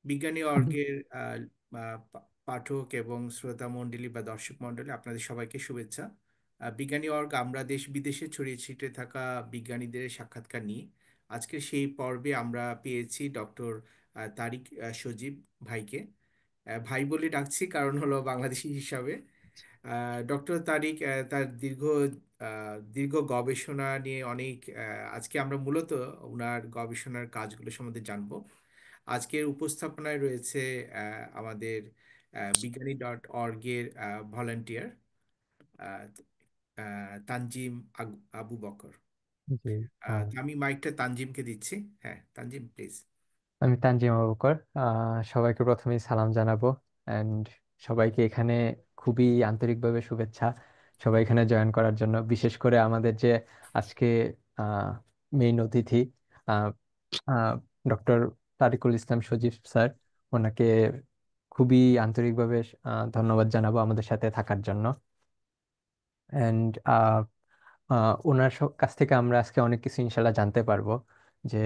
বিজ্ঞানী হুম। অর্গের পাঠক এবং শ্রোতা মণ্ডলী বা দর্শক মণ্ডলী, আপনাদের সবাইকে শুভেচ্ছা। বিজ্ঞানী অর্গ আমরা দেশ বিদেশে ছড়িয়ে ছিটে থাকা বিজ্ঞানীদের সাক্ষাৎকার নিয়ে আজকে সেই পর্বে আমরা পেয়েছি ডক্টর তারিক সজীব ভাইকে। ভাই বলে ডাকছি কারণ হলো বাংলাদেশি হিসাবে। ডক্টর তারিক তার দীর্ঘ গবেষণা নিয়ে অনেক আজকে আমরা মূলত ওনার গবেষণার কাজগুলো সম্বন্ধে জানবো। আজকের উপস্থাপনায় রয়েছে আমাদের বিজ্ঞানী.org-এর ভলান্টিয়ার তানজিম আবু বকর। জি। আহ, তো আমি মাইকটা তানজিমকে দিচ্ছি। হ্যাঁ, তানজিম প্লিজ। আমি তানজিম আবুকর। সবাইকে প্রথমেই সালাম জানাবো অ্যান্ড সবাইকে এখানে খুবই আন্তরিকভাবে শুভেচ্ছা সবাই এখানে জয়েন করার জন্য, বিশেষ করে আমাদের যে আজকে মেইন অতিথি ডক্টর তারিকুল ইসলাম সজীব স্যার, ওনাকে খুবই আন্তরিকভাবে ধন্যবাদ জানাবো আমাদের সাথে থাকার জন্য। অ্যান্ড ওনার কাছ থেকে আমরা আজকে অনেক কিছু ইনশাল্লাহ জানতে পারবো যে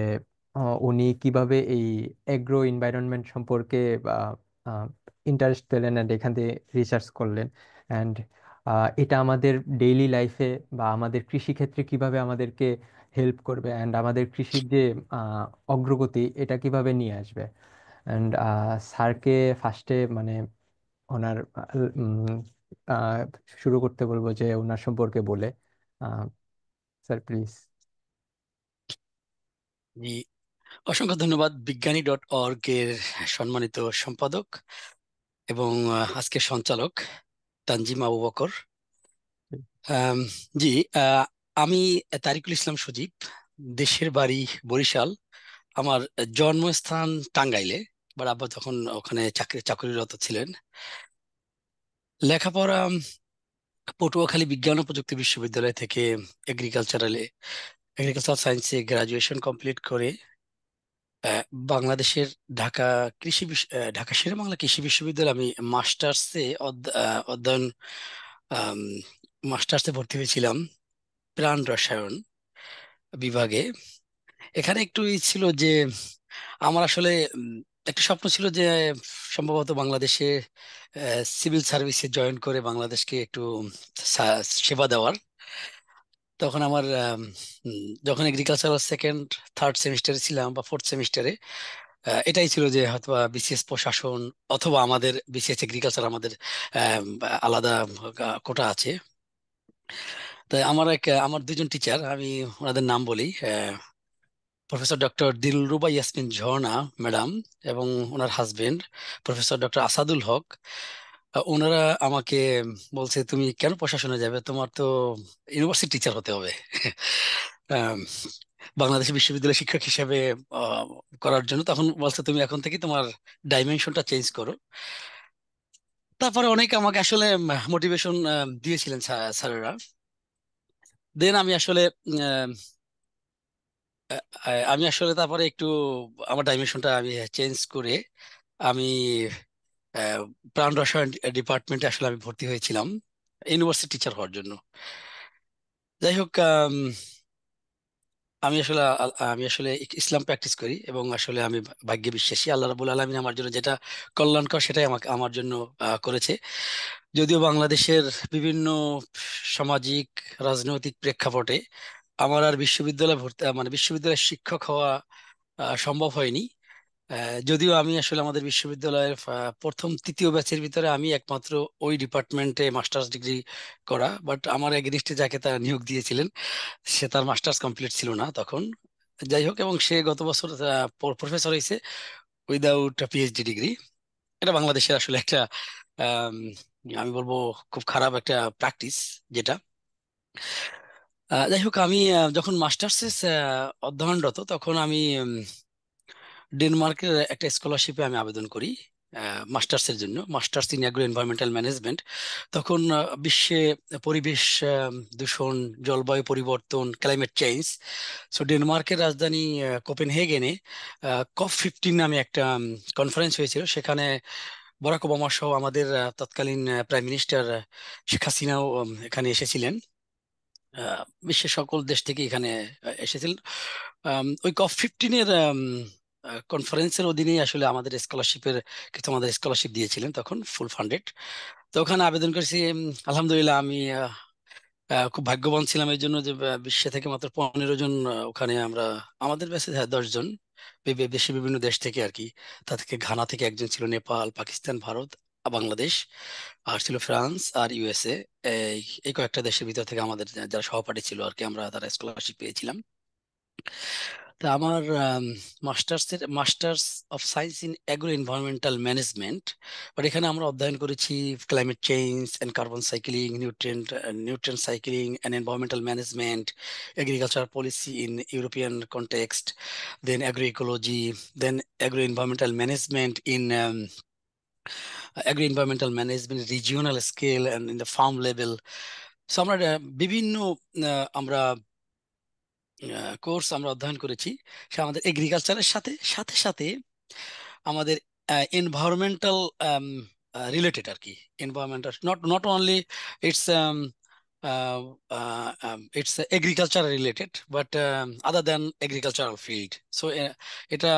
উনি কিভাবে এই এগ্রো এনভায়রনমেন্ট সম্পর্কে ইন্টারেস্ট পেলেন অ্যান্ড এখান থেকে রিসার্চ করলেন। অ্যান্ড এটা আমাদের ডেইলি লাইফে বা আমাদের কৃষিক্ষেত্রে কিভাবে আমাদেরকে হেল্প করবে অ্যান্ড আমাদের কৃষির যে আহ, অগ্রগতি এটা কিভাবে নিয়ে আসবে। অ্যান্ড স্যারকে ফার্স্টে মানে ওনার উম, আহ, শুরু করতে বলবো যে ওনার সম্পর্কে বলে। Sir please. জি, অসংখ্য ধন্যবাদ বিজ্ঞানী.org এর সম্মানিত সম্পাদক এবং আজকের সঞ্চালক তানজিম আবু বকর। আম, জি, আহ, আমি তারিকুল ইসলাম সজীব, দেশের বাড়ি বরিশাল, আমার জন্মস্থান টাঙ্গাইলে, বাট আব্বা তখন ওখানে চাকরিরত ছিলেন। লেখাপড়া পটুয়াখালী বিজ্ঞান ও প্রযুক্তি বিশ্ববিদ্যালয় থেকে এগ্রিকালচারাল সায়েন্সে গ্রাজুয়েশন কমপ্লিট করে আহ, বাংলাদেশের ঢাকা ঢাকা শেরে বাংলা কৃষি বিশ্ববিদ্যালয়ে আমি মাস্টার্সে অধ্যয়ন আম, মাস্টার্সে ভর্তি হয়েছিলাম প্রাণ রসায়ন বিভাগে। এখানে একটু ছিল যে আমার আসলে একটা স্বপ্ন ছিল যে সম্ভবত বাংলাদেশে সিভিল সার্ভিসে জয়েন করে বাংলাদেশকে একটু সেবা দেওয়ার। তখন আমার যখন এগ্রিকালচারাল সেকেন্ড থার্ড সেমিস্টারে ছিলাম বা ফোর্থ সেমিস্টারে, এটাই ছিল যে হয়তো বিসিএস প্রশাসন অথবা আমাদের বিসিএস এগ্রিকালচার আমাদের আম, আলাদা কোটা আছে। তাই আমার দুজন টিচার, আমি ওনাদের নাম বলি। প্রফেসর ডক্টর দিলরুবা ইয়াসমিন ঝর্ণা ম্যাডাম এবং ওনার হাজবেন্ড প্রফেসর ডক্টর আসাদুল হক, ওনারা আমাকে বলছে তুমি কেন প্রশাসনে যাবে, তোমার তো ইউনিভার্সিটি টিচার হতে হবে। আম, বাংলাদেশ বিশ্ববিদ্যালয় শিক্ষক হিসেবে আহ, করার জন্য তখন বলছে তুমি এখন থেকে তোমার ডাইমেনশনটা চেঞ্জ করো। তারপরে অনেক আমাকে আসলে মোটিভেশন দিয়েছিলেন স্যারেরা। দেন আমি আসলে আহ, আমি আসলে তারপরে একটু আমার ডাইমেনশনটা আমি চেঞ্জ করে আমি আহ, প্রাণ রসায়ন ডিপার্টমেন্টে আসলে আমি ভর্তি হয়েছিলাম ইউনিভার্সিটি টিচার হওয়ার জন্য। যাই হোক, আমি আসলে ইসলাম প্র্যাকটিস করি এবং আসলে আমি ভাগ্যে বিশ্বাসী। আল্লাহ রাবুল আলমিন আমার জন্য যেটা কল্যাণকর সেটাই আমাকে আমার জন্য করেছে। যদিও বাংলাদেশের বিভিন্ন সামাজিক রাজনৈতিক প্রেক্ষাপটে আমার আর বিশ্ববিদ্যালয়ে ভর্তি মানে বিশ্ববিদ্যালয়ের শিক্ষক হওয়া সম্ভব হয়নি। যদিও আমি আসলে আমাদের বিশ্ববিদ্যালয়ের প্রথম তৃতীয় ব্যাচের ভিতরে আমি একমাত্র ওই ডিপার্টমেন্টে মাস্টার্স ডিগ্রি করা, বাট আমার এগেনিস্টে যাকে তারা নিয়োগ দিয়েছিলেন সে তার মাস্টার্স কমপ্লিট ছিল না তখন। যাই হোক, এবং সে গত বছর প্রফেসর হয়েছে উইদাউট পিএইচডি ডিগ্রি। এটা বাংলাদেশের আসলে একটা আম, আমি বলবো খুব খারাপ একটা প্র্যাকটিস যেটা। যাই হোক, আমি যখন মাস্টার্সে অধ্যয়নরত তখন আমি ডেনমার্কের একটা স্কলারশিপে আমি আবেদন করি মাস্টার্সের জন্য, masters in agro environmental management. তখন বিশ্বে পরিবেশ দূষণ, জলবায়ু পরিবর্তন, ক্লাইমেট চেঞ্জ। সো ডেনমার্কের রাজধানী কোপেনহেগেনে COP15 নামে একটা কনফারেন্স হয়েছিল। সেখানে বরাক ওবামা সহ আমাদের তৎকালীন প্রাইম মিনিস্টার শেখ হাসিনাও এখানে এসেছিলেন। বিশ্বের সকল দেশ থেকে এখানে এসেছিলেন। ওই COP15-এর কনফারেন্সের অধীনেই আসলে আমাদের স্কলারশিপের কিছু আমাদের স্কলারশিপ দিয়েছিলেন, তখন ফুল ফান্ডেড। তো ওখানে আবেদন করেছি। আলহামদুলিল্লাহ আমি খুব ভাগ্যবান ছিলাম এই জন্য যে 20 থেকে মাত্র 15 জন ওখানে আমরা, আমাদের ব্যাচে 10 জন, দেশে বিভিন্ন দেশ থেকে আর কি। তা থেকে ঘানা থেকে একজন ছিল, নেপাল, পাকিস্তান, ভারত, বাংলাদেশ, আর ছিল ফ্রান্স আর ইউএসএ। এই এই কয়েকটা দেশের ভিতর থেকে আমাদের যারা সহপাঠী ছিল আর কি, আমরা তারা স্কলারশিপ পেয়েছিলাম। তা আমার masters of science in agro environmental management, but এখানে আমরা অধ্যয়ন করেছি climate change and carbon cycling, nutrient cycling and environmental management, agriculture policy in European context, then agro ecology, then agro environmental management in regional scale and in the farm level. So আমরা বিভিন্ন আমরা course আমরা অধ্যয়ন করেছি। সে আমাদের এগ্রিকালচারের সাথে সাথে সাথে আমাদের এনভায়রনমেন্টাল রিলেটেড আর কি। Environmental not not only it's it's agriculture related, but other than agricultural field. So এটা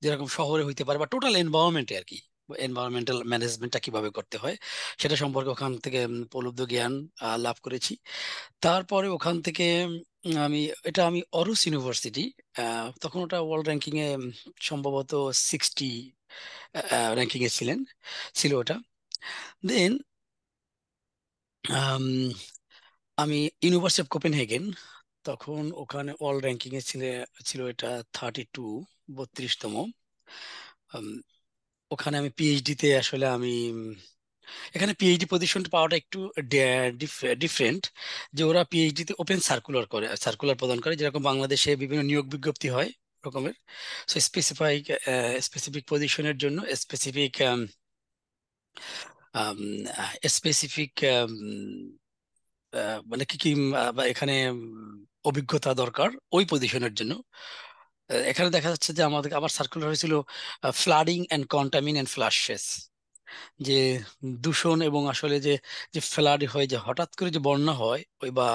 যেরকম শহরে হইতে পারে বা টোটাল এনভায়রনমেন্টে আর কি, এনভায়রনমেন্টাল ম্যানেজমেন্টটা কিভাবে করতে হয় সেটা সম্পর্কে ওখান থেকে উপলব্ধ জ্ঞান লাভ করেছি। তারপরে ওখান থেকে আমি, এটা আমি অরুস ইউনিভার্সিটি, তখন ওটা ওয়ার্ল্ড র্যাঙ্কিং এ সম্ভবত 60 র্যাঙ্কিং এ ছিল ওটা। দেন আমি ইউনিভার্সিটি অফ কোপেনহেগেন, তখন ওখানে ওয়ার্ল্ড র্যাঙ্কিং এ ছিল এটা 32, 32তম। উম, ওখানে আমি পিএইচডি তে আসলে আমি এখানে পিএইচডি পজিশন পাওয়াটা একটু ডিফারেন্ট, যে ওরা পিএইচডি তে ওপেন সার্কুলার প্রদান করে, যেরকম বাংলাদেশে বিভিন্ন নিয়োগ বিজ্ঞপ্তি হয় রকমের। সো স্পেসিফিক পজিশনের জন্য স্পেসিফিক স্পেসিফিক মানে কি কি বা এখানে অভিজ্ঞতা দরকার ওই পজিশনের জন্য। এখানে দেখা যাচ্ছে যে আমার সার্কুলার হয়েছিল ফ্লাডিং অ্যান্ড কন্টামিনেন্ট ফ্লাশেস, যে দূষণ এবং আসলে যে যে ফ্লাড হয়, যে হঠাৎ করে যে বন্যা হয়, ওই বা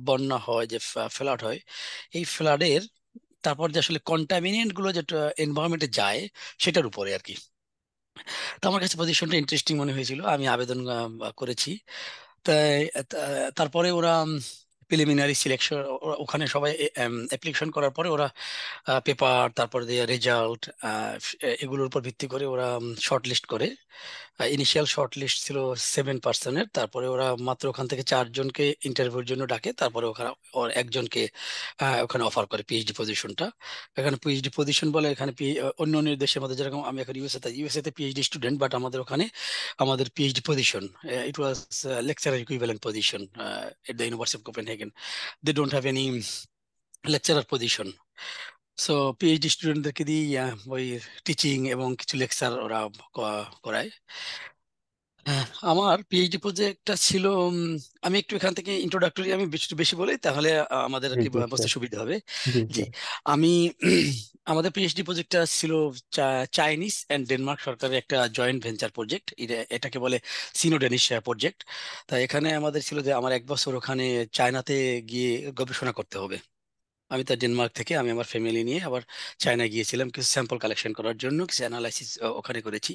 বন্যা হয় যে ফ্লাড হয়, এই ফ্লাডের তারপর যে আসলে কন্টামিনেন্ট গুলো যেটা এনভায়রনমেন্টে যায় সেটার উপরে আর কি। তো আমার কাছে পজিশনটা ইন্টারেস্টিং মনে হয়েছিল, আমি আবেদন করেছি। তাই তারপরে ওরা প্রিলিমিনারি সিলেকশন, ওখানে সবাই অ্যাপ্লিকেশন করার পরে ওরা পেপার, তারপরে দিয়ে রেজাল্ট, এগুলোর উপর ভিত্তি করে ওরা শর্ট লিস্ট করে। ইনিশিয়াল শর্ট লিস্ট ছিল 7 পার্সনের, তারপরে ওরা মাত্র ওখান থেকে 4 জনকে ইন্টারভিউর জন্য ডাকে, তারপরে ওখানে ওর একজনকে ওখানে অফার করে পিএইচডি পজিশনটা। এখানে পিএইচডি পজিশন বলে, এখানে অন্য অন্য দেশের মধ্যে যেরকম আমি এখন ইউএসএ তে পিএইচডি স্টুডেন্ট, বাট আমাদের ওখানে আমাদের PhD position, it was lecturer equivalent position at the University of Copenhagen. They don't have any lecturer position. So PhD স্টুডেন্টদেরকে দিয়ে ওই টিচিং এবং কিছু লেকচার ওরা করায়। আমার পিএইচডি প্রজেক্টটা ছিল, আমি একটু এখান থেকে ইন্ট্রোডাক্টরি আমি বেশি বেশি বলি, তাহলে আমাদের জি কি জি বুঝতে স্যার। সুবিধা হবে। জি জি, স্যার। আমি আমাদের পিএইচডি প্রজেক্টটা ছিল চাইনিজ অ্যান্ড ডেনমার্ক সরকারের একটা জয়েন্ট ভেঞ্চার প্রজেক্ট, এটাকে বলে সিনো ডেনিশ প্রজেক্ট। তাই এখানে আমাদের ছিল যে আমার 1 বছর ওখানে চায়নাতে গিয়ে গবেষণা করতে হবে। আমি তো ডেনমার্ক থেকে আমি আমার ফ্যামিলি নিয়ে আবার চায়না গিয়েছিলাম কিছু স্যাম্পল কালেকশন করার জন্য, কিছু অ্যানালাইসিস ওখানে করেছি।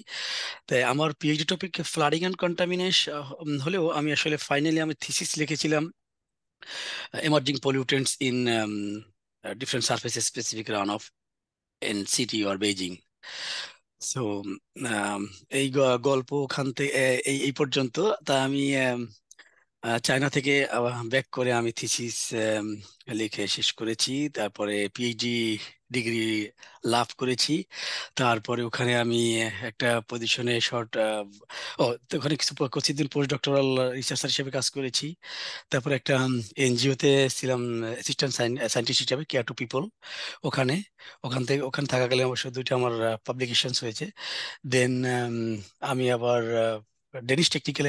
তাই আমার PhD topic flooding and contamination হলেও আমি আসলে ফাইনালি আমি থিসিস লিখেছিলাম emerging pollutants in different surfaces specific runoff in city or Beijing. So এই গল্প ওখান থেকে এই এই পর্যন্ত। তা আমি চায়না থেকে ব্যাক করে আমি থিসিস লিখে শেষ করেছি, তারপরে পিএইচডি ডিগ্রি লাভ করেছি। তারপরে ওখানে আমি একটা পজিশনে তো ওখানে কিছুদিন পোস্ট ডক্টরাল রিসার্চার হিসেবে কাজ করেছি। তারপরে একটা এনজিওতে ছিলাম অ্যাসিস্ট্যান্ট সায়েন্টিস্ট হিসেবে, কেয়ার টু পিপল। ওখানে ওখানে থাকাকালীন অবশ্য 2টা আমার পাবলিকেশনস হয়েছে। দেন আমি আবার ডেনিশ টেকনিক্যাল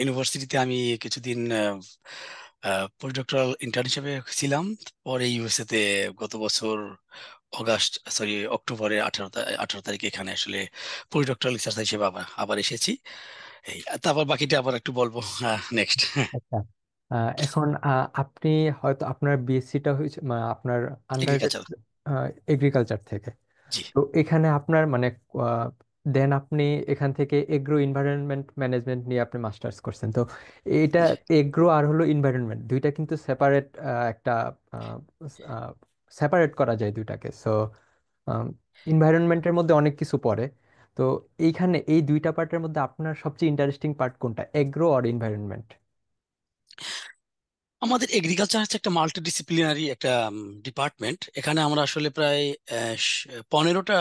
ইউনিভার্সিটিতে আমি কিছুদিন পোস্ট ডক্টরাল ইন্টার্ন হিসেবে ছিলাম। পরে ইউএসএ তে গত বছর অক্টোবরে 18 তারিখে এখানে আসলে পোস্ট ডক্টরাল রিসার্চ হিসেবে আবার আবার এসেছি। এই তারপর বাকিটা আবার একটু বলবো নেক্সট। আচ্ছা, এখন আপনি হয়তো আপনার বিএসসিটা হয়েছে আপনার আন্ডার এগ্রিকালচার। এগ্রিকালচার থেকে। জি তো এখানে আপনার মানে দেন আপনি এখান থেকে এগ্রো এনভায়রনমেন্ট ম্যানেজমেন্ট নিয়ে আপনি মাস্টার্স করছেন। তো এটা জি এগ্রো আর হলো এনভায়রনমেন্ট দুইটা কিন্তু সেপারেট একটা সেপারেট করা যায় দুইটাকে। সো এনভায়রনমেন্টের মধ্যে অনেক কিছু পড়ে। তো এইখানে এই দুইটা পার্টের মধ্যে আপনার সবচেয়ে ইন্টারেস্টিং পার্ট কোনটা, এগ্রো আর এনভায়রনমেন্ট? আমাদের এগ্রিকালচার হচ্ছে একটা মাল্টিডিসিপ্লিনারি একটা ডিপার্টমেন্ট। এখানে আমরা আসলে প্রায় 15টা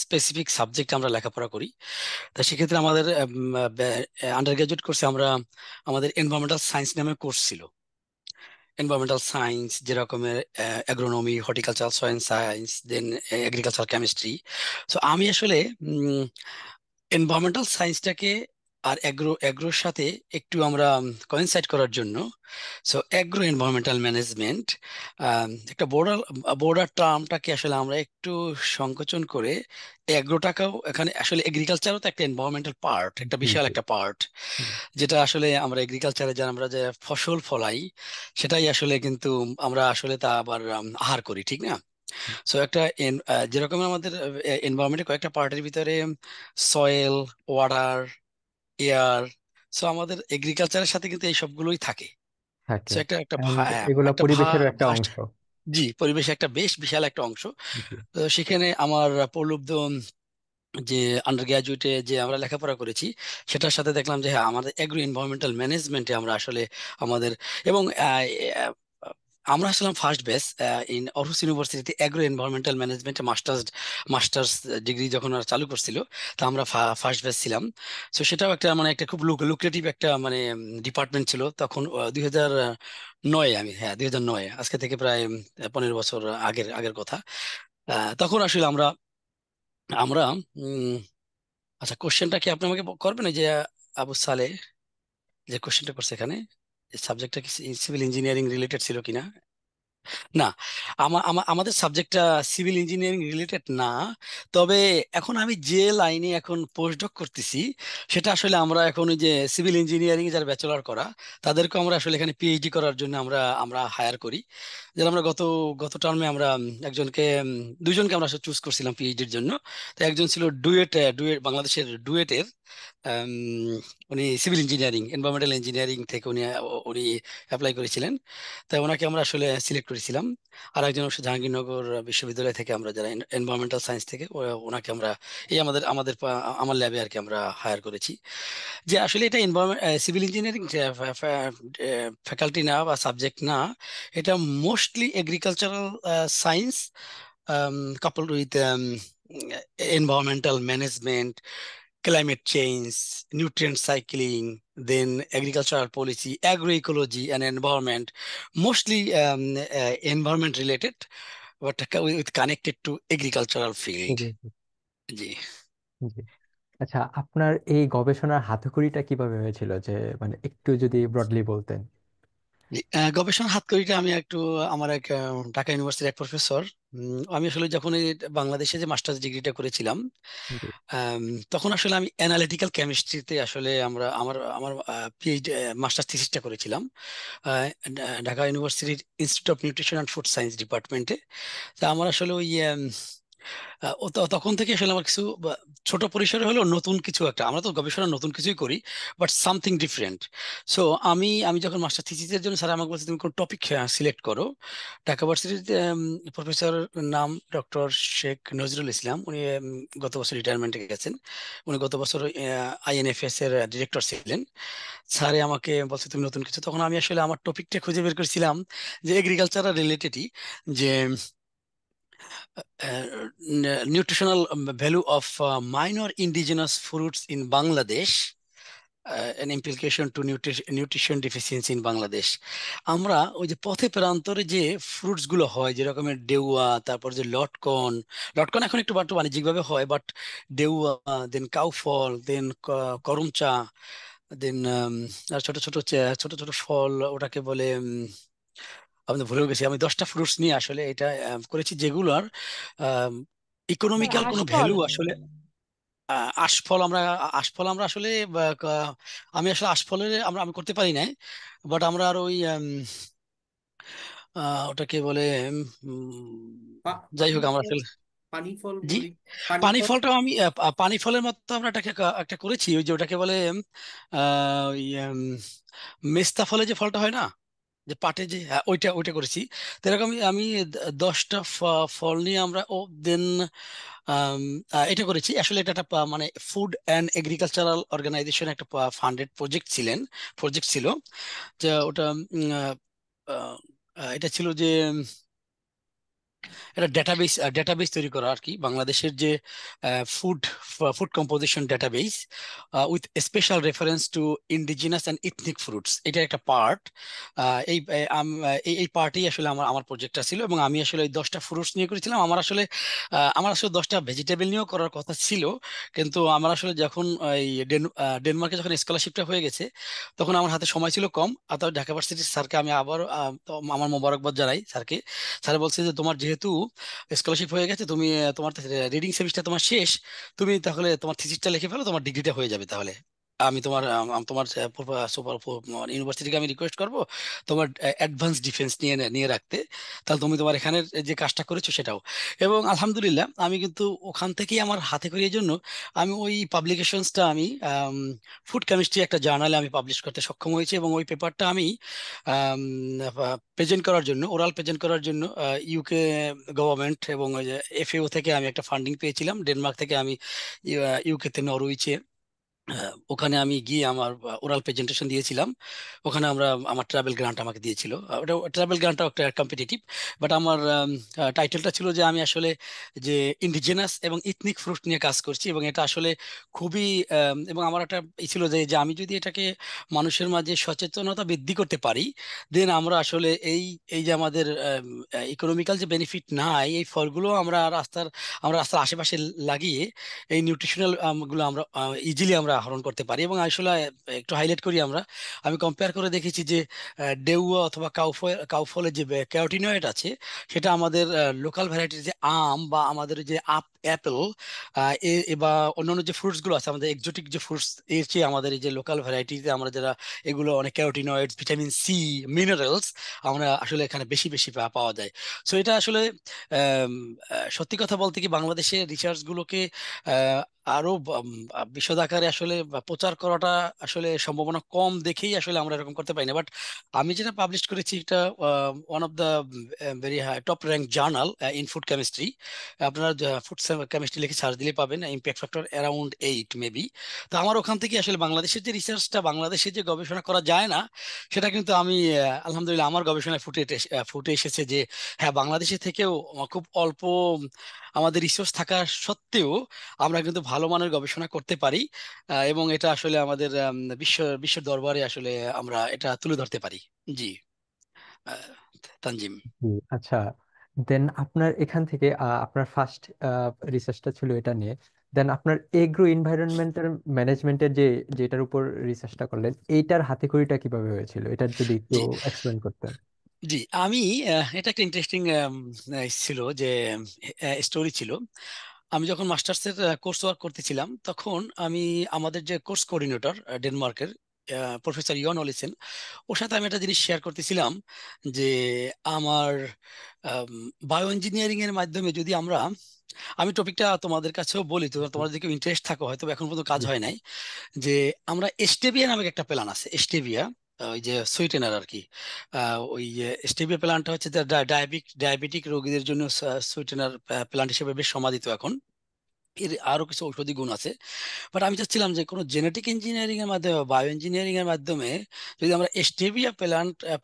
স্পেসিফিক সাবজেক্ট আমরা লেখাপড়া করি। তা সেক্ষেত্রে আমাদের আন্ডার গ্রাজুয়েট কোর্সে আমরা আমাদের এনভায়রনমেন্টাল সায়েন্স নামে কোর্স ছিল। এনভায়রনমেন্টাল সায়েন্স যেরকমের agronomy, horticulture science, then agriculture chemistry. So আমি আসলে এনভায়রনমেন্টাল সায়েন্সটাকে আর অ্যাগ্রোর সাথে একটু আমরা কোইনসাইড করার জন্য, সো অ্যাগ্রো এনভায়রনমেন্টাল ম্যানেজমেন্ট একটা বোর্ডার টার্মটাকে আসলে আমরা একটু সংকোচন করে অ্যাগ্রোটাকেও, এখানে আসলে এগ্রিকালচারও তো একটা এনভায়রনমেন্টাল পার্ট, একটা জি বিশাল জি একটা পার্ট, জি যেটা আসলে আমরা এগ্রিকালচারে যে আমরা যে ফসল ফলাই সেটাই আসলে কিন্তু আমরা আসলে তা আবার আহার করি, ঠিক না? সো একটা যেরকম আমাদের এনভায়রনমেন্টের কয়েকটা পার্টের ভিতরে সয়েল, ওয়াটার, এয়ার, সো আমাদের এগ্রিকালচারের সাথে কিন্তু এই সবগুলোই থাকে। সো থাকে। একটা একটা অ্যান্ড এগুলা একটা পরিবেশেরও একটা ভাস্ট, অংশ। জি, পরিবেশে একটা বেশ বিশাল একটা অংশ। জি তো সেখানে আমার প্রলব্ধ যে আন্ডার গ্রাজুয়েটে যে আমরা লেখাপড়া করেছি সেটার সাথে দেখলাম যে হ্যাঁ, আমাদের এগ্রো এনভায়রনমেন্টাল ম্যানেজমেন্টে আমরা আসলে আমাদের, এবং আহ, আমরা আসলাম ফার্স্ট ব্যাচ ইন অরহুস ইউনিভার্সিটিতে এগ্রো এনভায়রনমেন্টাল ম্যানেজমেন্টে মাস্টার্স ডিগ্রি যখন ওরা চালু করছিল, তা আমরা ফার্স্ট ব্যাচ ছিলাম। তো সেটাও একটা মানে একটা খুব লুক্রেটিভ একটা মানে ডিপার্টমেন্ট ছিল তখন। 2009, আমি হ্যাঁ 2009, আজকে থেকে প্রায় 15 বছর আগের আগের কথা। তখন আসলে আমরা আমরা আচ্ছা, কোশ্চেনটা কি আপনি আমাকে করবেন, এই যে আবু সালে যে কোশ্চেনটা করছে এখানে, সাবজেক্টটা কি সিভিল ইঞ্জিনিয়ারিং রিলেটেড ছিল কিনা? না, আমাদের সাবজেক্টটা সিভিল ইঞ্জিনিয়ারিং রিলেটেড না। তবে এখন আমি যে লাইনে এখন পোস্টডক করতেছি সেটা আসলে আমরা এখন ওই যে সিভিল ইঞ্জিনিয়ারিং যারা ব্যাচেলর করা তাদেরকে আমরা আসলে এখানে পিএইচডি করার জন্য আমরা আমরা হায়ার করি। যেন আমরা গত গত টার্মে আমরা একজনকে দুইজনকে আমরা চুজ করছিলাম পিএইচডির জন্য। তো একজন ছিল ডুয়েট বাংলাদেশের ডুয়েটের, আম, উনি সিভিল ইঞ্জিনিয়ারিং এনভায়রনমেন্টাল ইঞ্জিনিয়ারিং থেকে উনি উনি অ্যাপ্লাই করেছিলেন। তাই ওনাকে আমরা আসলে সিলেক্ট করেছিলাম। আর একজন অবশ্য জাহাঙ্গীরনগর বিশ্ববিদ্যালয় থেকে আমরা যারা এনভায়রনমেন্টাল সায়েন্স থেকে ওনাকে আমরা এই আমার ল্যাবে আর কি আমরা হায়ার করেছি। যে আসলে এটা এনভায়রনমেন্ট সিভিল ইঞ্জিনিয়ারিং ফ্যাকাল্টি না বা সাবজেক্ট না, এটা mostly agricultural science coupled with environmental management, climate change, nutrient cycling, then agricultural policy, agroecology, and environment. Mostly environment related, but with connected to agricultural field. জি জি জি। আচ্ছা, আপনার এই গবেষণার হাতেখড়িটা কিভাবে হয়েছিল, যে মানে একটু যদি ব্রডলি বলতেন? জি, গবেষণা হাতকড়িটা আমি একটু আমার এক ঢাকা ইউনিভার্সিটির এক প্রফেসর, আমি আসলে যখন এই বাংলাদেশে যে মাস্টার্স ডিগ্রিটা করেছিলাম, জি আম, তখন আসলে আমি অ্যানালিটিক্যাল কেমিস্ট্রিতে আসলে আমরা আমার আমার পিএইচডি মাস্টার্স থিসিসটা করেছিলাম আহ, ঢাকা ইউনিভার্সিটির institute of nutrition and food science ডিপার্টমেন্টে। তা আমার আসলে ওই তখন থেকে আসলে আমার কিছু ছোট পরিসরে হলেও নতুন কিছু একটা, আমরা তো গবেষণা নতুন কিছুই করি, বাট সামথিং ডিফারেন্ট। সো আমি যখন মাস্টার থিসিসের জন্য স্যার আমাকে বলছে তুমি কোন টপিক সিলেক্ট করো, ঢাকা ভার্সিটিতে প্রফেসর নাম ডক্টর শেখ নজরুল ইসলাম, উনি গত বছর রিটায়ারমেন্টে গেছেন। উনি গত বছর আইএনএফএস এর ডিরেক্টর ছিলেন। স্যারে আমাকে বলছে তুমি নতুন কিছু, তখন আমি আসলে আমার টপিকটা খুঁজে বের করেছিলাম যে এগ্রিকালচারাল রিলেটেডই, যে nutritional value of minor indigenous fruits in Bangladesh, an implication to nutrition deficiency in Bangladesh. আমরা ওই যে পথে প্রান্তরে যে ফ্রুটস গুলো হয় যেরকমের ডেউয়া, তারপর যে লটকন, লটকন এখন একটু বাট্টু বাণিজ্যিক ভাবে হয়, বাট ডেউয়া, দেন কাউফল, দেন করমচা, দেন আর ছোট ছোট ছোট ছোট ফল, ওটাকে বলে আমি তো ভুলেও গেছি। আমি 10টা ফ্রুটস নিয়ে আসলে এটা করেছি যেগুলোর ইকোনমিক্যাল কোনো আশফল। ভ্যালু আসলে আশফল আমরা আসলে আমি আসলে আশফলের আমি করতে পারি নাই, বাট আমরা আর ওই ওটাকে বলে উম, পা- যাই হোক আমরা পাইনঅ্যাপেল আসলে পানি ফল জি, বলি, পানি পানি ফল। ফলটাও আমি পানি ফলের মতো আমরা এটাকে একটা করেছি, ওই যে ওটাকে বলে ওই মেস্তা ফলে যে ফলটা হয় না, যে পাটে যে, হ্যাঁ, ওইটা ওইটা করেছি। তো এরকম আমি 10টা ফল নিয়ে আমরা দেন এটা করেছি। আসলে এটা একটা মানে ফুড অ্যান্ড এগ্রিকালচারাল অর্গানাইজেশন একটা ফান্ডেড প্রজেক্ট ছিল। যে ওটা আহ, এটা ছিল যে এটা ডেটাবেস তৈরি করা আর কি, বাংলাদেশের যে food food composition database with special reference to indigenous and ethnic fruits, এটা একটা পার্ট। এই এই পার্টেই আসলে আমার আমার প্রজেক্টটা ছিল, এবং আমি আসলে এই 10টা ফ্রুটস নিয়ে করেছিলাম। আমার আসলে 10টা ভেজিটেবল নিয়েও করার কথা ছিল, কিন্তু আমার আসলে যখন এই ডেনমার্কে যখন স্কলারশিপটা হয়ে গেছে, তখন আমার হাতে সময় ছিল কম। আর তবে ঢাকা ভার্সিটির স্যারকে আমি আবার তো আমার মোবারকবাদ জানাই স্যারকে। স্যার বলছে যে তোমার যেহেতু স্কলারশিপ হয়ে গেছে, তুমি তোমার রিডিং সেমিস্টার তোমার শেষ, তুমি তাহলে তোমার থিসিসটা লিখে ফেলো, তোমার ডিগ্রিটা হয়ে যাবে তাহলে। আমি তোমার তোমার সুপার ইউনিভার্সিটিকে আমি রিকোয়েস্ট করব তোমার অ্যাডভান্স ডিফেন্স নিয়ে নিয়ে রাখতে, তাহলে তুমি তোমার এখানের যে কাজটা করেছো সেটাও। এবং আলহামদুলিল্লাহ আমি কিন্তু ওখান থেকেই আমার হাতে করে, এই জন্য আমি ওই পাবলিকেশনসটা আমি ফুড কেমিস্ট্রি একটা জার্নালে আমি পাবলিশ করতে সক্ষম হয়েছি, এবং ওই পেপারটা আমি প্রেজেন্ট করার জন্য, ওরাল প্রেজেন্ট করার জন্য ইউকে গভর্নমেন্ট এবং ওই যে এফএও থেকে আমি একটা ফান্ডিং পেয়েছিলাম। ডেনমার্ক থেকে আমি ইউকে তে নরউইচে ওখানে আমি গিয়ে আমার ওরাল প্রেজেন্টেশন দিয়েছিলাম। ওখানে আমার ট্রাভেল গ্রান্ট আমাকে দিয়েছিল। ওটা ট্রাভেল গ্রান্টটা একটা কম্পিটিটিভ, বাট আমার টাইটেলটা ছিল যে আমি আসলে যে ইন্ডিজিনাস এবং ইথনিক ফ্রুট নিয়ে কাজ করছি, এবং এটা আসলে খুবই এবং আমার একটা ই ছিল যে যে আমি যদি এটাকে মানুষের মাঝে সচেতনতা বৃদ্ধি করতে পারি, দেন আমরা আসলে এই এই যে আমাদের ইকোনমিক্যাল যে বেনিফিট নাই, এই ফলগুলো আমরা রাস্তার আশেপাশে লাগিয়ে এই নিউট্রিশনাল গুলো আমরা ইজিলি আমরা আহরণ করতে পারি। এবং আসলে একটু হাইলাইট করি আমি কম্পেয়ার করে দেখেছি যে ডেউয়া অথবা কাউফলের যে ক্যারোটিনয়েড আছে, সেটা আমাদের লোকাল ভ্যারাইটির যে আম বা আমাদের যে অ্যাপেল বা অন্যান্য যে ফ্রুটস গুলো আছে, আমাদের এক্সোটিক যে ফ্রুটস, এর চেয়ে আমাদের এই যে লোকাল ভ্যারাইটিতে আমরা যারা এগুলো অনেক ক্যারোটিনয়েডস, ভিটামিন সি, মিনারেলস আমরা আসলে এখানে বেশি বেশি পাওয়া যায়। সো এটা আসলে আম, সত্যি কথা বলতে কি, বাংলাদেশের রিসার্চ গুলোকে আহ, আরো বিশদ আকারে আসলে প্রচার করাটা আসলে সম্ভাবনা কম দেখেই আসলে আমরা এরকম করতে পারি না। বাট আমি যেটা পাবলিশ করেছি, এটা one of the very high top rank journal in food chemistry. আপনার ফুড কেমিস্ট্রি লিখে সার্চ দিলে পাবেন, ইম্প্যাক্ট ফ্যাক্টর অ্যারাউন্ড 8 মেবি। তো আমার ওখান থেকে আসলে বাংলাদেশের যে রিসার্চটা, বাংলাদেশে যে গবেষণা করা যায় না, সেটা কিন্তু আমি আলহামদুলিল্লাহ আমার গবেষণায় ফুটে এসেছে যে হ্যাঁ, বাংলাদেশে থেকেও খুব অল্প আমাদের রিসোর্স থাকা সত্ত্বেও আমরা কিন্তু ভালো মানের গবেষণা করতে পারি। এবং এটা আসলে আমাদের বিশ্ব দরবারে আসলে আমরা এটা তুলে ধরতে পারি। জি, আহ, তানজিম। জি, আচ্ছা। দেন আপনার এখান থেকে আপনার ফার্স্ট রিসার্চটা ছিল এটা নিয়ে। দেন আপনার এগ্রো এনভায়রনমেন্টাল ম্যানেজমেন্টের যেটার উপর রিসার্চটা করলেন, এইটার হাতেখড়িটা কিভাবে হয়েছিল, এটার যদি একটু জি, এক্সপ্লেন করতেন। জি, আমি এটা একটা ইন্টারেস্টিং ছিল যে স্টোরি ছিল। আমি যখন মাস্টার্সের কোর্স ওয়ার্ক করতেছিলাম, তখন আমি আমাদের যে কোর্স কোঅর্ডিনেটর ডেনমার্কের প্রফেসর ইয়ন অলিসেন, ওর সাথে আমি একটা জিনিস শেয়ার করতেছিলাম যে আমার বায়ো ইঞ্জিনিয়ারিং এর মাধ্যমে যদি আমি টপিকটা তোমাদের কাছেও বলি, তোমার যদি কেউ ইন্টারেস্ট থাকো, হয়তো এখন পর্যন্ত কাজ জি। হয় নাই, যে আমরা স্টেভিয়া নামে একটা প্ল্যান আছে, স্টেভিয়া ওই যে সুইটেনার আর কি। ওই স্টেভিয়া প্ল্যান্টটা হচ্ছে ডায়াবেটিক রোগীদের জন্য সুইটেনার প্ল্যান্ট হিসেবে বেশ সমাদিত এখন। এর আরো কিছু ঔষধি গুণ আছে। বাট আমি চাচ্ছিলাম যে কোনো জেনেটিক ইঞ্জিনিয়ারিং এর মাধ্যমে, বায়ো ইঞ্জিনিয়ারিং এর মাধ্যমে যদি আমরা স্টেভিয়া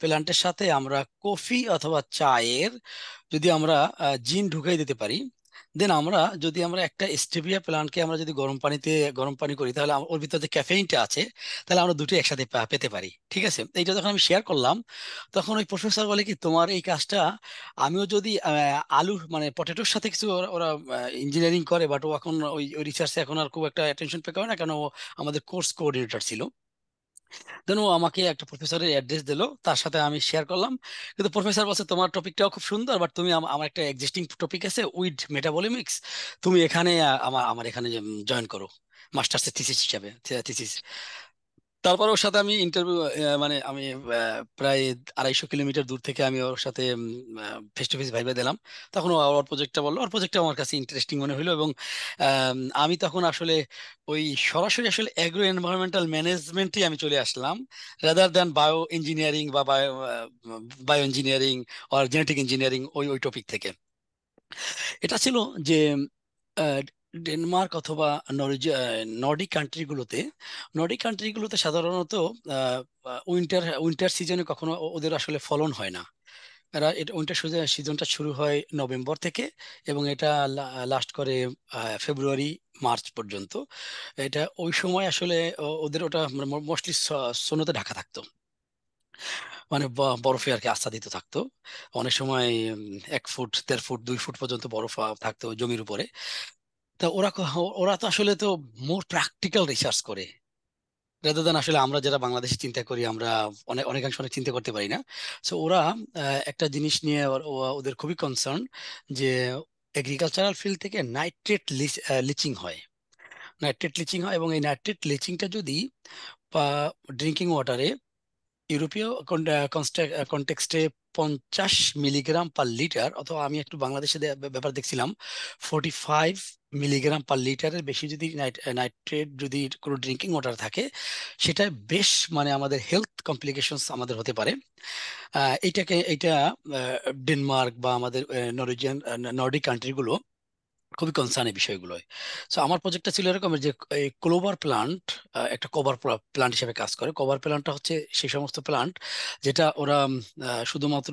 প্ল্যান্টের সাথে আমরা কফি অথবা চায়ের যদি আমরা জিন ঢুকাই দিতে পারি, দেন আমরা একটা স্টেভিয়া প্ল্যান্টকে আমরা যদি গরম পানি করি, তাহলে ওর ভিতরে যে ক্যাফেইনটা আছে, তাহলে আমরা দুটো একসাথে পেতে পারি। ঠিক আছে, এইটা যখন আমি শেয়ার করলাম, তখন ওই প্রফেসর বলে কি, তোমার এই কাজটা আমিও যদি আলু মানে পটেটোর সাথে কিছু ওরা ওরা ইঞ্জিনিয়ারিং করে, বাট ও এখন ওই রিসার্চে এখন আর খুব একটা অ্যাটেনশন পে করে না, কেন ও আমাদের কোর্স কোঅর্ডিনেটর ছিল। দেন ও আমাকে একটা প্রফেসরের অ্যাড্রেস দিলো, তার সাথে আমি শেয়ার করলাম। কিন্তু প্রফেসর বলছে তোমার টপিকটাও খুব সুন্দর, বাট তুমি আমার একটা এক্সিস্টিং টপিক আছে উইড মেটাবলিমিক্স, তুমি এখানে আমার আমার এখানে জয়েন করো মাস্টার্সের থিসিস হিসাবে, থিসিস। তারপর ওর সাথে আমি ইন্টারভিউ, মানে আমি প্রায় 250 কিলোমিটার দূর থেকে আমি ওর সাথে ফেস টু ফেস ভাইবা দিলাম। তখন ও ওর প্রজেক্টটা বললো, ওর প্রজেক্টটা আমার কাছে ইন্টারেস্টিং মনে হলো। এবং আমি তখন আসলে ওই সরাসরি আসলে অ্যাগ্রো এনভায়রনমেন্টাল ম্যানেজমেন্টে আমি চলে আসলাম, রাদার দ্যান বায়ো ইঞ্জিনিয়ারিং বা বায়ো ইঞ্জিনিয়ারিং আর জেনেটিক ইঞ্জিনিয়ারিং, ওই ওই টপিক থেকে। এটা ছিল যে আহ, ডেনমার্ক অথবা নর্ডিক কান্ট্রিগুলোতে, সাধারণত উইন্টার উইন্টার সিজনে কখনো ওদের আসলে ফলন হয় না। এরা এটা উইন্টার সিজনটা শুরু হয় নভেম্বর থেকে, এবং এটা লাস্ট করে ফেব্রুয়ারি মার্চ পর্যন্ত। এটা ওই সময় আসলে ওদের ওটা মোস্টলি স্নোতে ঢাকা থাকতো, মানে বরফে আর কি আচ্ছাদিত থাকতো। অনেক সময় 1 ফুট 1.5 ফুট 2 ফুট পর্যন্ত বরফ থাকতো জমির উপরে। তা ওরা তো আসলে তো মোর প্র্যাকটিক্যাল রিসার্চ করে, রাদার দেন আসলে আমরা যারা বাংলাদেশে চিন্তা করি, আমরা অনেকাংশ অনেক চিন্তা করতে পারি না। সো ওরা একটা জিনিস নিয়ে ওদের খুবই কনসার্ন, যে এগ্রিকালচারাল ফিল্ড থেকে নাইট্রেট লিচিং হয়। এবং এই নাইট্রেট লিচিংটা যদি ড্রিঙ্কিং ওয়াটারে, ইউরোপীয় কনটেক্সটে 50 মিলিগ্রাম পার লিটার, অথবা আমি একটু বাংলাদেশে ব্যাপার দেখছিলাম 45 মিলিগ্রাম পার লিটারের বেশি যদি নাইট্রেট যদি কোনো ড্রিঙ্কিং ওয়াটার থাকে, সেটা বেশ মানে আমাদের হেলথ কমপ্লিকেশনস আমাদের হতে পারে। এইটা ডেনমার্ক বা আমাদের নরওয়েজিয়ান নর্ডিক কান্ট্রিগুলো খুবই কনসার্ন এই বিষয়গুলোয়। সো আমার প্রজেক্টটা ছিল এরকম যে এই ক্লোভার প্লান্ট একটা কভার প্লান্ট হিসেবে কাজ করে। কভার প্লান্টটা হচ্ছে সেই সমস্ত প্লান্ট যেটা ওরা শুধুমাত্র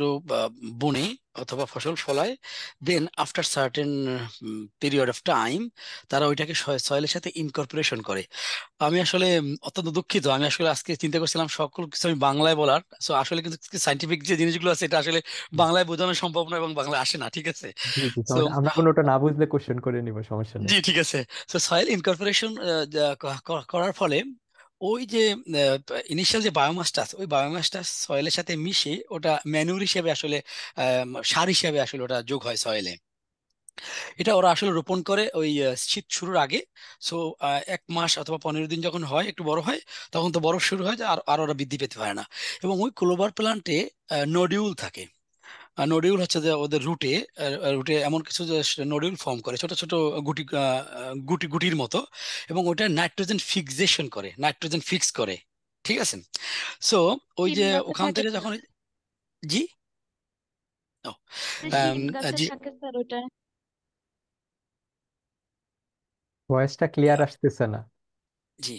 বনে অথবা ফসল ফলায়, then after certain period of time তারা ওইটাকে সয়েলের সাথে ইনকর্পোরেশন করে। আমি আসলে অত্যন্ত দুঃখিত, আমি আসলে আজকে চিন্তা করছিলাম সকল কিছু আমি বাংলায় বলার। সো আসলে কিন্তু সাইন্টিফিক যে জিনিসগুলো আছে এটা আসলে বাংলায় বোঝানো সম্ভব না এবং বাংলায় আসে না, ঠিক আছে। জি জি, সো সমস্যা, আমরা কোনোটা না বুঝলে কোশ্চেন করে নিব, সমস্যা নেই। জি ঠিক আছে। তো সয়েল ইনকর্পোরেশন করার ফলে ওই যে ইনিশিয়াল যে বায়োমাসটা আছে, ওই বায়োমাসটা সয়েলের সাথে মিশে ওটা ম্যানুর হিসেবে আসলে সার হিসেবে আসলে ওটা যোগ হয় সয়েলে। এটা ওরা আসলে রোপণ করে ওই শীত শুরুর আগে। সো 1 মাস অথবা 15 দিন যখন হয়, একটু বড় হয়, তখন তো বরফ শুরু হয় যে আর আর ওরা বৃদ্ধি পেতে পারে না। এবং ওই ক্লোভার প্লান্টে নডিউল থাকে। নডিউল হচ্ছে যে ওদের রুটে, রুটে এমন কিছু যে নডিউল ফর্ম করে, ছোট ছোট গুটি গুটির মতো। এবং ওটা নাইট্রোজেন ফিক্সেশন করে, নাইট্রোজেন ফিক্স করে, ঠিক আছে। সো ওই শিম যে গাছে ওখান থাকে থেকে স্যার, যখন, জি, ও, শিম গাছে জি, থাকে স্যার ওটা। ভয়েসটা ক্লিয়ার আসতেছে না। জি,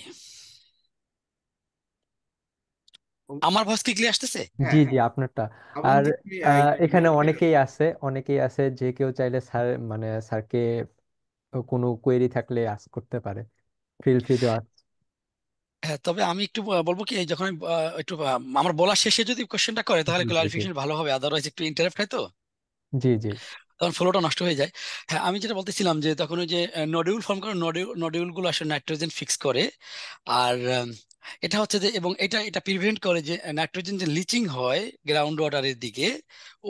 ও- আমার ভয়েস কি ক্লিয়ার আসতেছে? হ্যাঁ জি জি, হ্যাঁ, আপনারটা। আমার আর দিকে একটু এখানে ক্লিয়ার অনেকেই আসছে। আছে, যে কেউ চাইলে স্যার, মানে স্যারকে কোনো কোয়েরি থাকলে আস্ক করতে পারে, ফিল ফ্রি টু আস্ক। হ্যাঁ, তবে আমি একটু বলবো কি, যখন আমি, একটু আমার বলার শেষে যদি কোশ্চেনটা করে তাহলে জি জি জি ক্লারিফিকেশন ভালো হবে, আদারওয়াইজ একটু ইন্টারাপ্ট হয় তো, জি জি। তখন ফ্লোটা নষ্ট হয়ে যায়। হ্যাঁ, আমি যেটা বলতেছিলাম যে তখন ওই যে নডিউল ফর্ম করে, নডিউল গুলো আসলে নাইট্রোজেন ফিক্স করে। আর এটা হচ্ছে যে, এবং এটা এটা প্রিভেন্ট করে যে নাইট্রোজেন যে লিচিং হয় গ্রাউন্ড ওয়াটারের দিকে,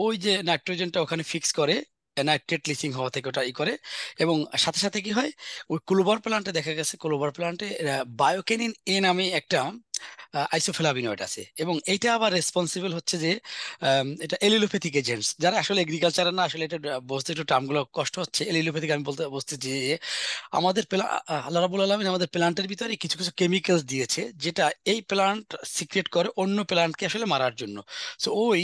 ওই যে নাইট্রোজেনটা ওখানে ফিক্স করে, নাইট্রেট লিচিং হওয়া থেকে ওটা করে। এবং সাথে সাথে কি হয়, ওই ক্লোভার প্লান্টে দেখা গেছে, ক্লোভার প্লান্টে বায়োকেনিন এ নামে একটা আইসোফ্লাভিনয়েড আছে। এবং এইটা আবার রেসপন্সিবল হচ্ছে যে এটা এলিলোপ্যাথিক এজেন্টস, যারা আসলে এগ্রিকালচারে না, আসলে এটা বুঝতে একটু টার্মগুলো কষ্ট হচ্ছে। এলিলোপ্যাথিক আমি বলতে বসতেছি যে আমাদের আল্লাহ রাবুল আলমিন আমাদের প্ল্যান্টের ভিতরে কিছু কিছু কেমিক্যালস দিয়েছে, যেটা এই প্ল্যান্ট সিক্রেট করে অন্য প্ল্যান্টকে আসলে মারার জন্য। সো ওই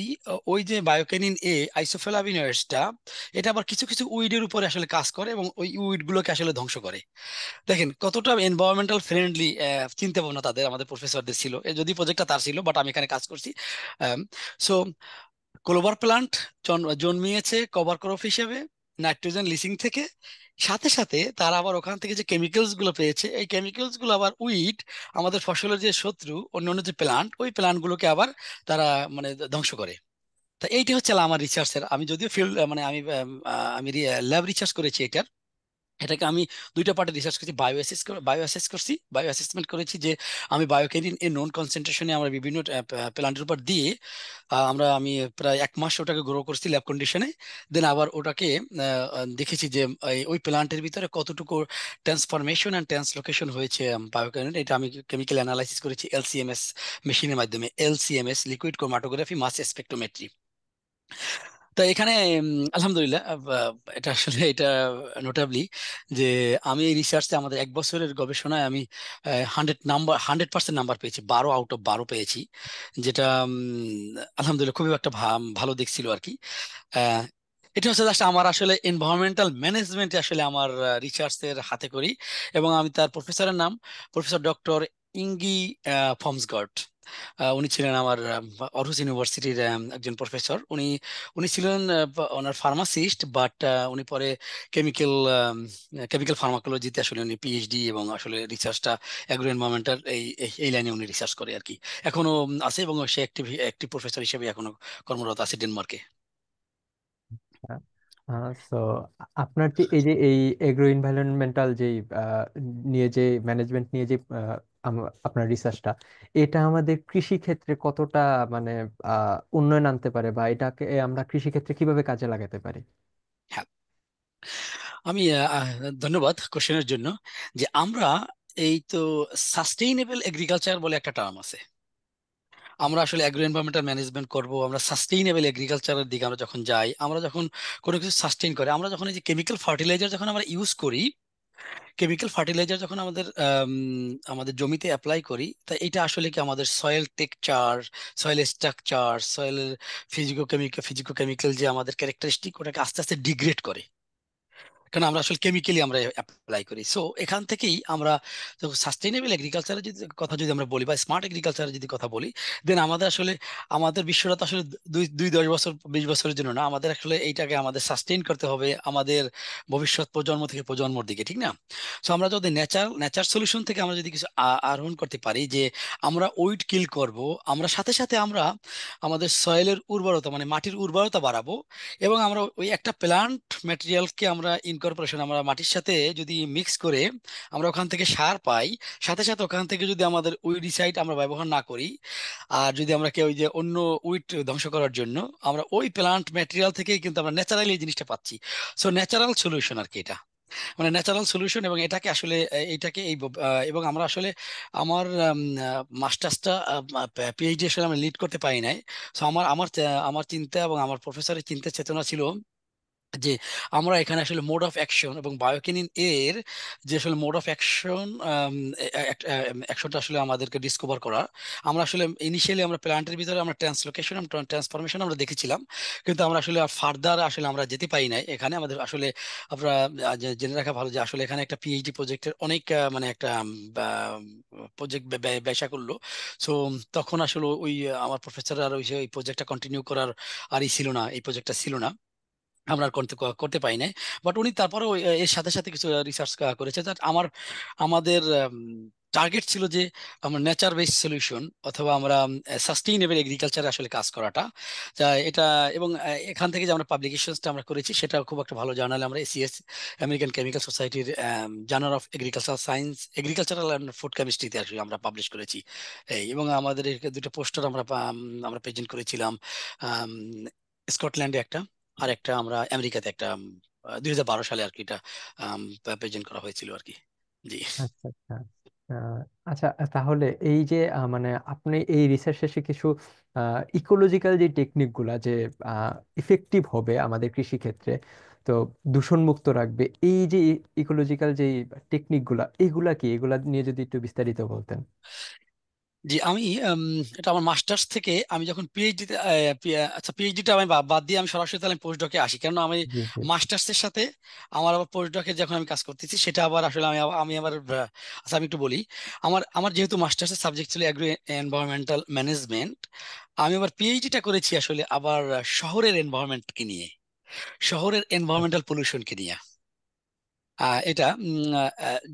ওই যে বায়োকেনিন এ আইসোফ্লাভিনয়েডসটা, এটা আবার কিছু কিছু উইডের উপরে আসলে কাজ করে এবং ওই উইড গুলোকে আসলে ধ্বংস করে। দেখেন কতটা এনভায়রনমেন্টাল ফ্রেন্ডলি চিন্তা ভাবনা তাদের, আমাদের প্রফেসরদের ছিল। যদি প্রজেক্টটা তার ছিল, বাট আমি এখানে কাজ করছি। সো ক্লোভার প্লান্ট জন্মিয়েছে কভার ক্রপ হিসেবে নাইট্রোজেন লিসিং থেকে। সাথে সাথে তারা আবার ওখান থেকে যে কেমিক্যালস গুলো পেয়েছে, এই কেমিক্যালস গুলো আবার উইড, আমাদের ফসলের যে শত্রু, অন্যান্য যে প্লান্ট, ওই প্লান্ট গুলোকে আবার তারা মানে ধ্বংস করে। তা এইটা হচ্ছে আমার রিসার্চের, আমি যদিও ফিল্ড মানে আমি ল্যাব রিসার্চ করেছি এটার। এটাকে আমি দুইটা পার্টে রিসার্চ করছি, বায়ো অ্যাসেসমেন্ট করেছি যে আমি বায়োকেরিন এর নন কনসেন্ট্রেশনে আমরা বিভিন্ন প্ল্যান্টের উপর দিয়ে আমি প্রায় 1 মাস ওটাকে গ্রো করছি ল্যাব কন্ডিশনে। দেন আবার ওটাকে দেখেছি যে ওই প্ল্যান্টের ভিতরে কতটুকু ট্রান্সফরমেশন অ্যান্ড ট্রান্সলোকেশন হয়েছে বায়োকেরিন। এটা আমি কেমিক্যাল অ্যানালাইসিস করেছি এলসিএমএস মেশিনের মাধ্যমে, এলসিএমএস লিকুইড ক্রোমাটোগ্রাফি মাস স্পেকট্রোমেট্রি। তো এখানে আলহামদুলিল্লাহ এটা আসলে এটা নোটাবলি যে আমি এই রিসার্চে আমাদের 1 বছরের গবেষণায় আমি 100% নাম্বার পেয়েছি, 12 আউট অফ 12 পেয়েছি, যেটা আলহামদুলিল্লাহ খুবই একটা ভালো দিক ছিল আর কি। আহ, এটা হচ্ছে জাস্ট আমার আসলে এনভায়রনমেন্টাল ম্যানেজমেন্ট আসলে আমার রিসার্চের হাতে করি। এবং আমি তার প্রফেসরের নাম প্রফেসর ডক্টর ইঙ্গি ফমসগট। উনি ছিলেন আমার অরহুস ইউনিভার্সিটির একজন প্রফেসর। উনি উনি ছিলেন ওনার ফার্মাসিস্ট, বাট উনি পরে কেমিক্যাল কেমিক্যাল ফার্মাকোলজিতে আসলে উনি পিএইচডি এবং আসলে রিসার্চটা অ্যাগ্রো এনভায়রনমেন্টাল এই লাইনে উনি রিসার্চ করে আর কি। এখনো আছে এবং সে একটি প্রফেসর হিসেবে এখনো কর্মরত আছে ডেনমার্কে। সো আপনার যে এই যে এই এগ্রো এনভায়রনমেন্টাল যে নিয়ে যে ম্যানেজমেন্ট নিয়ে যে আপনার রিসার্চটা, এটা আমাদের কৃষি ক্ষেত্রে কতটা মানে উন্নয়ন আনতে পারে, বা এটাকে আমরা কৃষি ক্ষেত্রে কিভাবে কাজে লাগাতে পারি? হ্যাঁ, আমি ধন্যবাদ কোশ্চেনের জন্য। যে আমরা এই তো সাস্টেইনেবল এগ্রিকালচার বলে একটা টার্ম আছে। আমরা আসলে অ্যাগ্রো এনভায়রনমেন্টাল ম্যানেজমেন্ট করব, আমরা সাস্টেইনেবল এগ্রিকালচারের দিকে আমরা যখন যাই, আমরা যখন কোনো কিছু সাস্টেইন করে, আমরা যখন এই যে কেমিক্যাল ফার্টিলাইজার যখন আমরা ইউজ করি, কেমিক্যাল ফার্টিলাইজার যখন আমাদের জমিতে অ্যাপ্লাই করি, তা এটা আসলে কি আমাদের সয়েল টেক্সচার, সয়েল স্ট্রাকচার, সয়েলের ফিজিকো কেমিক্যাল যে আমাদের ক্যারেক্টারিস্টিক, ওটাকে আস্তে আস্তে ডিগ্রেড করে। কারণ আমরা আসলে কেমিক্যালি আমরা অ্যাপ্লাই করি। সো এখান থেকেই আমরা সাস্টেইনেবল এগ্রিকালচারের যদি কথা যদি আমরা বলি বা স্মার্ট এগ্রিকালচারের যদি কথা বলি, দেন আমাদের আসলে আমাদের বিশ্বটা তো আসলে 10 বছর 20 বছরের জন্য না, আমাদের আসলে এইটাকে আমাদের সাস্টেইন করতে হবে আমাদের ভবিষ্যৎ প্রজন্ম থেকে প্রজন্মর দিকে, ঠিক না? সো আমরা যদি নেচার সলিউশন থেকে আমরা যদি কিছু আহরণ করতে পারি, যে আমরা উইড কিল করব, আমরা সাথে সাথে আমরা আমাদের সয়েলের উর্বরতা মানে মাটির উর্বরতা বাড়াবো, এবং আমরা ওই একটা প্ল্যান্ট ম্যাটেরিয়ালকে আমরা ইনকর্পোরেশন আমরা মাটির সাথে যদি মিক্স করে আমরা ওখান থেকে সার পাই, সাথে সাথে ওখান থেকে যদি আমাদের উইডিসাইড আমরা ব্যবহার না করি, আর যদি আমরা ওই যে অন্য উইড ধ্বংস করার জন্য আমরা ওই প্ল্যান্ট ম্যাটেরিয়াল থেকেই কিন্তু আমরা ন্যাচারালি এই জিনিসটা পাচ্ছি। সো ন্যাচারাল সলিউশন আর কি এটা, মানে ন্যাচারাল সলিউশন। এবং এটাকে আসলে এইটাকে এবং আমরা আসলে আমার মাস্টার্সটা পিএইচডি আসলে আমি লিড করতে পারি নাই। সো আমার চিন্তা এবং আমার প্রফেসরের চিন্তা চেতনা ছিল যে আমরা এখানে আসলে মোড অফ অ্যাকশন এবং বায়োকিনিন এর যে আসলে মোড অফ অ্যাকশন অ্যাকশনটা আসলে আমাদেরকে ডিসকভার করা। আমরা আসলে ইনিশিয়ালি আমরা প্ল্যান্টের ভিতরে আমরা ট্রান্সলোকেশন এবং ট্রান্সফরমেশন আমরা দেখেছিলাম, কিন্তু আমরা আসলে ফার্দার আসলে আমরা যেতে পারি নাই। এখানে আমাদের আসলে আমরা জেনে রাখা ভালো যে আসলে এখানে একটা পিএইচডি প্রজেক্টের অনেক মানে একটা প্রজেক্ট ব্যয়সা করলো। সো তখন আসলে ওই আমার প্রফেসর আর ওই প্রজেক্টটা কন্টিনিউ করার আরই ছিল না, এই প্রজেক্টটা ছিল না, আমরা আর করতে করতে পারি নাই। বাট উনি তারপরেও এর সাথে সাথে কিছু রিসার্চ করেছে। that আমাদের টার্গেট ছিল যে আমরা নেচার বেসড সলিউশন অথবা আমরা সাস্টেইনেবল এগ্রিকালচারে আসলে কাজ করাটা। তা এটা এবং এখান থেকে যে আমরা পাবলিকেশনসটা আমরা করেছি সেটা খুব একটা ভালো জার্নালে আমরা এসিএস আমেরিকান কেমিক্যাল সোসাইটির journal of agricultural science, agricultural and food কেমিস্ট্রিতে আসলে আমরা পাবলিশ করেছি। এবং আমাদের দুটো পোস্টার আমরা প্রেজেন্ট করেছিলাম, আম, স্কটল্যান্ডে একটা, আর একটা আমরা আমেরিকাতে একটা 2012 সালে আর কি এটা প্রেজেন্ট করা হয়েছিল আর কি। জি। আচ্ছা আচ্ছা। আচ্ছা, তাহলে এই যে মানে আপনি এই রিসার্চ শেষে কিছু ইকোলজিক্যাল যে টেকনিক গুলা যে ইফেক্টিভ হবে আমাদের কৃষি ক্ষেত্রে, তো দূষণ মুক্ত রাখবে, এই যে ইকোলজিক্যাল যে টেকনিক গুলা, এগুলা কি, এগুলা নিয়ে যদি একটু বিস্তারিত বলতেন। জি, আমি এটা আমার মাস্টার্স থেকে আমি যখন পিএইচডি আচ্ছা পিএইচডিটা আমি বাদ দিয়ে আমি সরাসরি তাহলে পোস্ট ডকে আসি, কেন আমি জি জি। মাস্টার্সের সাথে আমার আবার পোস্ট ডকে যখন আমি কাজ করতেছি সেটা আবার আসলে আমি আবার আচ্ছা আমি একটু বলি। আমার যেহেতু মাস্টার্সের সাবজেক্ট ছিল এগ্রি এনভায়রনমেন্টাল ম্যানেজমেন্ট, আমি আবার পিএইচডিটা করেছি আসলে আবার শহরের এনভায়রনমেন্টকে নিয়ে, শহরের এনভায়রনমেন্টাল পলিউশনকে নিয়ে। এটা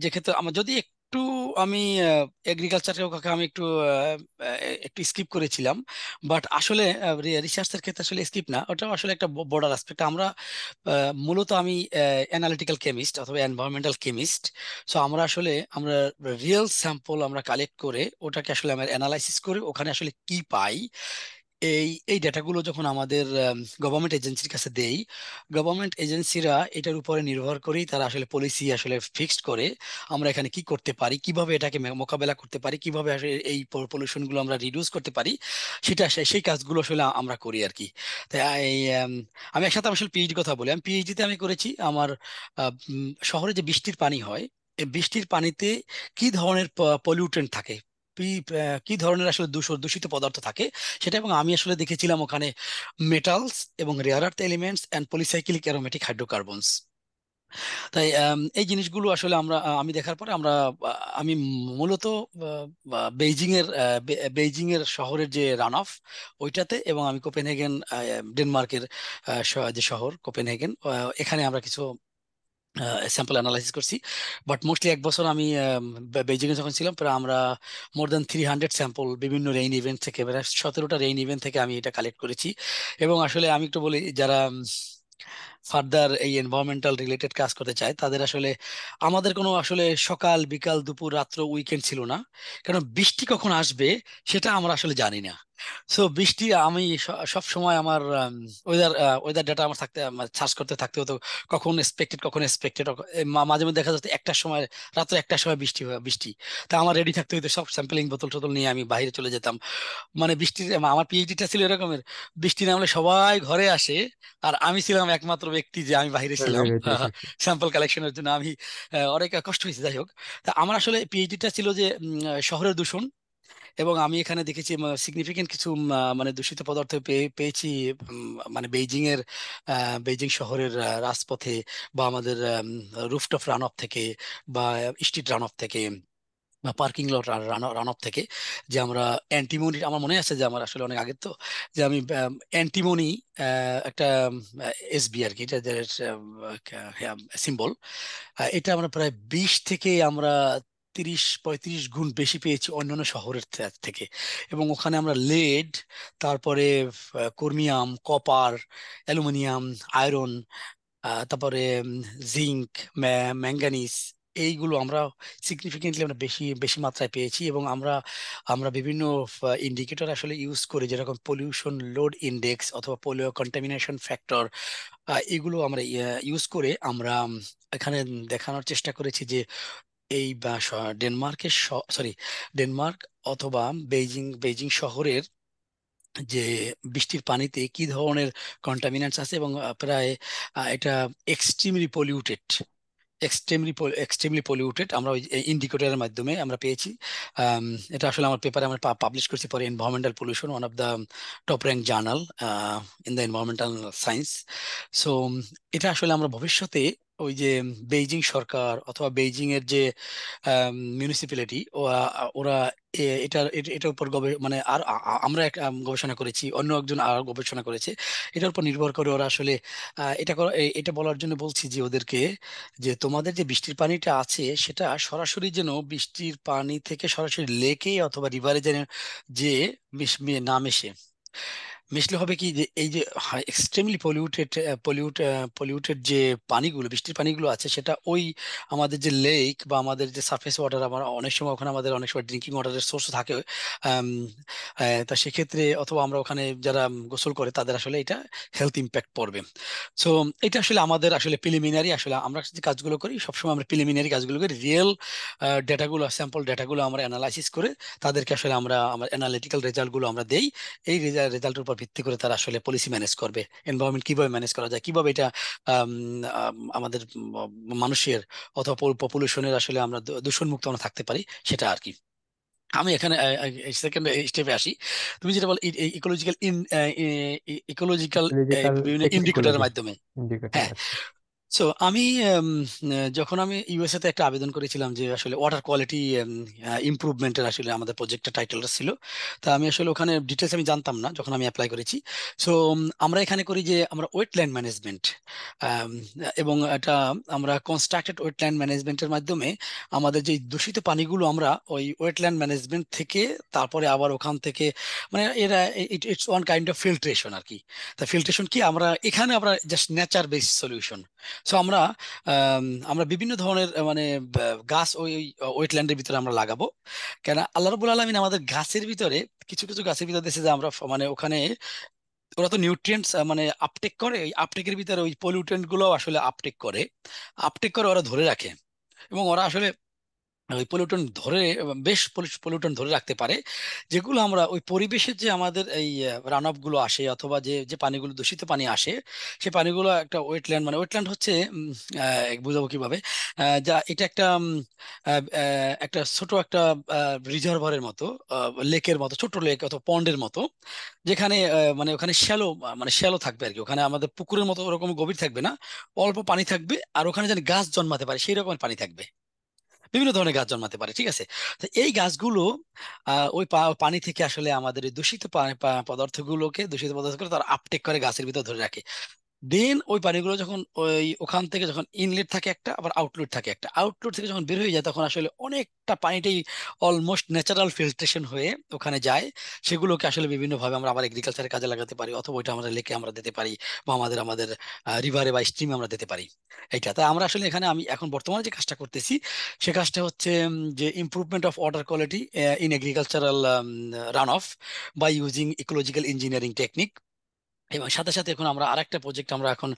যে ক্ষেত্রে আমার যদি একটু আমি এগ্রিকালচারকে আমি একটু একটু স্কিপ করেছিলাম, বাট আসলে রিসার্চের ক্ষেত্রে আসলে স্কিপ না, ওটা আসলে একটা বর্ডার অ্যাসপেক্ট। আমরা মূলত আমি অ্যানালিটিক্যাল কেমিস্ট অথবা এনভায়রনমেন্টাল কেমিস্ট। সো আমরা রিয়েল স্যাম্পল আমরা কালেক্ট করে ওটাকে আসলে আমরা অ্যানালাইসিস করে ওখানে আসলে কি পাই, এই এই ডেটাগুলো যখন আমাদের গভর্নমেন্ট এজেন্সির কাছে দেই, গভর্নমেন্ট এজেন্সিরা এটার উপরে নির্ভর করেই তারা আসলে পলিসি আসলে ফিক্সড করে আমরা এখানে কি করতে পারি, কিভাবে এটাকে মোকাবেলা করতে পারি, কিভাবে আসলে এই পলিউশন গুলো আমরা রিডিউস করতে পারি, সেই কাজগুলো আসলে আমরা করি আর কি। তাই এই, আমি একসাথে আসলে পিএইচডি কথা বলি। আমি পিএইচডিতে আমি করেছি আমার শহরে যে বৃষ্টির পানি হয়, এই বৃষ্টির পানিতে কি ধরনের পলিউটেন্ট থাকে, কি ধরনের আসলে দূষিত পদার্থ থাকে সেটা। এবং আমি আসলে দেখেছিলাম ওখানে মেটালস এবং rare earth elements and polycyclic aromatic hydrocarbons. তাই এই জিনিসগুলো আসলে আমি দেখার পরে আমি মূলত বেইজিং এর শহরের যে রান অফ ওইটাতে, এবং আমি কোপেনহেগেন ডেনমার্কের যে শহর কোপেনহেগেন, এখানে আমরা কিছু স্যাম্পল অ্যানালাইসিস করছি। বাট মোস্টলি এক বছর আমি বেজিং এ যখন ছিলাম, প্রায় আমরা মোর দ্যান 300 স্যাম্পল বিভিন্ন রেইন ইভেন্ট থেকে, প্রায় 17টা রেইন ইভেন্ট থেকে আমি এটা কালেক্ট করেছি। এবং আসলে আমি একটু বলি, যারা ফার্দার এই এনভায়রনমেন্টাল রিলেটেড কাজ করতে চায় তাদের আসলে আমাদের কোনো আসলে সকাল বিকাল দুপুর রাত্র উইকেন্ড ছিল না, কারণ বৃষ্টি কখন আসবে সেটা আমরা আসলে জানি না। সো বৃষ্টি আমি সব সময় আমার ওয়েদার ডেটা আমার সার্চ করতে থাকতে হতো, কখন এক্সপেক্টেড কখন এক্সপেক্টেড। মাঝে মধ্যে দেখা যাচ্ছে একটার সময়, রাত্রে একটার সময় বৃষ্টি। তা আমার রেডি থাকতে হতো, সব স্যাম্পলিং বোতল টোতল নিয়ে আমি বাইরে চলে যেতাম। মানে আমার পিএইচডিটা ছিল এরকমের, বৃষ্টি নামলে সবাই ঘরে আসে, আর আমি ছিলাম একমাত্র ব্যক্তি যে আমি বাইরে ছিলাম বের হইতে এসেছি। স্যাম্পল কালেকশনের জন্য। আমি অনেক কষ্ট হয়েছে, যাই হোক। তা আমার আসলে পিএইচডিটা ছিল যে শহরের দূষণ। এবং আমি এখানে দেখেছি সিগনিফিকেন্ট কিছু মানে দূষিত পদার্থ পেয়েছি, মানে বেইজিং শহরের রাজপথে, বা আমাদের রুফটপ রান অফ থেকে, বা স্ট্রিট রান অফ থেকে, বা পার্কিং লট রান অফ থেকে। যে আমরা অ্যান্টিমনি, আমার মনে আছে যে আমার আসলে অনেক আগের তো, যে আমি অ্যান্টিমনি একটা এসবি আর কি, এটা সিম্বল, এটা আমরা প্রায় 20 থেকে আমরা 30-35 গুণ বেশি পেয়েছি অন্যান্য শহরের থেকে। এবং ওখানে আমরা লেড, তারপরে ক্রোমিয়াম, কপার, অ্যালুমিনিয়াম, আয়রন, তারপরে জিঙ্ক, ম্যাঙ্গানিজ, এইগুলো আমরা সিগনিফিকেন্টলি আমরা বেশি বেশি মাত্রায় পেয়েছি। এবং আমরা আমরা বিভিন্ন ইন্ডিকেটর আসলে ইউজ করি, যেরকম পলিউশন লোড ইন্ডেক্স অথবা পোলিও কন্টামিনেশন ফ্যাক্টর, এগুলো আমরা ইউজ করে আমরা এখানে দেখানোর চেষ্টা করেছি যে এই ডেনমার্কের, সরি, ডেনমার্ক অথবা বেইজিং শহরের যে বৃষ্টির পানিতে কি ধরনের কন্টামিনেন্টস আছে। এবং প্রায় এটা এক্সট্রিমলি পলিউটেড, এক্সট্রিমলি পলিউটেড আমরা ওই ইন্ডিকেটরের মাধ্যমে আমরা পেয়েছি। আম, এটা আসলে আমার পেপারে আমরা পাবলিশ করছি পরে, environmental pollution, one of the top rank journal in the environmental science. So এটা আসলে আমরা ভবিষ্যতে ওই যে বেইজিং সরকার অথবা বেইজিং এর যে মিউনিসিপ্যালিটি, ওরা এটার উপর মানে আর আমরা গবেষণা করেছি, অন্য একজন আর গবেষণা করেছে, এটার উপর নির্ভর করে ওরা আসলে এটা বলার জন্য বলছি যে ওদেরকে, যে তোমাদের যে বৃষ্টির পানিটা আছে সেটা সরাসরি যেন বৃষ্টির পানি থেকে সরাসরি লেকে অথবা রিভারে যেন যে না মেশে। মিশলে হবে কি, যে এই যে এক্সট্রিমলি পলিউটেড যে পানিগুলো, বৃষ্টির পানিগুলো আছে, সেটা ওই আমাদের যে লেক বা আমাদের যে সারফেস ওয়াটার, আমরা অনেক সময় ওখানে আমাদের অনেক সময় ড্রিঙ্কিং ওয়াটারের সোর্স থাকে। আম, তা সেক্ষেত্রে অথবা আমরা ওখানে যারা গোসল করে তাদের আসলে এটা হেলথ ইম্প্যাক্ট পড়বে। সো এটা আসলে আমাদের আসলে প্রিলিমিনারি, আসলে আমরা যে কাজগুলো করি সবসময় আমরা প্রিলিমিনারি কাজগুলো করি, রিয়েল ডেটাগুলো, স্যাম্পল ডেটাগুলো আমরা অ্যানালাইসিস করে তাদেরকে আসলে আমার অ্যানালিটিক্যাল রেজাল্টগুলো আমরা দেই। এই রেজাল্টের উপর ভিত্তি করে তারা আসলে পলিসি ম্যানেজ করবে, এনভায়রনমেন্ট কিভাবে ম্যানেজ করা যায়, কিভাবে এটা আমাদের মানুষের অথবা পপুলেশনের আসলে আমরা দূষণ মুক্ত আমরা থাকতে পারি, সেটা আর কি। আমি এখানে সেকেন্ড স্টেপে আসি। তুমি যেটা বল ইকোলজিক্যাল ফিজিক্যাল বিভিন্ন ইন্ডিকেটরের টেকনিকোলজি মাধ্যমে। ইন্ডিকেটর হ্যাঁ, আছে। সো আমি যখন আমি ইউএসএ তে একটা আবেদন করেছিলাম যে আসলে ওয়াটার কোয়ালিটি ইমপ্রুভমেন্টের আসলে আমাদের প্রজেক্টের টাইটেলটা ছিল। তা আমি আসলে ওখানে ডিটেলস আমি জানতাম না যখন আমি অ্যাপ্লাই করেছি। সো আমরা এখানে করি যে আমরা ওয়েটল্যান্ড ম্যানেজমেন্ট, এবং এটা আমরা কনস্ট্রাক্টেড ওয়েটল্যান্ড ম্যানেজমেন্টের মাধ্যমে আমাদের যে দূষিত পানিগুলো আমরা ওই ওয়েটল্যান্ড ম্যানেজমেন্ট থেকে তারপরে আবার ওখান থেকে মানে এরা it's one kind of filtration আর কি। তা ফিল্ট্রেশন কি আমরা এখানে আমরা just nature based solution. So আমরা বিভিন্ন ধরনের মানে গাছ ওই ওয়েটল্যান্ডের ভিতরে আমরা লাগাবো। কেন আল্লাহ রাব্বুল আলামিন আমাদের গাছের ভিতরে কিছু কিছু গাছের ভিতরে দেশে যে আমরা মানে ওখানে ওরা তো নিউট্রিয়েন্টস মানে আপটেক করে, ওই আপটেকের ভিতরে ওই পলিউটেন্ট গুলো আসলে আপটেক করে ওরা ধরে রাখে। এবং ওরা আসলে ওই পলিউটন ধরে বেশ পলিউটন ধরে রাখতে পারে, যেগুলো আমরা ওই পরিবেশের যে আমাদের এই রান অফ গুলো আসে অথবা যে যে পানিগুলো দূষিত পানি আসে, সেই পানিগুলো একটা ওয়েটল্যান্ড মানে ওয়েটল্যান্ড হচ্ছে বুঝাবো কিভাবে, যা এটা একটা একটা ছোট একটা রিজার্ভারের মতো, লেকের মতো, ছোট লেক অথবা পন্ডের মতো, যেখানে মানে ওখানে শ্যালো মানে শ্যালো থাকবে আর কি। ওখানে আমাদের পুকুরের মতো ওরকম গভীর থাকবে না, অল্প পানি থাকবে, আর ওখানে যেন গাছ জন্মাতে পারে সেই রকমের পানি থাকবে, বিভিন্ন ধরনের গাছ জন্মাতে পারে, ঠিক আছে। তো এই গাছগুলো ওই পানি থেকে আসলে আমাদের এই দূষিত দূষিত পদার্থগুলো তারা আপটেক করে গাছের ভিতর ধরে রাখে। দেন ওই পানিগুলো যখন ওখান থেকে যখন ইনলেট থাকে একটা, আবার আউটলেট থাকে একটা, আউটলেট থেকে যখন বের হয়ে যায় তখন আসলে অনেকটা পানিটাই অলমোস্ট ন্যাচারাল ফিল্ট্রেশন হয়ে ওখানে যায়। সেগুলোকে আসলে বিভিন্ন ভাবে আমরা আবার এগ্রিকালচারের কাজে লাগাতে পারি, অথবা ওইটা আমরা লেকে আমরা দিতে পারি, বা আমাদের রিভারে বা স্ট্রিমে আমরা দিতে পারি। এইটা তাই আমরা আসলে এখানে আমি এখন বর্তমানে যে কাজটা করতেছি সে কাজটা হচ্ছে যে improvement of water quality in agricultural run off by using ecological engineering technique. এবং সাথে সাথে এখন আমরা আরেকটা প্রজেক্ট আমরা এখন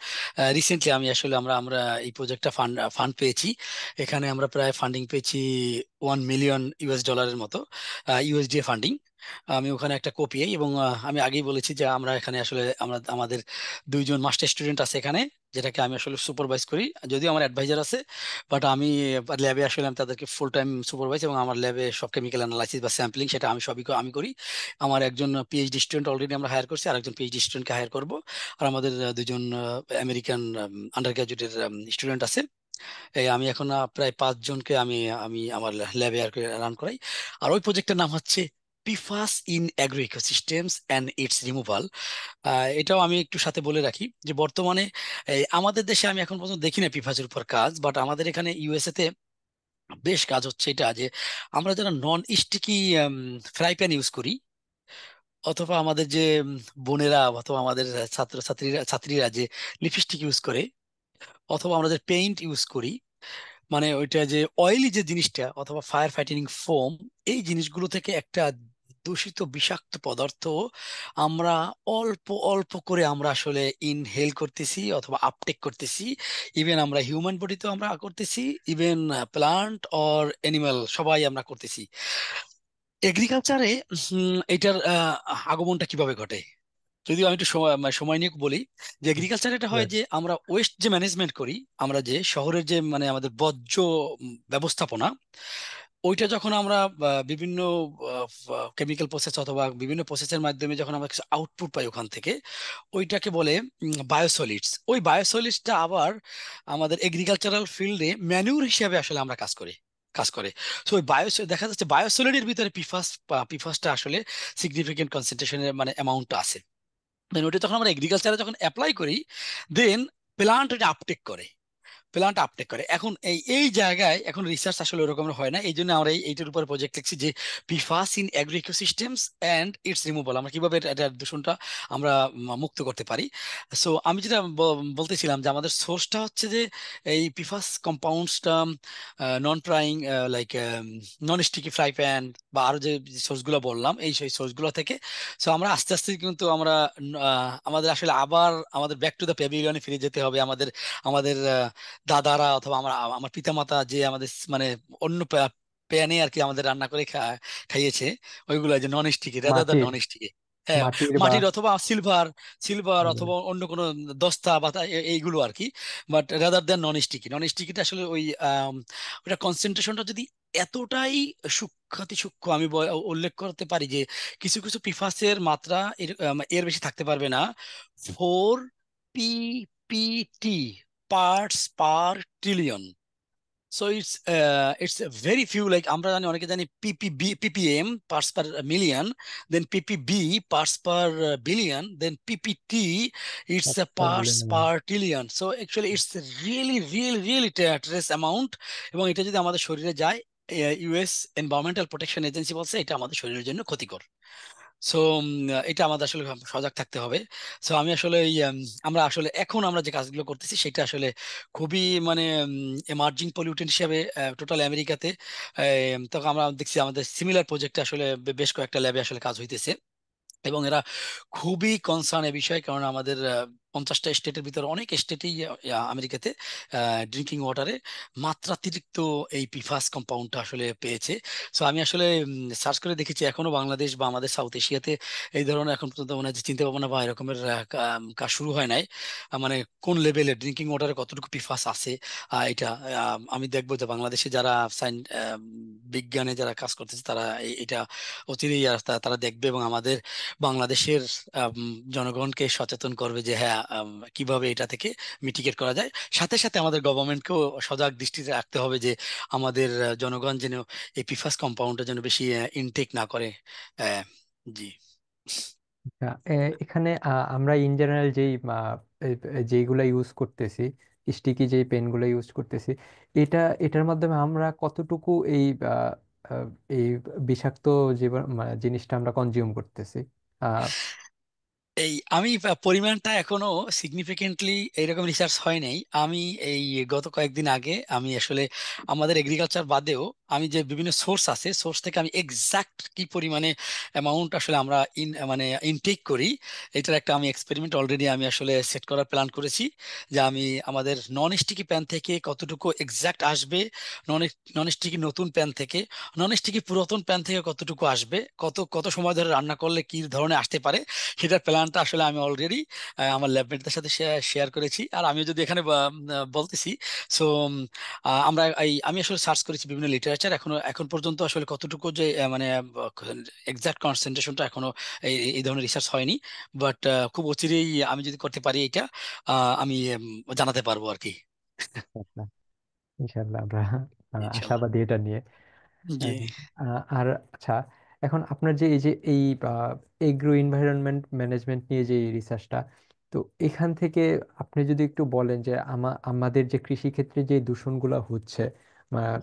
রিসেন্টলি আমি আসলে আমরা আমরা এই প্রজেক্টটা ফান্ড পেয়েছি। এখানে আমরা প্রায় ফান্ডিং পেয়েছি $1 মিলিয়ন মতো, ইউএসডিএ ফান্ডিং। আমি ওখানে একটা কপি এবং আমি আগেই বলেছি যে আমরা এখানে আসলে আমরা আমাদের দুইজন মাস্টার স্টুডেন্ট আছে এখানে, যেটাকে আমি আসলে সুপারভাইজ করি, যদিও আমার অ্যাডভাইজার আছে। বাট আমি ল্যাবে আসলে আমি তাদেরকে ফুল টাইম সুপারভাইজ, এবং আমার ল্যাবে সব কেমিক্যাল অ্যানালাইসিস বা স্যাম্পলিং সেটা আমি সবই আমি করি। আমার একজন পিএইচডি স্টুডেন্ট অলরেডি আমরা হায়ার করছি, আর একজন পিএইচডি স্টুডেন্টকে হায়ার করব। আর আমাদের দুজন আমেরিকান আন্ডার গ্রাজুয়েটের স্টুডেন্ট আছে। এই আমি এখন প্রায় 5 জনকে আমি আমি আমার ল্যাবে আর রান করাই। আর ওই প্রজেক্টের নাম হচ্ছে PFAS in agro ecosystems and its removal. এটাও আমি একটু সাথে বলে রাখি যে বর্তমানে আমাদের দেশে আমি এখন পর্যন্ত দেখি না পিফাসের উপর কাজ, বাট আমাদের এখানে ইউএসএ তে বেশ কাজ হচ্ছে। এটা যে আমরা যারা নন স্টিকি ফ্রাই প্যান ইউজ করি, অথবা আমাদের যে বোনেরা অথবা আমাদের ছাত্রীরা যে লিপস্টিক ইউজ করে, অথবা আমরা যে পেইন্ট ইউজ করি, মানে ওইটা যে অয়েলি যে জিনিসটা অথবা ফায়ার ফাইটিং ফোম, এই জিনিসগুলো থেকে একটা দূষিত বিষাক্ত পদার্থ আমরা অল্প অল্প করে আমরা আসলে ইনহেল করতেছি অথবা আপটেক করতেছি। ইভেন আমরা হিউম্যান বডিতেও আমরা করতেছি, ইভেন প্লান্ট অর অ্যানিমাল সবাই আমরা করতেছি। এগ্রিকালচারে এটার আগমনটা কিভাবে ঘটে, যদিও আমি একটু সময় নিয়ে বলি। যে এগ্রিকালচার এটা হয় যে আমরা ওয়েস্ট যে ম্যানেজমেন্ট করি, আমরা যে শহরের যে মানে আমাদের বর্জ্য ব্যবস্থাপনা, ওইটা যখন আমরা বিভিন্ন কেমিক্যাল প্রসেস অথবা বিভিন্ন প্রসেসের মাধ্যমে যখন আমরা কিছু আউটপুট পাই ওখান থেকে, ওইটাকে বলে বায়োসলিডস। ওই বায়োসলিডসটা আবার আমাদের এগ্রিকালচারাল ফিল্ডে ম্যানিউর হিসেবে আসলে আমরা কাজ করে। তো ওই দেখা যাচ্ছে বায়োসলিডের ভিতরে পিফাসটা আসলে সিগনিফিকেন্ট কনসেন্ট্রেশনের মানে অ্যামাউন্টটা আছে। দেন ওটা যখন আমরা এগ্রিকালচারে যখন অ্যাপ্লাই করি, দেন প্লান্ট এটা আপটেক করে। এখন এই এই জায়গায় এখন রিসার্চ আসলে ওরকম হয় না, এই জন্য আমরা এইটার উপর প্রজেক্ট লিখছি যে PFAS in agro ecosystems and its removal, আমরা কিভাবে এটার দূষণটা আমরা মুক্ত করতে পারি। সো আমি যেটা বলতেছিলাম যে আমাদের সোর্সটা হচ্ছে যে এই পিফাস কম্পাউন্ডসটা non frying like non sticky fry pan বা আরো যে সোর্সগুলো বললাম, এই সেই সোর্সগুলো থেকে। সো আমরা আস্তে আস্তে কিন্তু আমরা আমাদের আসলে আবার আমাদের ব্যাক টু দ্য প্যাভিলিয়নে ফিরে যেতে হবে। আমাদের আমাদের দাদারা অথবা আমার পিতামাতা যে আমাদের মানে অন্য প্যানে আর কি আমাদের রান্না করে খাইয়েছে, ওইগুলো যে নন স্টিকি রাদার দ্যান মাটির নন স্টিকি। হ্যাঁ, মাটির বা মাটির অথবা সিলভার সিলভার হুম, অথবা অন্য কোনো দস্তা বা এইগুলো আর কি। বাট রাদার দ্যান নন স্টিকিটা আসলে ওই ওটা কনসেন্ট্রেশনটা যদি এতটাই সূক্ষ্ম আমি উল্লেখ করতে পারি যে কিছু কিছু পিফাসের মাত্রা এর বেশি থাকতে পারবে না। 4 PPT parts per trillion. So it's very few, like আমরা জানি, অনেকে জানি ppm parts per million, then ppb parts per billion, then ppt it's parts per trillion. So actually it's really really really trace amount. এবং এটা যদি আমাদের শরীরে যায়, ইউএস এনভায়রনমেন্টাল প্রোটেকশন এজেন্সি বলছে এটা আমাদের শরীরের জন্য ক্ষতিকর। সো এটা আমাদের আসলে সজাগ থাকতে হবে। সো আমি আসলে আমরা আসলে এখন আমরা যে কাজগুলো করতেছি সেটা আসলে খুবই মানে এমার্জিং পলিউটেন্ট হিসেবে টোটাল আমেরিকাতে। তখন আমরা দেখছি আমাদের সিমিলার প্রজেক্টে আসলে বেশ কয়েকটা ল্যাবে আসলে কাজ হইতেছে, এবং এরা খুবই কনসার্ন এ বিষয়ে। কারণ আমাদের 50টা স্টেটের ভিতরে অনেক স্টেটেই আমেরিকাতে ড্রিঙ্কিং ওয়াটারে মাত্রাতিরিক্ত এই পিফাস কম্পাউন্ডটা আসলে পেয়েছে। সো আমি আসলে সার্চ করে দেখেছি, এখনো বাংলাদেশ বা আমাদের সাউথ এশিয়াতে এই ধরনের এখন পর্যন্ত মনে হয় যে চিন্তা ভাবনা বা এরকমের কাজ শুরু হয় নাই। মানে কোন লেভেলে ড্রিঙ্কিং ওয়াটারে কতটুকু পিফাস আছে, এটা আমি দেখবো যে বাংলাদেশে যারা বিজ্ঞানে যারা কাজ করতেছে তারা এটা অচিরেই তারা দেখবে, এবং আমাদের বাংলাদেশের জনগণকে সচেতন করবে যে হ্যাঁ, কিভাবে এটা থেকে মিটিগেট করা যায়। সাথে সাথে আমাদের গভর্নমেন্টকেও সজাগ দৃষ্টিতে রাখতে হবে যে আমাদের জনগণ যেন এই পিফাস কম্পাউন্ডটা যেন বেশি ইনটেক না করে। আহ, জি। আচ্ছা, এখানে আমরা ইন জেনারেল যেইগুলা ইউজ করতেছি, স্টিকি যেই পেনগুলো ইউজ করতেছি, এটার মাধ্যমে আমরা কতটুকু আহ, আহ, এই বিষাক্ত জিনিসটা আমরা কনজিউম করতেছি? আহ, আমি পরিমাণটা এখনো সিগনিফিকেন্টলি এইরকম রিসার্চ হয় নাই। আমি এই গত কয়েকদিন আগে আমি আসলে আমাদের এগ্রিকালচার বাদেও আমি যে বিভিন্ন সোর্স আছে, সোর্স থেকে আমি এক্সাক্ট কি পরিমাণে অ্যামাউন্ট আসলে আমরা মানে ইনটেক করি, এটার একটা আমি এক্সপেরিমেন্ট অলরেডি আমি আসলে সেট করার প্ল্যান করেছি। যে আমি আমাদের নন স্টিকি প্যান থেকে কতটুকু এক্সাক্ট আসবে, নন নন স্টিকি নতুন প্যান থেকে, নন স্টিকি পুরাতন প্যান থেকে কতটুকু আসবে, কত কত সময় ধরে রান্না করলে কি ধরনের আসতে পারে, সেটার প্ল্যানটা আসলে আমি অলরেডি আমার ল্যাবমেটদের সাথে শেয়ার করেছি। আর আমি যদি এখানে বলতেছি, সো আমরা আমি আসলে সার্চ করেছি বিভিন্ন লিটারেচার, এখন পর্যন্ত আসলে কতটুকু যে মানে এক্সাক্ট কনসেন্ট্রেশনটা এখনো এই ধরনের রিসার্চ হয়নি। বাট খুব অচিরেই আমি যদি করতে পারি এটা, আমি জানাতে পারবো আর কি। আচ্ছা, ইনশাল্লাহ আমরা ইনশাল্লাহ। আশাবাদী এটা নিয়ে। জি। And, আর আচ্ছা, এখন আপনার যে এই এগ্রো এনভায়রনমেন্ট ম্যানেজমেন্ট নিয়ে যে রিসার্চটা, তো এখান থেকে আপনি যদি একটু বলেন যে আমাদের যে কৃষি ক্ষেত্রে যে দূষণগুলো হচ্ছে, আহ,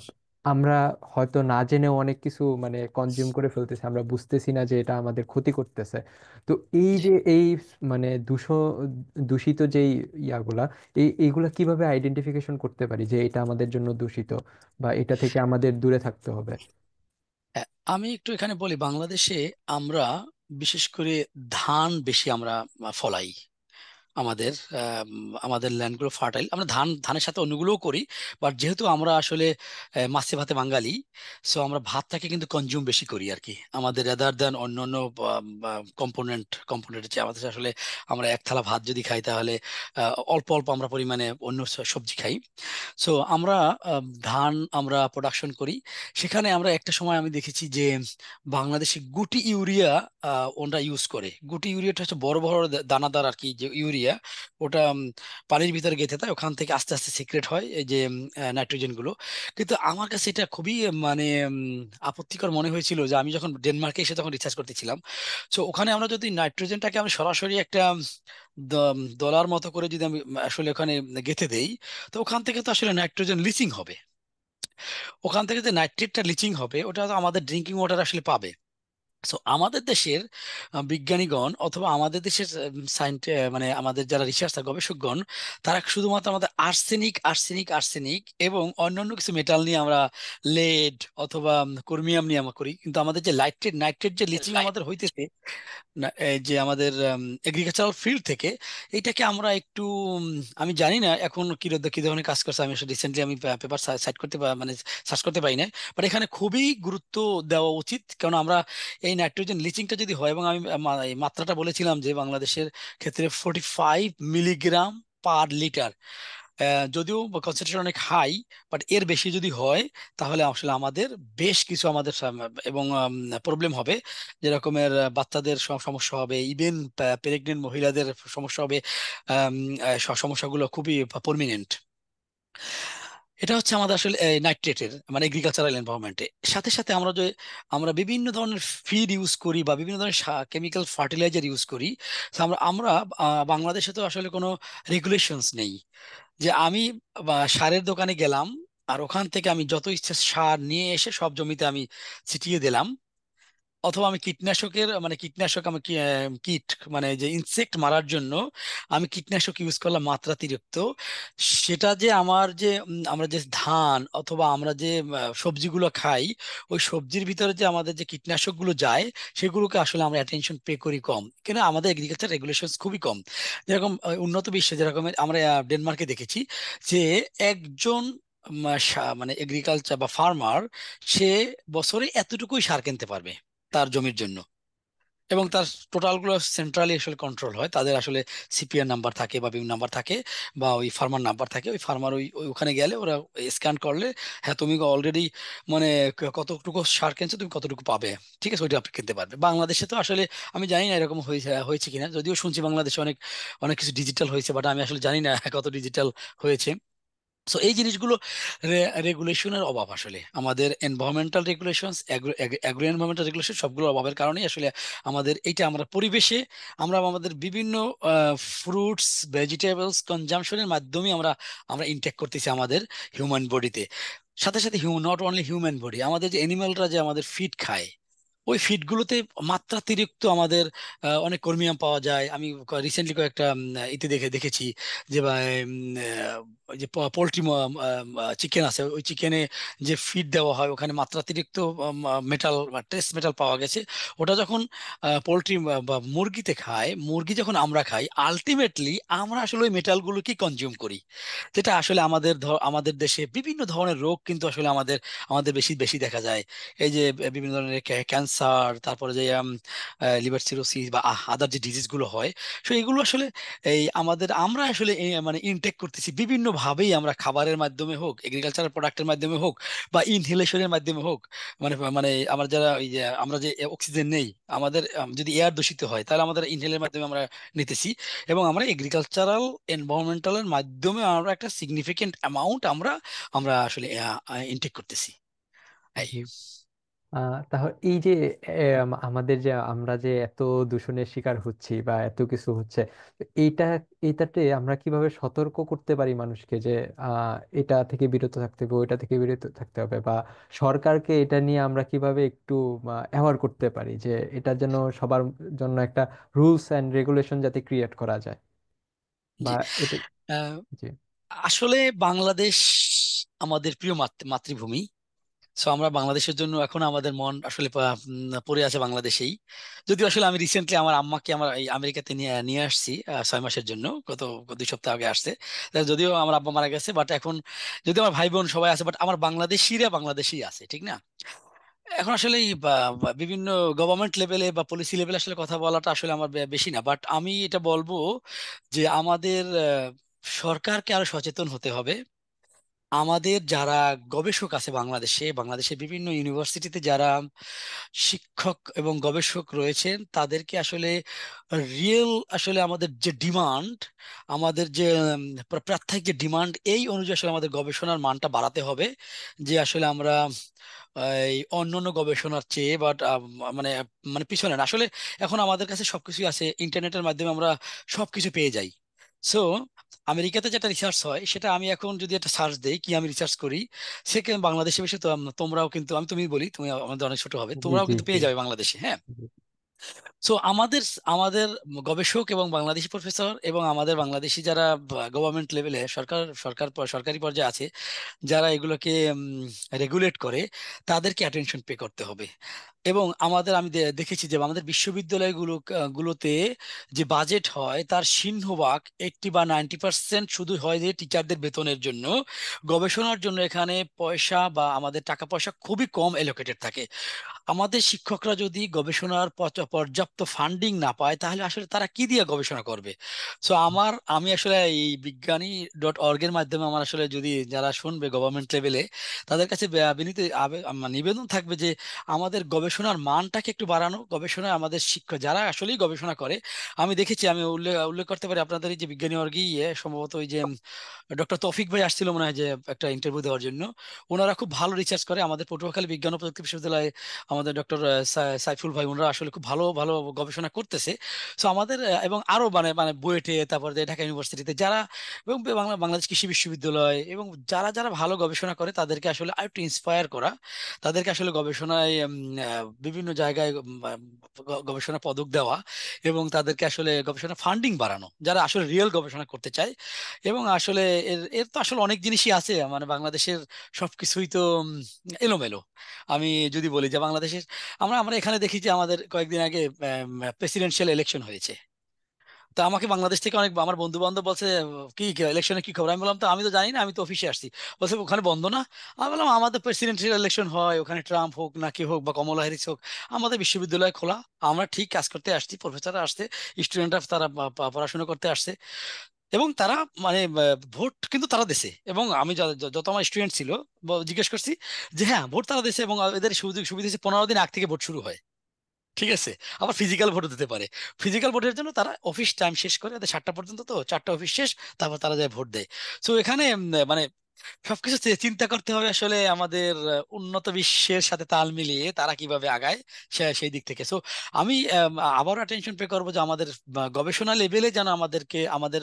আমরা হয়তো না জেনে অনেক কিছু মানে কনজিউম করে ফেলতেছি, আমরা বুঝতেছি না যে এটা আমাদের ক্ষতি করতেছে। তো এই জি। যে মানে দূষিত যেই ইয়াগুলা, এইগুলা কিভাবে আইডেন্টিফিকেশন করতে পারি যে এটা আমাদের জন্য দূষিত বা এটা থেকে আমাদের দূরে থাকতে হবে? আমি একটু এখানে বলি, বাংলাদেশে আমরা বিশেষ করে ধান বেশি আমরা ফলাই। আমাদের আমাদের ল্যান্ডগুলো ফার্টাইল, আমরা ধানের সাথে অন্যগুলোও করি। বাট যেহেতু আমরা আসলে মাছে ভাতে বাঙালি, সো আমরা ভাতটাকে কিন্তু কনজিউম বেশি করি আর কি, আমাদের রেদার দেন অন্য অন্য কম্পোনেন্ট যে আমাদের আসলে আমরা এক থালা ভাত যদি খাই তাহলে অল্প অল্প আমরা পরিমাণে অন্য সবজি খাই। সো আমরা ধান আমরা প্রোডাকশন করি। সেখানে আমরা একটা সময় আমি দেখেছি যে বাংলাদেশে গুটি ইউরিয়া ওরা ইউজ করে। গুটি ইউরিয়াটা হচ্ছে বড় বড় দানাদার আর কি, যে ইউরিয়া, ওটা পানির ভিতরে গেঁথে যায়, ওখান থেকে আস্তে আস্তে সিক্রেট হয় এই যে নাইট্রোজেন গুলো। কিন্তু আমার কাছে এটা খুবই মানে আপত্তিকর মনে হয়েছিল যে আমি যখন ডেনমার্কে এসে তখন রিসার্চ করতেছিলাম। তো ওখানে আমরা যদি নাইট্রোজেনটাকে আমি সরাসরি একটা দলার মতো করে যদি আমি আসলে ওখানে গেঁথে দেই, তো ওখান থেকে তো আসলে নাইট্রোজেন লিচিং হবে। ওখান থেকে যে নাইট্রেটটা লিচিং হবে ওটা তো আমাদের ড্রিঙ্কিং ওয়াটার আসলে পাবে। সো আমাদের দেশের বিজ্ঞানীগণ অথবা আমাদের দেশের মানে আমাদের যারা রিসার্চার গবেষকগণ, তারা শুধুমাত্র আমাদের আর্সেনিক আর্সেনিক আর্সেনিক এবং অন্যান্য কিছু মেটাল নিয়ে আমরা লেড অথবা ক্রোমিয়াম নিয়ে আমরা করি। কিন্তু আমাদের যে নাইট্রেট যে লিচিং আমাদের হইতেছে না, এই যে আমাদের এগ্রিকালচারাল ফিল্ড থেকে, এটাকে আমরা একটু আমি জানি না এখন কি ধরনের কাজ করছে। আমি রিসেন্টলি আমি পেপার সাইট করতে মানে সার্চ করতে পারি না। বাট এখানে খুবই গুরুত্ব দেওয়া উচিত, কারণ আমরা এই নাইট্রোজেন লিচিংটা যদি হয়, এবং আমি এই মাত্রাটা বলেছিলাম যে বাংলাদেশের ক্ষেত্রে 45 মিলিগ্রাম পার লিটার। যদিও কনসেন্ট্রেশন অনেক হাই, বাট এর বেশি যদি হয় তাহলে আসলে আমাদের বেশ কিছু আমাদের এবং প্রবলেম হবে, যেরকমের বাচ্চাদের সমস্যা হবে, ইভেন প্রেগনেন্ট মহিলাদের সমস্যা হবে। আম, সমস্যাগুলো খুবই পারমানেন্ট। এটা হচ্ছে আমাদের আসলে নাইট্রেটের মানে এগ্রিকালচারাল এনভায়রনমেন্টে। সাথে সাথে আমরা বিভিন্ন ধরনের ফিড ইউজ করি বা বিভিন্ন ধরনের কেমিক্যাল ফার্টিলাইজার ইউজ করি। তো আমরা বাংলাদেশে তো আসলে কোনো রেগুলেশনস নেই যে আমি সারের দোকানে গেলাম আর ওখান থেকে আমি যত ইচ্ছা সার নিয়ে এসে সব জমিতে আমি ছিটিয়ে দিলাম, অথবা আমি কীটনাশকের মানে কীটনাশক আমি কীট মানে যে ইনসেক্ট মারার জন্য আমি কীটনাশক ইউজ করলাম মাত্রাতিরিক্ত। সেটা যে আমার যে আমরা যে ধান অথবা আমরা যে সবজিগুলো খাই, ওই সবজির ভিতরে যে আমাদের যে কীটনাশকগুলো যায় সেগুলোকে আসলে আমরা অ্যাটেনশন পে করি কম, কেন আমাদের এগ্রিকালচার রেগুলেশন খুবই কম। যেরকম উন্নত বিশ্বে যেরকম আমরা ডেনমার্কে দেখেছি যে একজন মানে এগ্রিকালচার বা ফার্মার সে বছরে এতটুকুই সার কিনতে পারবে তার জমির জন্য। এবং তার টোটাল গুলো সেন্ট্রালি আসলে কন্ট্রোল হয়, তাদের আসলে সিপিআর নাম্বার থাকে বা বিভিন্ন নাম্বার থাকে বা ওই ফার্মার নাম্বার থাকে। ওই ফার্মার ওখানে গেলে ওরা স্ক্যান করলে হ্যাঁ তুমি অলরেডি মানে কতটুকু সার কিনছো, তুমি কতটুকু পাবে, ঠিক আছে, ওইটা আপনি কিনতে পারবে। বাংলাদেশে তো আসলে আমি জানি না এরকম হয়েছে হয়েছে কিনা, যদিও শুনছি বাংলাদেশে অনেক অনেক কিছু ডিজিটাল হয়েছে, বাট আমি আসলে জানি না কত ডিজিটাল হয়েছে। সো এই জিনিসগুলো রেগুলেশনের অভাব, আসলে আমাদের environmental regulation, agro environmental regulation সবগুলোর অভাবের কারণেই আসলে আমাদের এইটা আমরা পরিবেশে আমরা আমাদের বিভিন্ন ফ্রুটস ভেজিটেবলস কনজাম্পশনের মাধ্যমে আমরা আমরা ইনটেক করতেছি আমাদের হিউম্যান বডিতে। সাথে সাথে নট অনলি হিউম্যান বডি, আমাদের যে অ্যানিমালরা যে আমাদের ফিড খায় ওই ফিডগুলোতে মাত্রাতিরিক্ত আমাদের অনেক ক্রোমিয়াম পাওয়া যায়। আমি রিসেন্টলি কয়েকটা ইতে দেখেছি যে ওই যে পোলট্রি চিকেন আছে, ওই চিকেনে যে ফিড দেওয়া হয় ওখানে মাত্রাতিরিক্ত মেটাল বা ট্রেস মেটাল পাওয়া গেছে। ওটা যখন পোলট্রি বা মুরগিতে খায়, মুরগি যখন আমরা খাই, আলটিমেটলি আমরা আসলে ওই মেটালগুলো কি কনজিউম করি, যেটা আসলে আমাদের দেশে বিভিন্ন ধরনের রোগ কিন্তু আসলে আমাদের আমাদের বেশি বেশি দেখা যায়। এই যে বিভিন্ন ধরনের ক্যান্সার, তারপরে যে লিভার সিরোসিস বা আদার যে ডিজিজ গুলো হয়, তো এগুলো আসলে এই আমরা আসলে মানে ইনটেক করতেছি বিভিন্ন ভাবেই, আমরা খাবারের মাধ্যমে হোক, এগ্রিকালচারাল প্রোডাক্টের মাধ্যমে হোক, বা ইনহেলেশনের মাধ্যমে হোক। মানে মানে আমরা যারা এই যে আমরা যে অক্সিজেন নেই, আমাদের যদি এয়ার দূষিত হয় তাহলে আমাদের ইনহেলের মাধ্যমে আমরা নিতেছি। এবং আমরা এগ্রিকালচারাল এনভায়রনমেন্টালের মাধ্যমে আমরা একটা সিগনিফিকেন্ট অ্যামাউন্ট আমরা আমরা আসলে ইনটেক করতেছি। এই জি। তাহলে এই যে আমাদের যে আমরা যে এত দূষণের শিকার হচ্ছি বা এত কিছু হচ্ছে, তো এইটাতে আমরা কিভাবে সতর্ক করতে পারি মানুষকে যে এটা থেকে বিরত থাকতে হবে, ওইটা থেকে বিরত থাকতে হবে, বা সরকারকে এটা নিয়ে আমরা কিভাবে একটু অ্যাওয়ার করতে পারি যে এটা যেন সবার জন্য একটা রুলস এন্ড রেগুলেশন যাতে ক্রিয়েট করা যায় বা জি। এটা। আহ, জি। আসলে বাংলাদেশ আমাদের প্রিয় মাতৃভূমি। সো আমরা বাংলাদেশের জন্য এখন আমাদের মন আসলে পড়ে আছে বাংলাদেশেই। যদিও আসলে আমি রিসেন্টলি আমার আম্মাকে আমার এই আমেরিকাতে নিয়ে নিয়ে আসছি 6 মাসের জন্য, গত 2 সপ্তাহ আগে আসছে। যদিও আমার আব্বা মারা গেছে, বাট এখন যদিও আমার ভাই বোন সবাই আছে, বাট আমার বাংলাদেশিরা বাংলাদেশেই আছে, ঠিক না? এখন আসলে এই বিভিন্ন গভর্নমেন্ট লেভেলে বা পলিসি লেভেলে আসলে কথা বলাটা আসলে আমার বেশি না, বাট আমি এটা বলবো যে আমাদের সরকারকে আরো সচেতন হতে হবে। আমাদের যারা গবেষক আছে বাংলাদেশে, বাংলাদেশের বিভিন্ন ইউনিভার্সিটিতে যারা শিক্ষক এবং গবেষক রয়েছেন, তাদেরকে আসলে রিয়েল আসলে আমাদের যে ডিমান্ড, আমাদের যে প্রাত্যহিক যে ডিমান্ড, এই অনুযায়ী আসলে আমাদের গবেষণার মানটা বাড়াতে হবে। যে আসলে আমরা এই অন্যান্য গবেষণার চেয়ে বাট মানে মানে পিছনে না আসলে। এখন আমাদের কাছে সবকিছু আছে, ইন্টারনেটের মাধ্যমে আমরা সবকিছু পেয়ে যাই। সো আমেরিকাতে যেটা রিসার্চ হয় সেটা আমি এখন যদি একটা সার্চ দেই কি আমি রিসার্চ করি, সেখানে বাংলাদেশে বসে তো তোমরাও কিন্তু, আমি তুমি বলি, তুমি আমাদের অনেক ছোট হবে, জি তোমরাও জি কিন্তু জি পেয়ে যাবে বাংলাদেশে, হ্যাঁ। জি সো আমাদের আমাদের গবেষক এবং বাংলাদেশি প্রফেসর এবং আমাদের বাংলাদেশি যারা গভর্নমেন্ট লেভেলে সরকারি পর্যায়ে আছে, যারা এগুলোকে রেগুলেট করে, তাদেরকে অ্যাটেনশন পে করতে হবে। এবং আমাদের আমি দেখেছি যে আমাদের গুলোতে যে বাজেট হয় তার সিংহভাগ 80 বা 90% শুধু হয় যে টিচারদের বেতনের জন্য। গবেষণার জন্য এখানে পয়সা বা আমাদের টাকা পয়সা খুবই কম এলোকেটেড থাকে। আমাদের শিক্ষকরা যদি গবেষণার পর্যাপ্ত ফান্ডিং না পায়, তাহলে আসলে তারা কি দিয়ে গবেষণা করবে? সো আমি আসলে এই বিজ্ঞানী.org এর মাধ্যমে আমার আসলে, যদি যারা শুনবে গভর্নমেন্ট লেভেলে, তাদের কাছে বিনীত নিবেদন থাকবে যে আমাদের গবেষণার মানটাকে একটু বাড়ানো, গবেষণায় আমাদের শিক্ষক যারা আসলেই গবেষণা করে, আমি দেখেছি, আমি উল্লেখ উল্লেখ করতে পারি আপনাদের, এই যে বিজ্ঞানী অর্গী সম্ভবত ওই যে ডক্টর তৌফিক ভাই আসছিল মনে হয় যে একটা ইন্টারভিউ দেওয়ার জন্য। ওনারা খুব ভালো রিসার্চ করে, আমাদের পটুয়াখালী বিজ্ঞান ও প্রযুক্তি বিশ্ববিদ্যালয়ে আমাদের ডক্টর সাইফুল ভাই, ওনারা আসলে খুব ভালো ভালো গবেষণা করতেছে। সো আমাদের এবং আরো মানে মানে বুয়েটে, তারপর যে ঢাকা ইউনিভার্সিটিতে যারা, এবং বাংলাদেশ কৃষি বিশ্ববিদ্যালয়, এবং যারা যারা ভালো গবেষণা করে তাদেরকে আসলে আরেকটু ইন্সপায়ার করা, তাদেরকে আসলে গবেষণায় বিভিন্ন জায়গায় গবেষণা পদক দেওয়া, এবং তাদেরকে আসলে গবেষণা ফান্ডিং বাড়ানো, যারা আসলে রিয়েল গবেষণা করতে চায়। এবং আসলে এর এর তো আসলে অনেক জিনিসই আছে, মানে বাংলাদেশের সবকিছুই তো এলোমেলো। আমি যদি বলি যে বাংলাদেশের, আমরা আমরা এখানে দেখি যে আমাদের কয়েকদিন আগে প্রেসিডেন্সিয়াল ইলেকশন হয়েছে। তো আমাকে বাংলাদেশ থেকে অনেক আমার বন্ধু বান্ধব বলছে, কি ইলেকশনে কি খবর? আমি বললাম, তো আমি তো জানি না, আমি তো অফিসে আসছি। বলছে ওখানে বন্ধ না? আমি বললাম, আমাদের প্রেসিডেন্সিয়াল ইলেকশন হয় ওখানে, ট্রাম্প হোক না কি হোক বা কমলা হ্যারিস হোক, আমাদের বিশ্ববিদ্যালয় খোলা, আমরা ঠিক কাজ করতে আসছি, প্রফেসররা আসছে, স্টুডেন্টরা তারা পড়াশোনা করতে আসছে, এবং তারা মানে ভোট কিন্তু তারা দিছে। এবং আমি যত আমার স্টুডেন্ট ছিল, জিজ্ঞেস করছি যে হ্যাঁ ভোট তারা দিছে, এবং এদের সুযোগ সুবিধা হচ্ছে 15 দিন আগ থেকে ভোট শুরু হয়। ঠিক আছে, আবার ফিজিক্যাল ভোটও দিতে পারে। ফিজিক্যাল ভোটের জন্য তারা অফিস টাইম শেষ করে, ওদের 7টা পর্যন্ত, তো 4টা অফিস শেষ, তারপর তারা যায় ভোট দেয়। তো এখানে মানে সবকিছু চিন্তা করতে হবে আসলে আমাদের উন্নত বিশ্বের সাথে তাল মিলিয়ে তারা কিভাবে আগায়, সেই দিক থেকে। সো আমি আবারও অ্যাটেনশন পে করবো যে আমাদের গবেষণা লেভেলে যেন আমাদেরকে, আমাদের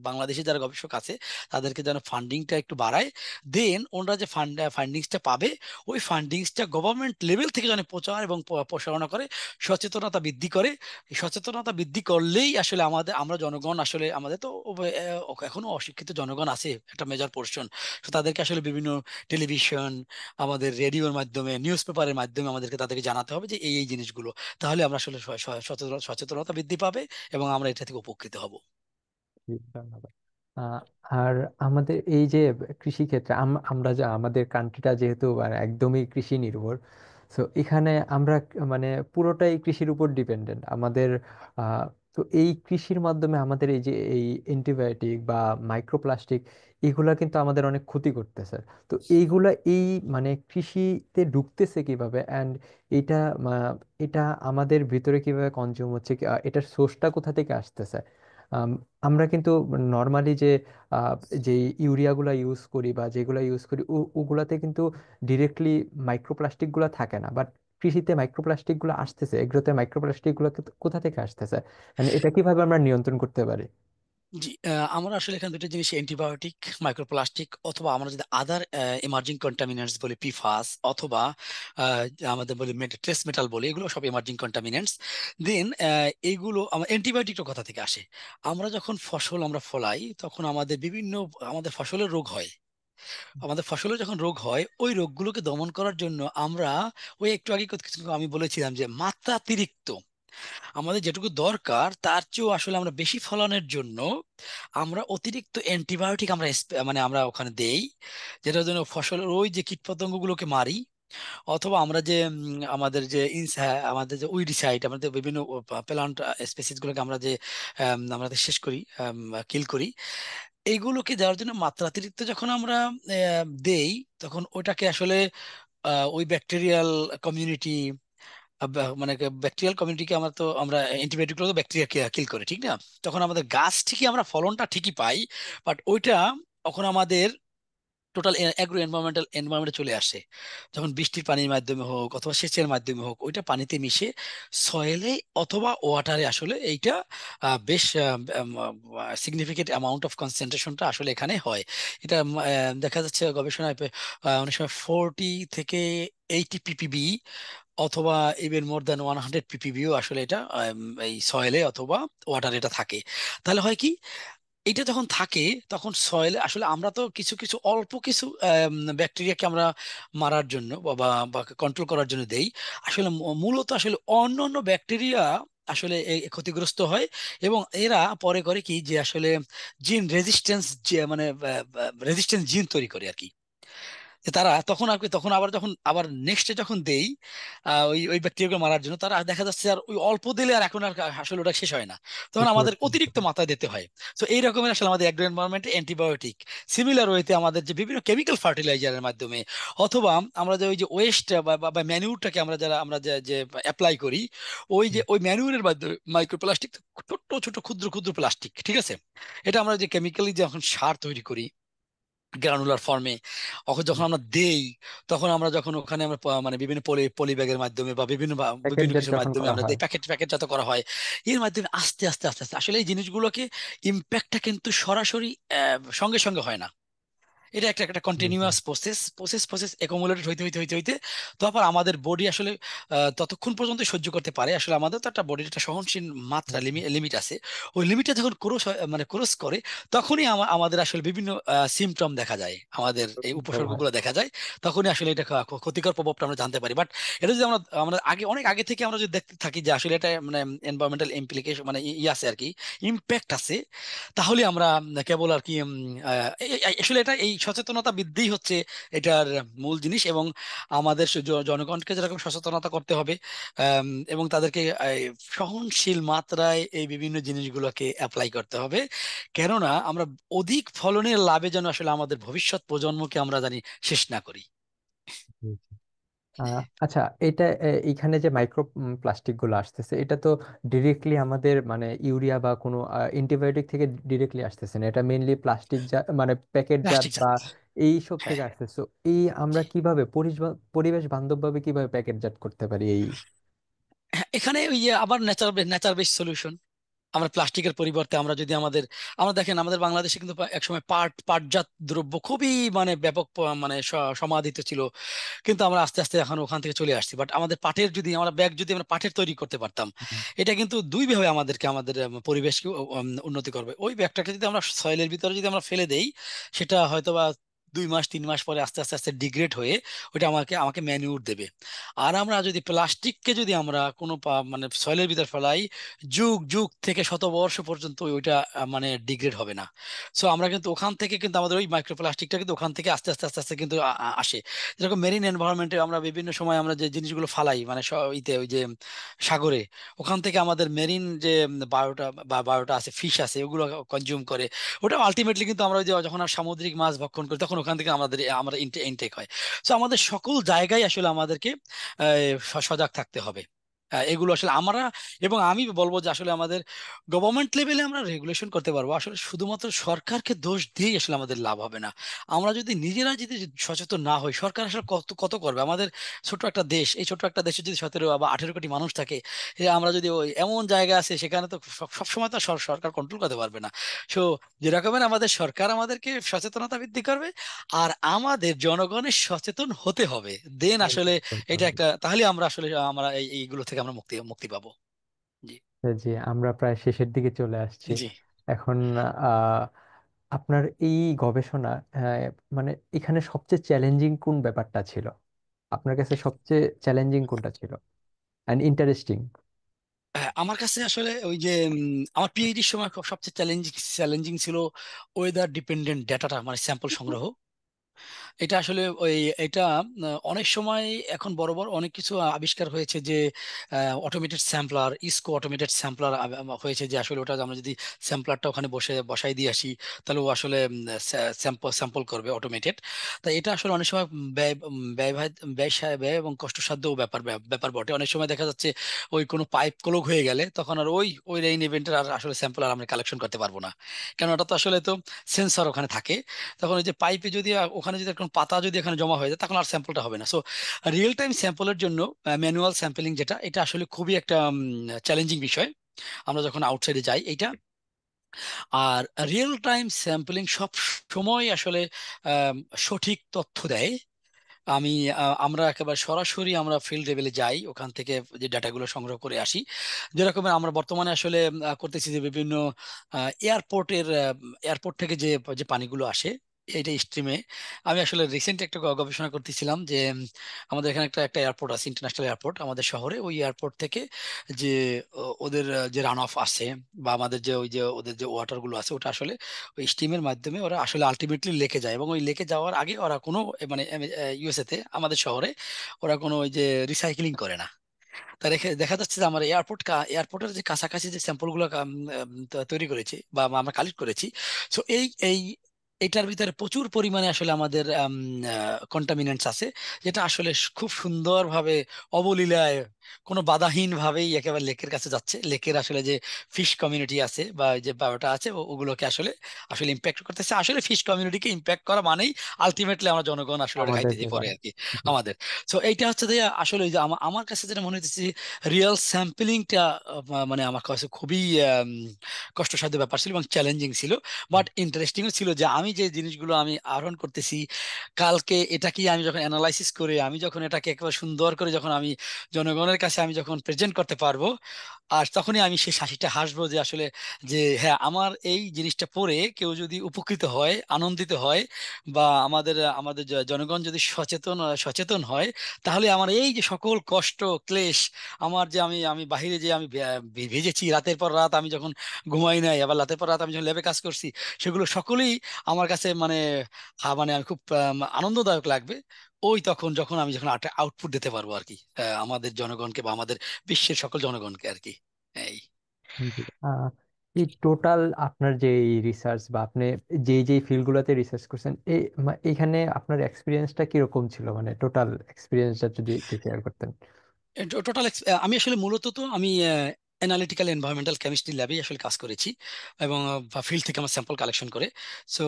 বাংলাদেশে যারা গবেষক আছে তাদেরকে যেন ফান্ডিংটা একটু বাড়ায়। দেন ওনারা যে ফান্ডিংসটা পাবে, ওই ফান্ডিংসটা গভর্নমেন্ট লেভেল থেকে যেন প্রচার এবং প্রসারণা করে, সচেতনতা বৃদ্ধি করে। এই সচেতনতা বৃদ্ধি করলেই আসলে আমরা জনগণ, আসলে আমাদের তো এখনো অশিক্ষিত জনগণ আছে একটা মেজর পোর্শন। তো তাদেরকে আসলে বিভিন্ন টেলিভিশন, আমাদের রেডিওর মাধ্যমে, নিউজ পেপারের মাধ্যমে আমাদেরকে তাদেরকে জানাতে হবে যে এই জিনিসগুলো, তাহলে আমরা আসলে সচেতনতা বৃদ্ধি পাবে, এবং আমরা এটা থেকে উপকৃত হব। জি, ধন্যবাদ। আহ, আর আমাদের এই যে কৃষি ক্ষেত্রে আমরা যে আমাদের কান্ট্রিটা যেহেতু মানে একদমই কৃষি নির্ভর, তো এখানে আমরা মানে পুরোটাই কৃষির উপর ডিপেন্ডেন্ট আমাদের। আহ, তো এই কৃষির মাধ্যমে আমাদের এই যে এই অ্যান্টিবায়োটিক বা মাইক্রোপ্লাস্টিক, এগুলা কিন্তু আমাদের অনেক ক্ষতি করতেছে। তো এইগুলা এই মানে কৃষিতে ঢুকতেছে কিভাবে, অ্যান্ড এটা এটা আমাদের ভিতরে কিভাবে কনজিউম হচ্ছে, এটার সোর্সটা কোথা থেকে আসতেছে? আমরা কিন্তু নর্মালি যে আহ, যে ইউরিয়াগুলা ইউজ করি বা যেগুলা ইউজ করি, ওগুলাতে কিন্তু ডিরেক্টলি মাইক্রোপ্লাস্টিক গুলা থাকে না, বাট কৃষিতে মাইক্রোপ্লাস্টিক গুলো আসতেছে, এগুলোতে মাইক্রোপ্লাস্টিক গুলো কোথা থেকে আসতেছে, মানে এটা কিভাবে আমরা নিয়ন্ত্রণ করতে পারি? জি, আমরা আসলে এখানে দুটো জিনিস, অ্যান্টিবায়োটিক, মাইক্রোপ্লাস্টিক, অথবা আমরা যদি আদার এমার্জিং কন্টামিনেন্টস বলি, পিফাস, অথবা আহ, আমাদের বলি ট্রেস মেটাল বলি, এগুলো সব এমার্জিং কন্টামিনেন্টস। দেন এইগুলো আমার অ্যান্টিবায়োটিকটা কোথা থেকে আসে? আমরা যখন ফসল আমরা ফলাই, তখন আমাদের বিভিন্ন, আমাদের ফসলের রোগ হয়। আমাদের ফসলের যখন রোগ হয়, ওই রোগগুলোকে দমন করার জন্য আমরা ওই একটু আগে কিছু আমি বলেছিলাম যে মাত্রাতিরিক্ত, আমাদের যেটুকু দরকার তার চেয়েও আসলে আমরা বেশি ফলনের জন্য আমরা অতিরিক্ত অ্যান্টিবায়োটিক আমরা মানে আমরা ওখানে দেই, যেটার জন্য ফসলের ওই যে কীটপতঙ্গগুলোকে মারি। অথবা আমরা যে আমাদের যে আমাদের যে উইডিসাইড, আমাদের বিভিন্ন প্লান্ট স্পেসিস গুলোকে আমরা যে আমরা শেষ করি, কিল করি, এইগুলোকে দেওয়ার জন্য মাত্রাতিরিক্ত যখন আমরা দেই, তখন ওটাকে আসলে ওই ব্যাকটেরিয়াল কমিউনিটি, মানে ব্যাকটেরিয়াল কমিউনিটিকে আমরা অ্যান্টিবায়োটিক গুলো তো ব্যাকটেরিয়া কিল করে, ঠিক না? তখন আমাদের গাছ ঠিকই, আমরা ফলনটা ঠিকই পাই, বাট ওইটা তখন আমাদের টোটাল অ্যাগ্রো এনভায়রনমেন্টে চলে আসে। যখন বৃষ্টির পানির মাধ্যমে হোক অথবা সেচের মাধ্যমে হোক, ওইটা পানিতে মিশে সয়েলে অথবা ওয়াটারে আসলে এইটা বেশ সিগনিফিকেন্ট অ্যামাউন্ট অফ কনসেন্ট্রেশনটা আসলে এখানে হয়। এটা দেখা যাচ্ছে গবেষণায় অনেক সময় 40 থেকে 80 ppb, অথবা ইভেন মোর দ্যান 100 ppbও আসলে এটা এই সয়েলে অথবা ওয়াটারে এটা থাকে। তাহলে হয় কি, এটা যখন থাকে, তখন সয়েলে আসলে আমরা তো কিছু কিছু অল্প কিছু ব্যাকটেরিয়াকে আমরা মারার জন্য বা কন্ট্রোল করার জন্য দেই। আসলে মূলত আসলে অন্য অন্য ব্যাকটেরিয়া আসলে ক্ষতিগ্রস্ত হয়, এবং এরা পরে করে কি যে আসলে জিন রেজিস্ট্যান্স, যে মানে রেজিস্ট্যান্স জিন তৈরি করে আর কি। যে তারা তখন আর কি, তখন আবার যখন আবার নেক্সটে যখন দেই ওই ওই ব্যাকটেরিয়াগুলো মারার জন্য, তারা দেখা যাচ্ছে আর ওই অল্প দিলে আর এখন আর আসলে ওটা শেষ হয় না, তখন শেষ আমাদের হচ্ছে না। অতিরিক্ত মাত্রায় দিতে হয়। তো এই রকমের আসলে আমাদের অ্যাগ্রো এনভায়রনমেন্টে অ্যান্টিবায়োটিক, সিমিলার ওয়েতে আমাদের যে বিভিন্ন কেমিক্যাল ফার্টিলাইজারের মাধ্যমে, অথবা আমরা যে ওই যে ওয়েস্ট বা ম্যানিউরটাকে আমরা যারা আমরা যে যে অ্যাপ্লাই করি, ওই যে হুম, ওই ম্যানিউরের মাধ্যমে মাইক্রোপ্লাস্টিক, ছোট্ট ছোট ক্ষুদ্র ক্ষুদ্র প্লাস্টিক, ঠিক আছে, এটা আমরা যে কেমিক্যালি যখন সার তৈরি করি গ্রানুলার ফর্মে, যখন হুম। আমরা দেই, তখন আমরা যখন ওখানে আমরা মানে বিভিন্ন পলি পলি ব্যাগের মাধ্যমে বা বিভিন্ন বিভিন্ন প্যাকেটজাত কিছুর যখন মাধ্যমে করা আমরা হয়। দেই, প্যাকেটজাত করা হয়, এর মাধ্যমে আস্তে আস্তে আস্তে আস্তে আসলে এই জিনিসগুলোকে ইম্প্যাক্টটা কিন্তু সরাসরি সঙ্গে সঙ্গে হয় না। এটা একটা একটা হুম, হুম। কন্টিনিউয়াস প্রসেস অ্যাকুমুলেটেড হইতে হইতে হইতে হইতে তারপর আমাদের বডি আসলে ততক্ষণ পর্যন্ত সহ্য করতে পারে। আসলে আমাদের তো একটা বডির একটা সহনশীল মাত্রা হুম, হুম। লিমিট আছে। ওই লিমিটটা যখন মানে ক্রস করে, তখনই আমাদের আসলে বিভিন্ন সিমটম দেখা যায়, আমাদের এই উপকার হয়। উপসর্গগুলো দেখা যায়। তখনই আসলে এটা ক্ষতিকর প্রভাবটা আমরা জানতে পারি। বাট এটা যদি আমরা আমরা আগে অনেক আগে থেকে আমরা যদি দেখতে থাকি যে আসলে এটা মানে এনভায়রনমেন্টাল ইমপ্লিকেশন মানে আছে আর কি, ইম্প্যাক্ট আছে, তাহলে আমরা কেবল আর কি আসলে এটা এই সচেতনতা বৃদ্ধি হচ্ছে এটার মূল জিনিস। এবং আমাদের জনগণকে যেরকম সচেতনতা করতে হবে, এবং তাদেরকে সহনশীল মাত্রায় এই বিভিন্ন জিনিসগুলোকে অ্যাপ্লাই করতে হবে, কেননা আমরা অধিক ফলনের লাভে যেন আসলে আমাদের ভবিষ্যৎ প্রজন্মকে আমরা জানি শেষ না করি। হুম। আচ্ছা, এটা এইখানে যে মাইক্রো প্লাস্টিক গুলো আসতেছে, এটা তো ডিরেক্টলি আমাদের মানে ইউরিয়া বা কোনো অ্যান্টিবায়োটিক থেকে ডিরেক্টলি আসতেছে না, এটা মেইনলি প্লাস্টিক মানে প্যাকেট জাত প্লাস্টিক বা জাত। এই সব হ্যাঁ, থেকে আসতেছে। So, এই আমরা কিভাবে পরিবেশ বান্ধব ভাবে কিভাবে প্যাকেটজাত করতে পারি এই? হ্যাঁ, এখানে ওই যে আবার নেচার বেস সলিউশন। আমরা প্লাস্টিকের পরিবর্তে আমরা যদি আমরা দেখেন আমাদের বাংলাদেশে কিন্তু একসময় পাটজাত দ্রব্য খুবই মানে ব্যাপক মানে সমাদিত ছিল, কিন্তু আমরা আস্তে আস্তে এখন ওখান থেকে চলে আসছি। বাট আমাদের পাটের যদি আমরা ব্যাগ যদি আমরা পাটের তৈরি করতে পারতাম, হুম, এটা কিন্তু দুইভাবে আমাদের পরিবেশকে উন্নতি করবে। ওই ব্যাগটাকে যদি আমরা সয়েলের ভিতরে যদি আমরা ফেলে দেই, সেটা হয়তো বা 2 মাস 3 মাস পরে আস্তে আস্তে আস্তে ডিগ্রেড হয়ে ওইটা আমাকে আমাকে ম্যানিউর দেবে। আর আমরা যদি প্লাস্টিককে যদি আমরা কোনো মানে সয়েলের ভিতর ফেলাই, যুগ যুগ থেকে শতবর্ষ পর্যন্ত ওইটা মানে ডিগ্রেড হবে না। সো আমরা কিন্তু ওখান থেকে কিন্তু আমাদের ওই মাইক্রোপ্লাস্টিকটা কিন্তু ওখান থেকে আস্তে আস্তে আস্তে আস্তে কিন্তু আসে। যেরকম মেরিন এনভায়রনমেন্টে আমরা বিভিন্ন সময় আমরা যে জিনিসগুলো ফালাই মানে ইতে ওই যে সাগরে, ওখান থেকে আমাদের মেরিন যে বায়োটা আছে, ফিশ আছে, ওগুলো কনজিউম করে। ওটা আলটিমেটলি কিন্তু আমরা ওই যে যখন আর সামুদ্রিক মাছ ভক্ষণ করি, তখন ওখান থেকে আমরা ইনটেক হয়। সো আমাদের সকল জায়গায় আসলে আমাদেরকে সজাগ থাকতে হবে। এগুলো আসলে আমরা, এবং আমি বলবো যে আসলে আমাদের গভর্নমেন্ট লেভেলে আমরা রেগুলেশন করতে পারবো, আসলে শুধুমাত্র সরকারকে দোষ দিয়েই আসলে আমাদের লাভ হবে না। আমরা যদি নিজেরা যদি সচেতন না হই, সরকার আসলে কত কত করবে। আমাদের ছোট্ট একটা দেশ, এই ছোট্ট একটা দেশে যদি 17 বা 18 কোটি মানুষ থাকে, আমরা যদি ওই এমন জায়গা আছে সেখানে তো সবসময় তো সরকার কন্ট্রোল করতে পারবে না। সো যেরকমের আমাদের সরকার আমাদেরকে সচেতনতা বৃদ্ধি করবে, আর আমাদের জনগণের সচেতন হতে হবে, দেন আসলে এটা একটা, তাহলে আমরা আসলে আমরা এইগুলো থেকে আমরা মুক্তি মুক্তি পাবো। জি। জি, আমরা প্রায় শেষের দিকে চলে আসছি জি। এখন। আহ, আপনার এই গবেষণা, মানে এখানে সবচেয়ে চ্যালেঞ্জিং কোন ব্যাপারটা ছিল আপনার কাছে? সবচেয়ে চ্যালেঞ্জিং কোনটা ছিল অ্যান্ড ইন্টারেস্টিং? আমার কাছে আসলে ওই যে আমার পিএইচডির সময় সবচেয়ে চ্যালেঞ্জিং ছিল ওয়েদার ডিপেন্ডেন্ট ডেটাটা মানে স্যাম্পল সংগ্রহ। এটা আসলে ওই এটা অনেক সময় এখন বড় বড় অনেক কিছু আবিষ্কার হয়েছে যে automated sampler, ISCO automated sampler হয়েছে, যে আসলে ওটা আমরা যদি স্যাম্পলারটা ওখানে বসাই দিয়ে আসি, তাহলে ও আসলে স্যাম্পল করবে অটোমেটেড। তাই এটা আসলে অনেক সময় ব্যয় ব্যয় ব্যয় এবং কষ্টসাধ্য ব্যাপার ব্যাপার বটে। অনেক সময় দেখা যাচ্ছে ওই কোনো পাইপ ক্লগ হয়ে গেলে তখন আর ওই ওই রেইন ইভেন্টের আর আসলে স্যাম্পল আর আমরা কালেকশন করতে পারবো না, কারণ ওটা তো আসলে তো সেন্সর ওখানে থাকে। তখন ওই যে পাইপে যদি ওখানে যদি কোনো পাতা যদি এখানে জমা হয়ে যায়, তখন আর স্যাম্পলটা হবে না। সো রিয়েল টাইম স্যাম্পলের জন্য ম্যানুয়াল স্যাম্পলিং যেটা, এটা আসলে খুবই একটা চ্যালেঞ্জিং বিষয় আমরা যখন আউটসাইডে যাই এইটা। আর রিয়েল টাইম স্যাম্পলিং সব সময় আসলে আম, সঠিক তথ্য দেয়। আমি আমরা একেবারে সরাসরি আমরা ফিল্ড লেভেলে যাই, ওখান থেকে যে ডাটাগুলো সংগ্রহ করে আসি। যেরকম আমরা বর্তমানে আসলে করতেছি যে বিভিন্ন এয়ারপোর্ট থেকে যে যে পানিগুলো আসে, এইটা স্ট্রিমে আমি আসলে রিসেন্ট একটা গবেষণা করতেছিলাম যে আমাদের এখানে একটা একটা এয়ারপোর্ট আছে, ইন্টারন্যাশনাল এয়ারপোর্ট আমাদের শহরে। ওই এয়ারপোর্ট থেকে যে ওদের যে রান অফ আছে বা আমাদের যে ওই যে ওদের যে ওয়াটার গুলো আছে, ওটা আসলে ওই স্টিমের মাধ্যমে ওরা আসলে আলটিমেটলি লেকে যায়, এবং ওই লেকে যাওয়ার আগে ওরা কোনো মানে ইউএসএ তে আমাদের শহরে ওরা কোনো ওই যে রিসাইক্লিং করে না। তা দেখা যাচ্ছে যে আমার এয়ারপোর্টের যে কাছাকাছি যে স্যাম্পল গুলো তৈরি করেছি বা আমরা কালেক্ট করেছি, সো এই এটার ভিতরে প্রচুর পরিমাণে আসলে আমাদের কন্টামিনেন্টস আছে, যেটা আসলে খুব সুন্দরভাবে অবলীলায় কোনো বাধাহীন ভাবেই একেবারে লেকের কাছে যাচ্ছে। লেকের আসলে যে ফিশ কমিউনিটি আছে বা ওই যে বায়োটা আছে ওগুলোকে আসলে আসলে ইম্প্যাক্ট করতেছে। আসলে ফিশ কমিউনিটিকে ইম্প্যাক্ট করা মানেই আলটিমেটলি আমরা জনগণ আসলে ওটা আমাদের খাইতে পারে জীবনে। আর কি জি। আমাদের। তো এইটা হচ্ছে যে আসলে ওই যে আমার কাছে যেটা মনে হচ্ছে রিয়েল স্যাম্পলিংটা মানে আমার কাছে খুবই কষ্টসাধ্য ব্যাপার ছিল এবং চ্যালেঞ্জিং ছিল, বাট ইন্টারেস্টিংও ছিল যে আমি যে জিনিসগুলো আমি আহরণ করতেছি কালকে এটাকে আমি যখন অ্যানালাইসিস করে আমি যখন এটাকে একেবারে সুন্দর করে যখন আমি জনগণের কাছে আমি যখন প্রেজেন্ট করতে পারবো, আর তখনই আমি সেই হাসিটা হাসবো যে আসলে যে হ্যাঁ, আমার এই জিনিসটা পড়ে কেউ যদি উপকৃত হয়, আনন্দিত হয়, বা আমাদের আমাদের জনগণ যদি সচেতন হয়, তাহলে আমার এই যে সকল কষ্ট ক্লেশ, আমার যে আমি আমি বাহিরে যে আমি ভেজেছি রাতের পর রাত, আমি যখন ঘুমাই নাই, আবার রাতের পর রাত আমি যখন ল্যাবে কাজ করছি, সেগুলো সকলেই আমার কাছে মানে মানে আমি খুব আনন্দদায়ক লাগবে ওই তখন যখন আমি যখন আউটপুট দিতে পারবো আর কি, আমাদের জনগণকে বা আমাদের বিশ্বের সকল জনগণকে আর কি। এই জি। এই টোটাল আপনার যে রিসার্চ বা আপনি যে ফিল্ডগুলোতে রিসার্চ করছেন, এখানে আপনার এক্সপিরিয়েন্সটা কিরকম ছিল, মানে টোটাল এক্সপিরিয়েন্সটা যদি একটু শেয়ার করতেন। টোটাল আমি আসলে মূলত তো আমি অ্যানালিটিক্যাল এনভায়রনমেন্টাল কেমিস্ট্রি ল্যাবে আসলে কাজ করেছি, এবং ফিল্ড থেকে আমার স্যাম্পল কালেকশন করে। সো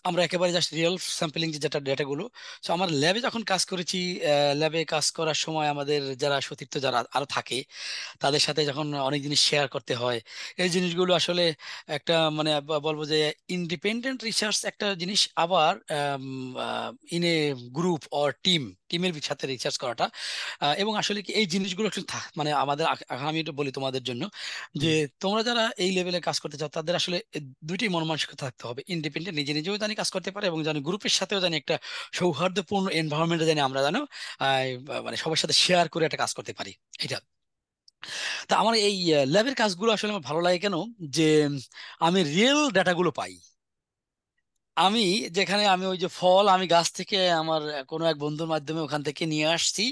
আমরা একেবারে জাস্ট রিয়েল স্যাম্পলিং যেটা ডেটাগুলো, সো আমার ল্যাবে যখন কাজ করেছি, ল্যাবে কাজ করার সময় আমাদের যারা সতীর্থ যারা আরো থাকে, তাদের সাথে যখন অনেক জিনিস শেয়ার করতে হয়, এই জিনিসগুলো আসলে একটা মানে বলবো যে ইন্ডিপেন্ডেন্ট রিসার্চ একটা জিনিস, আবার ইন এ গ্রুপ অর টিমের সাথে রিসার্চ করাটা, এবং আসলে কি এই জিনিসগুলো একটু মানে আমাদের আমি একটু বলি তোমাদের জন্য যে তোমরা যারা এই লেভেলে কাজ করতে চাও, তাদের আসলে দুইটি মন মানসিকতা থাকতে হবে। ইন্ডিপেন্ডেন্ট নিজে নিজেও জানি কাজ করতে পারে, এবং জানি গ্রুপের সাথেও জানি একটা সৌহার্দ্যপূর্ণ এনভায়রনমেন্টে জানি আমরা জানো মানে সবার সাথে শেয়ার করে একটা কাজ করতে পারি। এটা তা আমার এই ল্যাবের কাজগুলো আসলে আমার ভালো লাগে কেন, যে আমি রিয়েল ডাটাগুলো পাই। আমি যেখানে আমি ওই যে ফল আমি গাছ থেকে আমার কোনো এক বন্ধুর মাধ্যমে ওখান থেকে নিয়ে আসছি,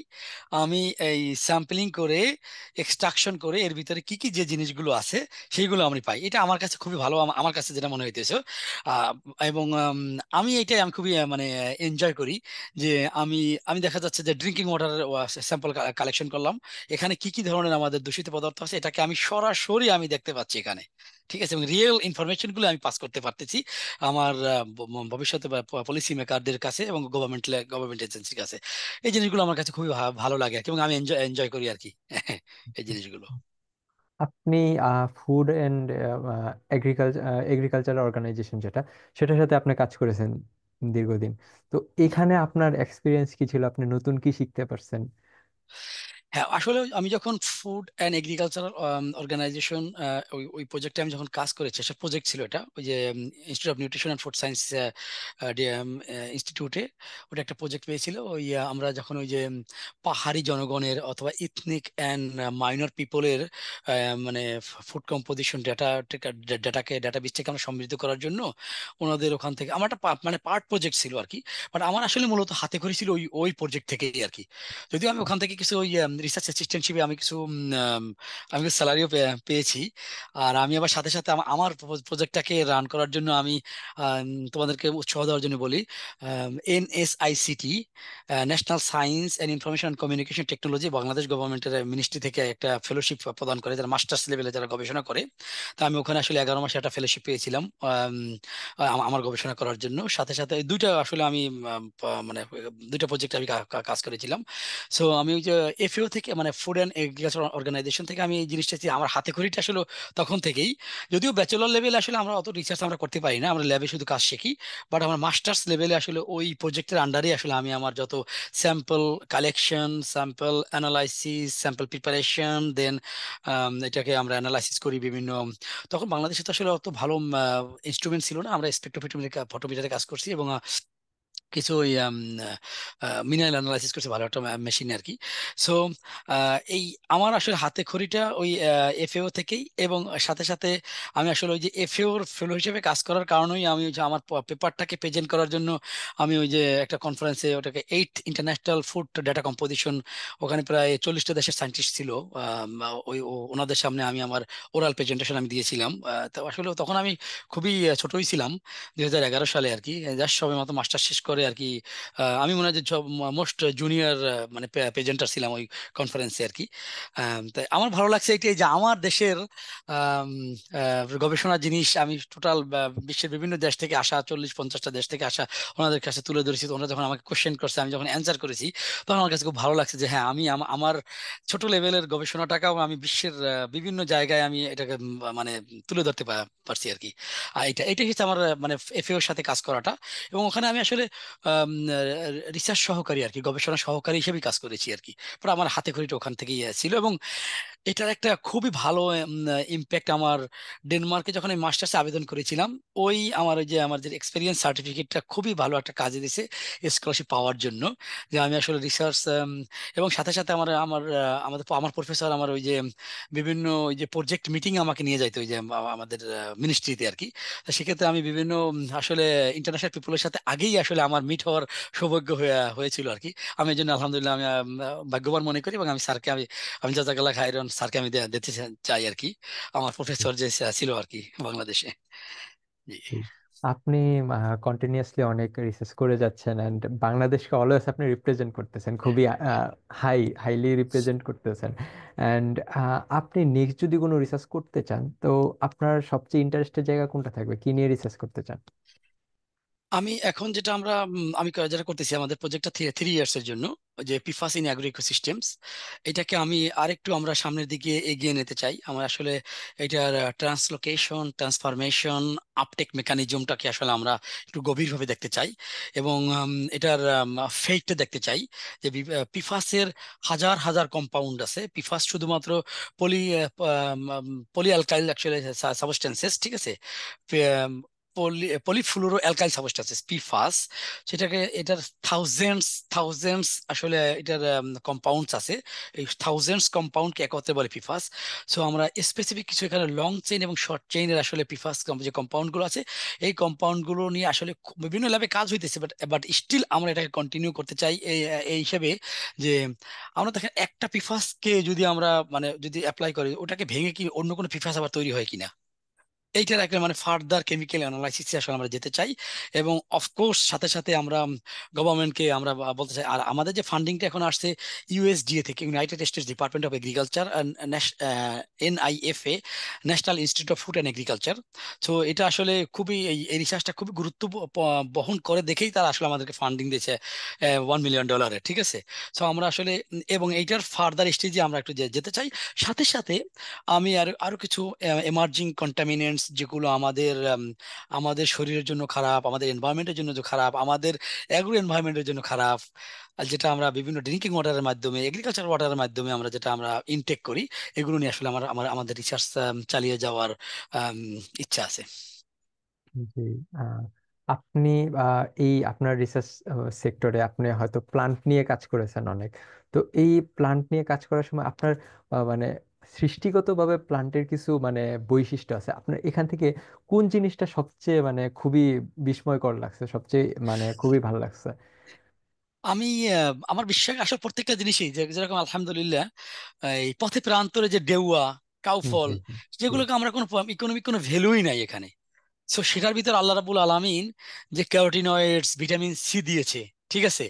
আমি এই স্যাম্পলিং করে এক্সট্রাকশন করে এর ভিতরে কি কি যে জিনিসগুলো আছে সেইগুলো আমি পাই। এটা আমার কাছে খুবই ভালো, আমার কাছে যেটা মনে হইতেছে। আহ, এবং আমি এটাই আমি খুবই মানে এনজয় করি যে আমি আমি দেখা যাচ্ছে যে ড্রিঙ্কিং ওয়াটারের স্যাম্পল কালেকশন করলাম, এখানে কি কি ধরনের আমাদের দূষিত পদার্থ আছে এটাকে আমি সরাসরি আমি দেখতে পাচ্ছি এখানে। ঠিক আছে, এবং রিয়েল ইনফরমেশন গুলো আমি পাস করতে পারতেছি আমার ভবিষ্যতে পলিসি মেকারদের কাছে এবং গভর্নমেন্ট এজেন্সির কাছে। এই জিনিসগুলো আমার কাছে খুবই ভালো লাগে আর কি, এবং আমি এনজয় এনজয় করি আর কি এই জিনিসগুলো। আপনি ফুড অ্যান্ড এগ্রিকালচার অর্গানাইজেশন যেটা, সেটার সাথে আপনি কাজ করেছেন দীর্ঘদিন। তো এখানে আপনার এক্সপিরিয়েন্স কি ছিল, আপনি নতুন কি শিখতে পারছেন? হ্যাঁ, আসলে আমি যখন ফুড অ্যান্ড এগ্রিকালচারাল অর্গানাইজেশন ওই ওই প্রজেক্টে আমি যখন কাজ করেছি, একটা প্রজেক্ট ছিল এটা, ওই যে institute of nutrition and food science ইনস্টিটিউটে ওটা একটা প্রজেক্ট পেয়েছিল। ওই আমরা যখন ওই যে পাহাড়ি জনগণের অথবা ইথনিক অ্যান্ড মাইনর পিপলের মানে ফুড কম্পোজিশন ডাটাবেস থেকে আমরা সমৃদ্ধ করার জন্য ওনাদের ওখান থেকে আমার একটা মানে পার্ট প্রজেক্ট ছিল আর কি। বাট আমার আসলে মূলত হাতে করেছিল ওই ওই প্রজেক্ট থেকেই আর কি। যদিও আমি ওখান থেকে কিছু ওই রিসার্চ অ্যাসিস্ট্যান্টশিপে আমি কিছু আমি স্যালারিও পেয়েছি। আর আমি আবার সাথে সাথে আমার প্রজেক্টটাকে রান করার জন্য আমি তোমাদেরকে উৎসাহ দেওয়ার জন্য বলি, NSICT national science and information communication technology Bangladesh গভর্নমেন্টের মিনিস্ট্রি থেকে একটা ফেলোশিপ প্রদান করে, যারা মাস্টার্স লেভেলে যারা গবেষণা করে। তো আমি ওখানে আসলে 11 মাসে একটা ফেলোশিপ পেয়েছিলাম আমার গবেষণা করার জন্য। সাথে সাথে এই দুইটা আসলে আমি মানে দুইটা প্রজেক্ট আমি কাজ করেছিলাম। সো আমি ওই যে এফএও থেকে, মানে ফুড অ্যান্ড এগ্রিকালচার অর্গানাইজেশন থেকে আমি এই জিনিসটা আমার হাতে খড়িটা আসলে তখন থেকেই, যদিও ব্যাচেলর লেভেলে আসলে আমরা অত রিসার্চ আমরা করতে পারি না, আমরা ল্যাবে শুধু কাজ শিখি, বাট আমার মাস্টার্স লেভেলে আসলে ওই প্রজেক্টের আন্ডারে আসলে আমি আমার যত sample collection, sample analysis, sample preparation, then এটাকে আমরা অ্যানালাইসিস করি বিভিন্ন, তখন বাংলাদেশে তো আসলে অত ভালো ইনস্ট্রুমেন্ট ছিল না, আমরা স্পেকট্রোফটোমিটারে ফটোমিটারে কাজ করছি, এবং কিছু ওই মিনারেল অ্যানালাইসিস করছে ভালো একটা মেশিন আর কি। সো এই আমার আসলে হাতে খড়িটা ওই এফএও থেকেই, এবং সাথে সাথে আমি আসলে ওই যে এফএওর ফেলো হিসেবে কাজ করার কারণেই আমি ওই যে আমার পেপারটাকে প্রেজেন্ট করার জন্য আমি ওই যে একটা কনফারেন্সে, ওটাকে 8 ইন্টারন্যাশনাল ফুড ডাটা কম্পোজিশন, ওখানে প্রায় 40টা দেশের সায়েন্টিস্ট ছিল, ওনাদের সামনে আমি আমার ওরাল প্রেজেন্টেশন আমি দিয়েছিলাম। তো আসলে তখন আমি খুবই ছোটই ছিলাম, 2011 সালে আর কি, জাস্ট সবে মতো মাস্টার শেষ করে আর কি। আমি মনে হয় যে মোস্ট জুনিয়র মানে প্রেজেন্টার ছিলাম ওই কনফারেন্সে আর কি। তাই আমার ভালো লাগছে এটাই যে আমার দেশের আম, গবেষণার জিনিস আমি টোটাল বিশ্বের বিভিন্ন দেশ থেকে আসা, 40-50টা দেশ থেকে আসা, ওনাদের কাছে তুলে ধরেছি। তো ওনারা যখন আমাকে কোশ্চেন করছে, আমি যখন অ্যান্সার করেছি, তখন আমার কাছে খুব ভালো লাগছে যে হ্যাঁ, আমি আমার ছোট লেভেলের গবেষণাটাকেও আমি বিশ্বের বিভিন্ন জায়গায় আমি এটাকে মানে তুলে ধরতে পারছি আর কি। আর এটা হচ্ছে আমার মানে এফএও এর সাথে কাজ করাটা, এবং ওখানে আমি আসলে রিসার্চ সহকারী আর কি, গবেষণা সহকারী হিসেবে কাজ করেছি আর কি। পরে আমার হাতে খড়িটা ওখান থেকেই ছিল, এবং এটার একটা খুবই ভালো ইম্প্যাক্ট আমার ডেনমার্কে যখন আমি মাস্টার্সে আবেদন করেছিলাম, ওই যে আমার যে এক্সপিরিয়েন্স সার্টিফিকেটটা খুবই ভালো একটা কাজে দিছে স্কলারশিপ পাওয়ার জন্য, যে আমি আসলে রিসার্চ, এবং সাথে সাথে আমার প্রফেসর আমার ওই যে বিভিন্ন ওই যে প্রজেক্ট মিটিং আমাকে নিয়ে যাইতো ওই যে আমাদের মিনিস্ট্রিতে আর কি। তো সেক্ষেত্রে আমি বিভিন্ন আসলে ইন্টারন্যাশনাল পিপলের সাথে আগেই আসলে আমার মিট হওয়ার সৌভাগ্য হয়েছিল আর কি। আমি এই জন্য আলহামদুলিল্লাহ আমি ভাগ্যবান মনে করি, এবং আমি স্যারকে আমি জাজাকাল্লাহ খাইরন স্যারকে আমি দিতে চাই আর কি, আমার প্রফেসর যে ছিল আর কি বাংলাদেশে। জি। জি। আপনি কন্টিনিউয়াসলি অনেক রিসার্চ করে যাচ্ছেন এন্ড বাংলাদেশকে অলওয়েজ আপনি রিপ্রেজেন্ট করতেছেন, খুবই হাইলি রিপ্রেজেন্ট করতেছেন। এন্ড আপনি নেক্সট যদি কোনো রিসার্চ করতে চান, তো আপনার সবচেয়ে ইন্টারেস্টেড জায়গা কোনটা থাকবে, কি নিয়ে রিসার্চ করতে চান? আমি এখন যেটা আমি যেটা করতেছি, আমাদের প্রজেক্টটা 3 ইয়ার্স এর জন্য, যে পিফাস ইন অ্যাগ্রো ইকোসিস্টেমস, এটাকে আমি আরেকটু আমরা সামনের দিকে এগিয়ে নিতে চাই। আমার আসলে এটার ট্রান্সলোকেশন, ট্রান্সফরমেশন, আপটেক মেকানিজমটাকে আসলে আমরা একটু গভীরভাবে দেখতে চাই, এবং এটার ফেটটা দেখতে চাই, যে পিফাসের হাজার হাজার কম্পাউন্ড আছে। পিফাস শুধুমাত্র পলি পলি অ্যালকাইল অ্যাকচুয়ালি সাবস্টেন্সেস, ঠিক আছে, পলিফ্লুরো অ্যালকাইল সাবস্টেন্সেস পিফাস, এটার থাউজেন্ডস আসলে এটার কম্পাউন্ডস আছে। এই থাউজেন্ডস কম্পাউন্ডকে একত্রে বলে পিফাস। সো আমরা স্পেসিফিক কিছু এখানে লং চেইন এবং শর্ট চেইনের আসলে পিফাস যে কম্পাউন্ড গুলো আছে, এই কম্পাউন্ড গুলো নিয়ে আসলে বিভিন্ন ল্যাবে কাজ হইতেছে, বাট স্টিল আমরা এটাকে কন্টিনিউ করতে চাই এই হিসেবে, যে আমরা দেখেন একটা পিফাসকে যদি আমরা মানে যদি অ্যাপ্লাই করি, ওটাকে ভেঙে কি অন্য কোনো পিফাস আবার তৈরি হয় কিনা, এইটার একটা মানে ফার্দার কেমিক্যাল অ্যানালাইসিস আসলে আমরা যেতে চাই। এবং অফকোর্স সাথে সাথে আমরা গভর্নমেন্টকে আমরা বলতে চাই, আর আমাদের যে ফান্ডিংটা এখন আসছে ইউএসডিএ থেকে, United States Department of Agriculture, NIFA, National Institute of Food and Agriculture. So এটা আসলে খুবই এই রিসার্চটা খুবই গুরুত্ব বহন করে দেখেই তারা আসলে আমাদেরকে ফান্ডিং দিয়েছে $1 মিলিয়ন, ঠিক আছে। সো আমরা আসলে এবং এইটার ফার্দার স্টেজে আমরা একটু যেতে চাই। সাথে সাথে আমি আরো আরো কিছু এমার্জিং কন্টামিনেন্টস, যেগুলো আমাদের শরীরের জন্য খারাপ, আমাদের এনভায়রনমেন্টের জন্য যে খারাপ, আমাদের অ্যাগ্রো এনভায়রনমেন্টের জন্য খারাপ, আর যেটা আমরা বিভিন্ন ড্রিঙ্কিং ওয়াটারের মাধ্যমে, এগ্রিকালচার ওয়াটারের মাধ্যমে যেটা আমরা ইনটেক করি, এগুলো নিয়ে আসলে আমাদের রিসার্চ চালিয়ে যাওয়ার আম, ইচ্ছা আছে। জি। আপনি এই আপনার রিসার্চ সেক্টরে আপনি হয়তো প্লান্ট নিয়ে কাজ করেছেন অনেক। তো এই প্লান্ট নিয়ে কাজ করার সময় আপনার মানে সৃষ্টিগতভাবে প্লান্টের কিছু মানে বৈশিষ্ট্য আছে, আপনার এখান থেকে কোন জিনিসটা সবচেয়ে মানে খুবই বিস্ময়কর লাগছে, সবচেয়ে মানে খুবই ভালো লাগছে? আমি আমার বিশ্বাস আসলে প্রত্যেকটা জিনিসই যেরকম আলহামদুলিল্লাহ, এই পথে প্রান্তরে যে ডেউয়া, কাউফল, জি জি জি যেগুলোকে আমরা কোনো ইকোনমিক কোনো ভ্যালুই নাই এখানে, সো সেটার ভিতর আল্লাহ রাবুল আলামিন যে ক্যারোটিনয়েডস, ভিটামিন সি দিয়েছে, ঠিক আছে।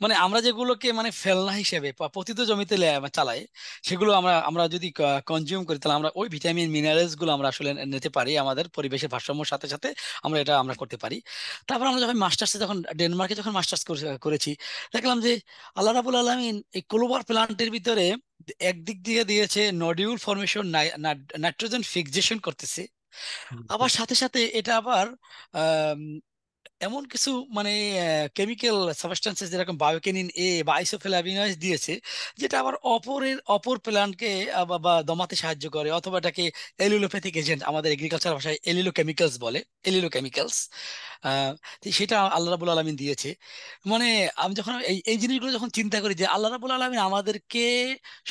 মানে আমরা যেগুলোকে মানে ফেলনা হিসেবে পতিত জমিতে চালাই, সেগুলো আমরা আমরা যদি কনজিউম করি, তাহলে আমরা ওই ভিটামিন মিনারেলস গুলো আমরা আসলে নিতে পারি আমাদের পরিবেশের ভারসাম্যের সাথে সাথে। আমরা করতে পারি। তারপর আমরা যখন মাস্টার্সে, যখন ডেনমার্কে যখন মাস্টার্স করেছি, দেখলাম যে আল্লাহ রাবুল আলমিন এই ক্লোভার প্লান্টের ভিতরে একদিক দিয়ে দিয়েছে নডিউল ফর্মেশন, নাইট্রোজেন ফিক্সেশন করতেছে, জি। আবার সাথে সাথে এটা আবার এমন কিছু মানে কেমিক্যাল সাবস্টেন্সেস যেরকম বায়োকেনিন এ বা আইসোফ্লাভিনয়েড দিয়েছে, যেটা আবার অপর প্ল্যান্টকে বা দমাতে সাহায্য করে, অথবা এটাকে এলিলোপ্যাথিক এজেন্ট, আমাদের এগ্রিকালচার ভাষায় এলিলো কেমিক্যালস বলে, এলিলো কেমিক্যালস। সেটা আল্লাহ রাবুল আলমিন দিয়েছে। মানে আমি যখন এই এই জিনিসগুলো যখন চিন্তা করি যে আল্লাহ রাবুল আলমিন আমাদেরকে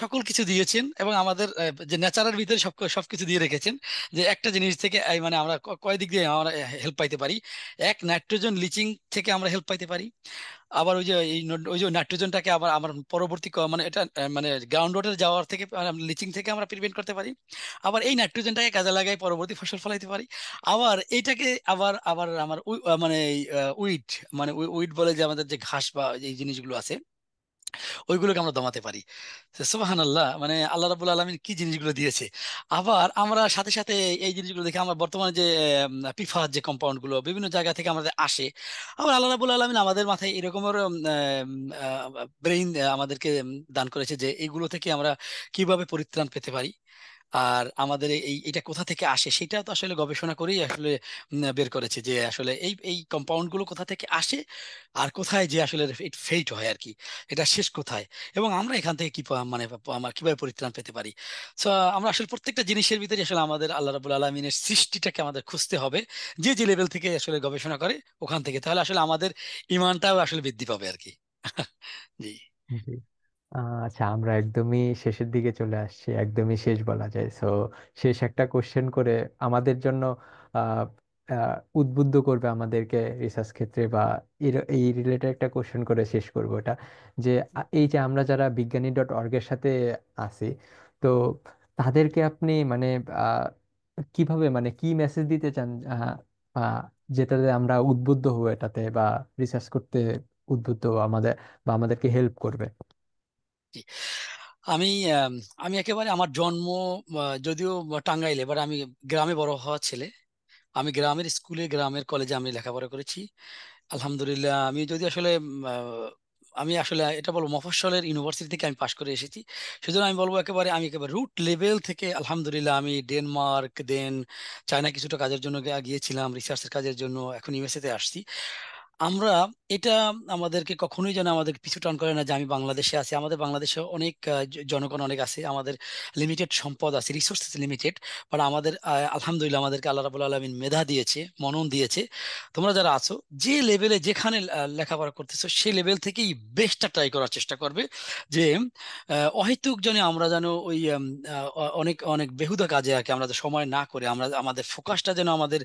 সকল কিছু দিয়েছেন, এবং আমাদের যে নেচারের ভিতরে সবকিছু দিয়ে রেখেছেন, যে একটা জিনিস থেকে মানে আমরা কয় দিক দিয়ে আমরা হেল্প পাইতে পারি। এক, নাইট্রোজেন লিচিং থেকে আমরা হেল্প পাইতে পারি। আবার ওই যে ওই যে নাইট্রোজেনটাকে আবার আমার পরবর্তী মানে এটা মানে গ্রাউন্ড ওয়াটার যাওয়ার থেকে, লিচিং থেকে আমরা প্রিভেন্ট করতে পারি। আবার এই নাইট্রোজেনটাকে কাজে লাগাই পরবর্তী ফসল ফলাইতে পারি। আবার এইটাকে আবার আবার আমার মানে উইড, মানে উইড বলে যে আমাদের যে ঘাস বা এই জিনিসগুলো আছে, ওইগুলোকে আমরা দমাতে পারি। সুবাহান আল্লাহ, মানে আল্লাহ রাবুল আলমিন কি জিনিসগুলো দিয়েছে। আবার আমরা সাথে সাথে এই জিনিসগুলো দেখে আমরা বর্তমানে যে পিফার যে কম্পাউন্ড গুলো বিভিন্ন জায়গা থেকে আমাদের আসে, আবার আল্লাহ রাবুল আলমিন আমাদের মাথায় এরকমের ব্রেইন আমাদেরকে দান করেছে যে এইগুলো থেকে আমরা কিভাবে পরিত্রাণ পেতে পারি। আর আমাদের এটা কোথা থেকে আসে সেটা তো আসলে গবেষণা করেই আসলে বের করেছে যে আসলে এই এই কম্পাউন্ড গুলো কোথা থেকে আসে, আর কোথায় যে আসলে ফেইট হয় আর কি, এটা শেষ কোথায়, এবং আমরা এখান থেকে কি মানে আমরা কিভাবে পরিত্রাণ পেতে পারি। তো আমরা আসলে প্রত্যেকটা জিনিসের ভিতরে আসলে আমাদের আল্লাহ রাবুল আলমিনের সৃষ্টিটাকে আমাদের খুঁজতে হবে, যে যে লেভেল থেকে আসলে গবেষণা করে ওখান থেকে, তাহলে আসলে আমাদের ইমানটাও আসলে বৃদ্ধি পাবে আর কি। জি। জি। আচ্ছা, আমরা একদমই শেষের দিকে চলে আসছি, একদমই শেষ বলা যায়। সো শেষ একটা কোশ্চেন করে আমাদের জন্য আহ, উদ্বুদ্ধ করবে আমাদেরকে রিসার্চ ক্ষেত্রে, বা এই রিলেটেড একটা কোশ্চেন করে শেষ করবো এটা, যে এই যে আমরা যারা বিজ্ঞানী.org এর সাথে আছি, তো তাদেরকে আপনি মানে আহ, কিভাবে মানে কি মেসেজ দিতে চান, আহ, যেটাতে আমরা উদ্বুদ্ধ হবো এটাতে, বা রিসার্চ করতে উদ্বুদ্ধ হবো আমাদের, বা আমাদেরকে হেল্প করবে? জি। আমি আম, আমি একেবারে আমার জন্ম যদিও টাঙ্গাইলে, এবার আমি গ্রামে বড় হওয়া ছেলে। আমি গ্রামের স্কুলে, গ্রামের কলেজে আমি লেখাপড়া করেছি। আলহামদুলিল্লাহ। আমি যদি আসলে আমি আসলে এটা বলবো মফস্বলের ইউনিভার্সিটি থেকে আমি পাশ করে এসেছি। সেজন্য আমি বলবো একেবারে আমি একেবারে রুট লেভেল থেকে আলহামদুলিল্লাহ আমি ডেনমার্ক, দেন চায়না কিছুটা কাজের জন্য গিয়েছিলাম, রিসার্চের কাজের জন্য, এখন ইউএসএ তে আসছি। আমরা এটা আমাদেরকে কখনোই যেন আমাদের পিছু টান করে না যে আমি বাংলাদেশে আছি। আমাদের বাংলাদেশে অনেক জনগণ অনেক আছে, আমাদের লিমিটেড সম্পদ আছে, রিসোর্সেস লিমিটেড। বাট আমাদের আলহামদুলিল্লাহ আমাদেরকে আল্লাহ রাবুল আলমিন মেধা দিয়েছে, মনন দিয়েছে। তোমরা যারা আছো যে লেভেলে যেখানে লেখাপড়া করতেছো, সেই লেভেল থেকেই বেস্টটা ট্রাই করার চেষ্টা করবে। যে অহেতুক জনে আমরা যেন ওই অনেক অনেক বেহুদা কাজে আর কি আমরা যে সময় না করে, আমরা আমাদের ফোকাসটা যেন আমাদের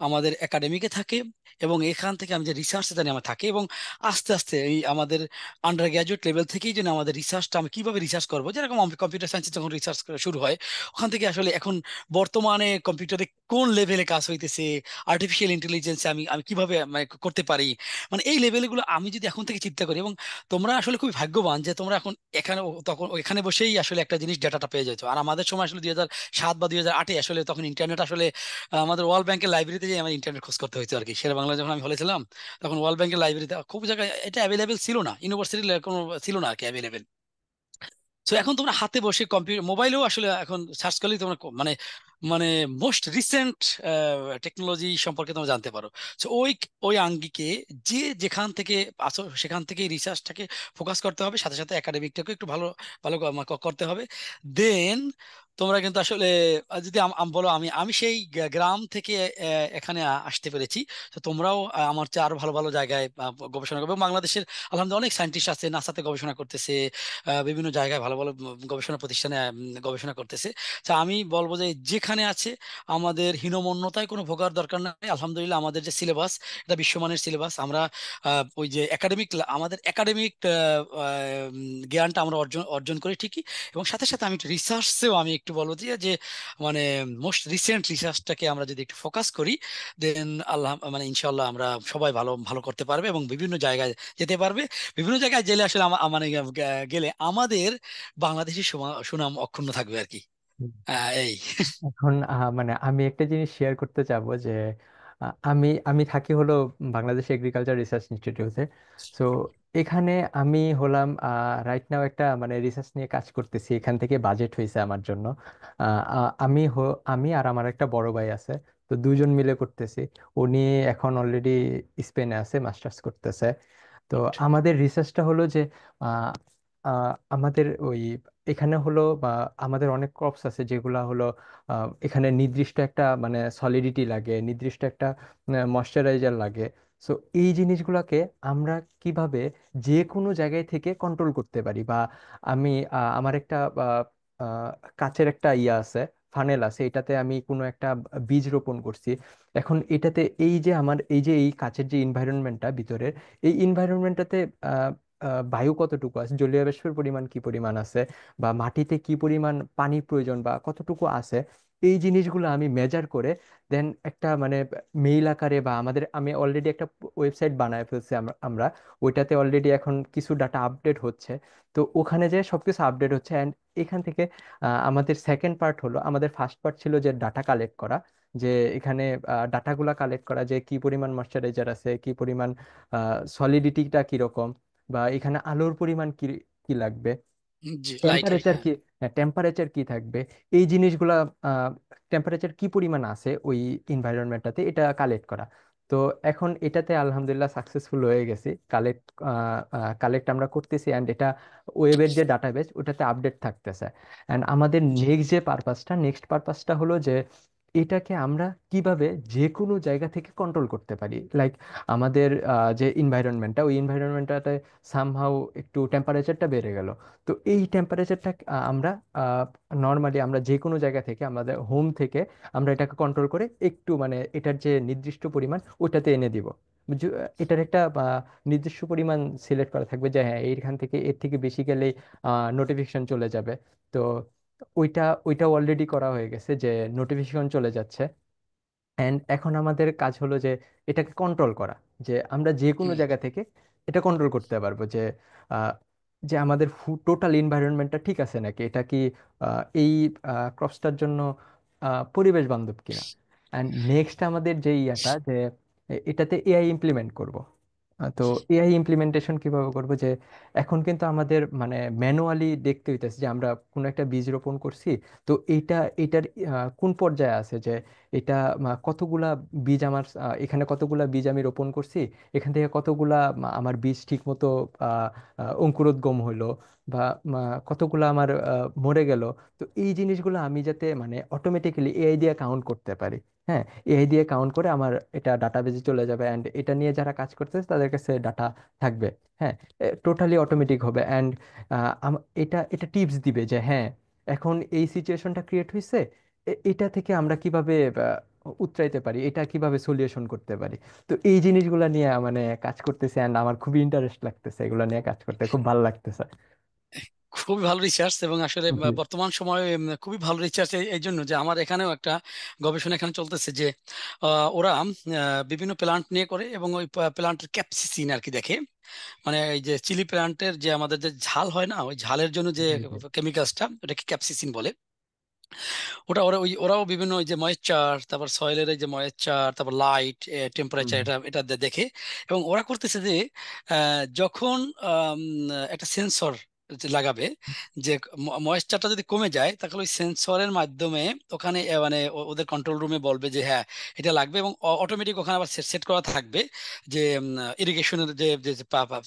আমাদের একাডেমিকে থাকে, এবং এখান থেকে আমি যে রিসার্চ জানি আমার থাকে, এবং আস্তে আস্তে এই আমাদের আন্ডার গ্রাজুয়েট লেভেল থেকেই যেন আমাদের রিসার্চটা আমি কিভাবে রিসার্চ করবো, যেরকম আমি কম্পিউটার সায়েন্সে যখন রিসার্চ শুরু হয়, ওখান থেকে আসলে এখন বর্তমানে কম্পিউটারে কোন লেভেলে কাজ হইতেছে, আর্টিফিশিয়াল ইন্টেলিজেন্সে আমি আমি কিভাবে মানে করতে পারি, মানে এই লেভেলগুলো আমি যদি এখন থেকে চিন্তা করি। এবং তোমরা আসলে খুবই ভাগ্যবান যে তোমরা এখন এখানে, তখন এখানে বসেই আসলে একটা জিনিস ডাটাটা পেয়ে যেত। আর আমাদের সময় আসলে 2007 বা 2008-এ আসলে তখন ইন্টারনেট আসলে আমাদের ওয়ার্ল্ড ব্যাংকের লাইব্রেরিতে যে আমার ইন্টারনেট খোঁজ করতে হয়েছে আর কি। শেরে বাংলা যখন আমি হলে ছিলাম, তখন ওয়ার্ল্ড ব্যাংকের লাইব্রেরিতে খুব জায়গায় এটা অ্যাভেলেবেল ছিল না, ইউনিভার্সিটির কোনো ছিল না আর কি অ্যাভেলেবেল। তো এখন তোমরা হাতে বসে কম্পিউটার মোবাইলেও আসলে এখন সার্চ করলেই তোমরা মানে মানে মোস্ট রিসেন্ট টেকনোলজি সম্পর্কে তোমরা জানতে পারো। তো ওই ওই আঙ্গিকে যে যেখান থেকে আসো সেখান থেকে রিসার্চটাকে ফোকাস করতে হবে, সাথে সাথে একাডেমিকটাকে একটু ভালো ভালো করতে হবে। দেন তোমরা কিন্তু আসলে যদি বলো আমি আমি সেই গ্রাম থেকে এখানে আসতে পেরেছি, তো তোমরাও আমার চেয়ে আরো ভালো ভালো জায়গায় গবেষণা করবে। এবং বাংলাদেশের আলহামদুলিল্লাহ অনেক সায়েন্টিস্ট আছে, নাসাতে গবেষণা করতেছে, বিভিন্ন জায়গায় ভালো ভালো গবেষণা প্রতিষ্ঠানে গবেষণা করতেছে। তা আমি বলবো যে যেখানে যেখানে আছে আমাদের হীনমন্যতায় কোনো ভোগার দরকার নাই। আলহামদুলিল্লাহ আমাদের যে সিলেবাস, এটা বিশ্বমানের সিলেবাস। আমরা ওই যে আমাদের একাডেমিক জ্ঞানটা আমরা অর্জন অর্জন করি ঠিকই, এবং সাথে সাথে আমি একটু রিসার্চেও আমি একটু বলবো যে যে মানে মোস্ট রিসেন্ট রিসার্চটাকে আমরা যদি একটু ফোকাস করি, দেন আল্লাহ মানে ইনশাল্লাহ আমরা সবাই ভালো ভালো করতে পারবে এবং বিভিন্ন জায়গায় যেতে পারবে। বিভিন্ন জায়গায় গেলে আসলে মানে গেলে আমাদের বাংলাদেশি সুনাম অক্ষুণ্ণ থাকবে আর কি। এই এখন মানে আমি একটা জিনিস শেয়ার করতে চাবো যে আমি আমি থাকি হলো বাংলাদেশ এগ্রিকালচার রিসার্চ ইনস্টিটিউটে। সো এখানে আমি হলাম রাইট নাও একটা মানে রিসার্চ নিয়ে কাজ করতেছি, এখান থেকে বাজেট হয়েছে আমার জন্য। আমি আর আমার একটা বড় ভাই আছে, তো দুজন মিলে করতেছি। উনি এখন অলরেডি স্পেনে আছে, মাস্টার্স করতেছে। তো আমাদের রিসার্চটা হলো যে আহ, আমাদের ওই এখানে হলো বা আমাদের অনেক ক্রপস আছে যেগুলা হলো এখানে নির্দিষ্ট একটা মানে সলিডিটি লাগে, নির্দিষ্ট একটা ময়শ্চারাইজার লাগে। সো এই জিনিসগুলোকে আমরা কিভাবে যে কোনো জায়গায় থেকে কন্ট্রোল করতে পারি, বা আমি আমার একটা আহ, কাচের একটা ইয়ে আছে, ফানেল আছে, এটাতে আমি কোনো একটা বীজ রোপণ করছি। এখন এটাতে এই যে আমার এই যে এই কাচের যে ইনভায়রনমেন্টটা ভিতরের, এই ইনভায়রনমেন্টটাতে বায়ু কতটুকু আছে, জলীয় বাষ্পের পরিমাণ কি পরিমাণ আছে, বা মাটিতে কি পরিমাণ পানি প্রয়োজন বা কতটুকু আছে, এই জিনিসগুলো আমি মেজার করে দেন একটা মানে মেইল আকারে বা আমি অলরেডি একটা ওয়েবসাইট বানায় ফেলছি আমরা ওইটাতে অলরেডি এখন কিছু ডাটা আপডেট হচ্ছে। তো ওখানে যে সবকিছু আপডেট হচ্ছে, অ্যান্ড এখান থেকে আমাদের সেকেন্ড পার্ট হলো, আমাদের ফার্স্ট পার্ট ছিল যে ডাটা কালেক্ট করা, যে এখানে ডাটাগুলা কালেক্ট করা যে কি পরিমাণ ময়শ্চারাইজার আছে, কি পরিমাণ সলিডিটিটা কিরকম, বা এখানে আলোর পরিমাণ কি কি লাগবে, জি, লাইটের, টেম্পারেচার হ্যাঁ। কি, টেম্পারেচার কি থাকবে, এই জিনিসগুলা, টেম্পারেচার কি পরিমাণ আছে ওই এনভায়রনমেন্টটাতে, এটা কালেক্ট করা। তো এখন এটাতে আলহামদুলিল্লাহ সাকসেসফুল হয়ে গেছি, কালেক্ট আমরা করতেছি, অ্যান্ড এটা ওয়েবের যে ডাটাবেস ওটাতে আপডেট থাকতেছে। অ্যান্ড আমাদের জি নেক্সট পারপাসটা হলো যে এটাকে আমরা কিভাবে যে কোনো জায়গা থেকে কন্ট্রোল করতে পারি। লাইক আমাদের যে ইনভায়রনমেন্টটা, ওই ইনভায়রনমেন্টটাতে সামহাউ একটু টেম্পারেচারটা বেড়ে গেল। তো এই টেম্পারেচারটা আমরা নর্মালি আমরা যে কোনো জায়গা থেকে আমাদের হোম থেকে আমরা এটাকে কন্ট্রোল করে একটু মানে এটার যে নির্দিষ্ট পরিমাণ ওটাতে এনে দিব। এটার একটা নির্দিষ্ট পরিমাণ সিলেক্ট করা থাকবে যে হ্যাঁ এইখান থেকে এর থেকে বেশি গেলেই নোটিফিকেশন চলে যাবে। তো ওইটা অলরেডি করা হয়ে গেছে যে নোটিফিকেশন চলে যাচ্ছে। অ্যান্ড এখন আমাদের কাজ হলো যে এটাকে কন্ট্রোল করা, যে আমরা যে কোনো হুম, জায়গা থেকে এটা কন্ট্রোল করতে পারবো, যে আহ, যে আমাদের টোটাল এনভায়রনমেন্টটা ঠিক আছে নাকি, এটা কি এই ক্রপসটার জন্য পরিবেশ বান্ধব কিনা। অ্যান্ড নেক্সট আমাদের যে ইয়াটা যে এটাতে এআই ইমপ্লিমেন্ট করব। তো এআই ইমপ্লিমেন্টেশন কিভাবে করব, যে এখন কিন্তু আমাদের মানে ম্যানুয়ালি দেখতে হইতেছে যে আমরা কোনো একটা বীজ রোপণ করছি, তো এটার কোন পর্যায়ে আছে, যে এটা কতগুলা বীজ আমার এখানে কতগুলা বীজ আমি রোপণ করছি, এখান থেকে কতগুলা আমার বীজ ঠিক মতো অঙ্কুরোদ্গম হইলো, বা কতগুলা আমার মরে গেল। তো এই জিনিসগুলো আমি যাতে মানে অটোমেটিক্যালি এআই দিয়ে কাউন্ট করতে পারি। হ্যাঁ, এআই দিয়ে কাউন্ট করে আমার এটা ডাটাবেজে চলে যাবে, অ্যান্ড এটা নিয়ে যারা কাজ করতেছে তাদের কাছে ডাটা থাকবে। হ্যাঁ, টোটালি অটোমেটিক হবে। অ্যান্ড এটা এটা টিপস দিবে যে হ্যাঁ এখন এই সিচুয়েশনটা ক্রিয়েট হয়েছে, এটা থেকে আমরা কিভাবে উতরাইতে পারি, এটা কিভাবে সলিউশন করতে পারি। তো এই জিনিসগুলো নিয়ে মানে কাজ করতেছে, অ্যান্ড আমার খুবই ইন্টারেস্ট লাগতেছে, এগুলো নিয়ে কাজ করতে খুব ভালো লাগতেছে। খুবই ভালো রিসার্চ, এবং আসলে জি। বর্তমান সময়ে খুবই ভালো রিসার্চ এই জন্য যে আমার এখানেও একটা গবেষণা এখানে চলতেছে যে ওরা বিভিন্ন প্লান্ট নিয়ে করে, এবং ওই প্লান্টের ক্যাপসিসিন আর কি দেখে। মানে এই যে চিলি প্লান্টের যে আমাদের যে ঝাল হয় না, ওই ঝালের জন্য যে জি। জি। কেমিক্যালসটা, ওটাকে ক্যাপসিসিন বলে। ওটা ওরা ওরাও বিভিন্ন ওই যে ময়েশ্চার, তারপর সয়েলের এই যে ময়েশ্চার, তারপর লাইট, হুম। টেম্পারেচার, এটা এটা দেখে। এবং ওরা করতেছে যে যখন একটা সেন্সর লাগাবে, যে ময়েশ্চারটা যদি কমে যায় তাহলে ওই সেন্সরের মাধ্যমে ওখানে মানে ওদের কন্ট্রোল রুমে বলবে যে হ্যাঁ এটা লাগবে, এবং অটোমেটিক ওখানে আবার সেট সেট করা থাকবে যে ইরিগেশনের যে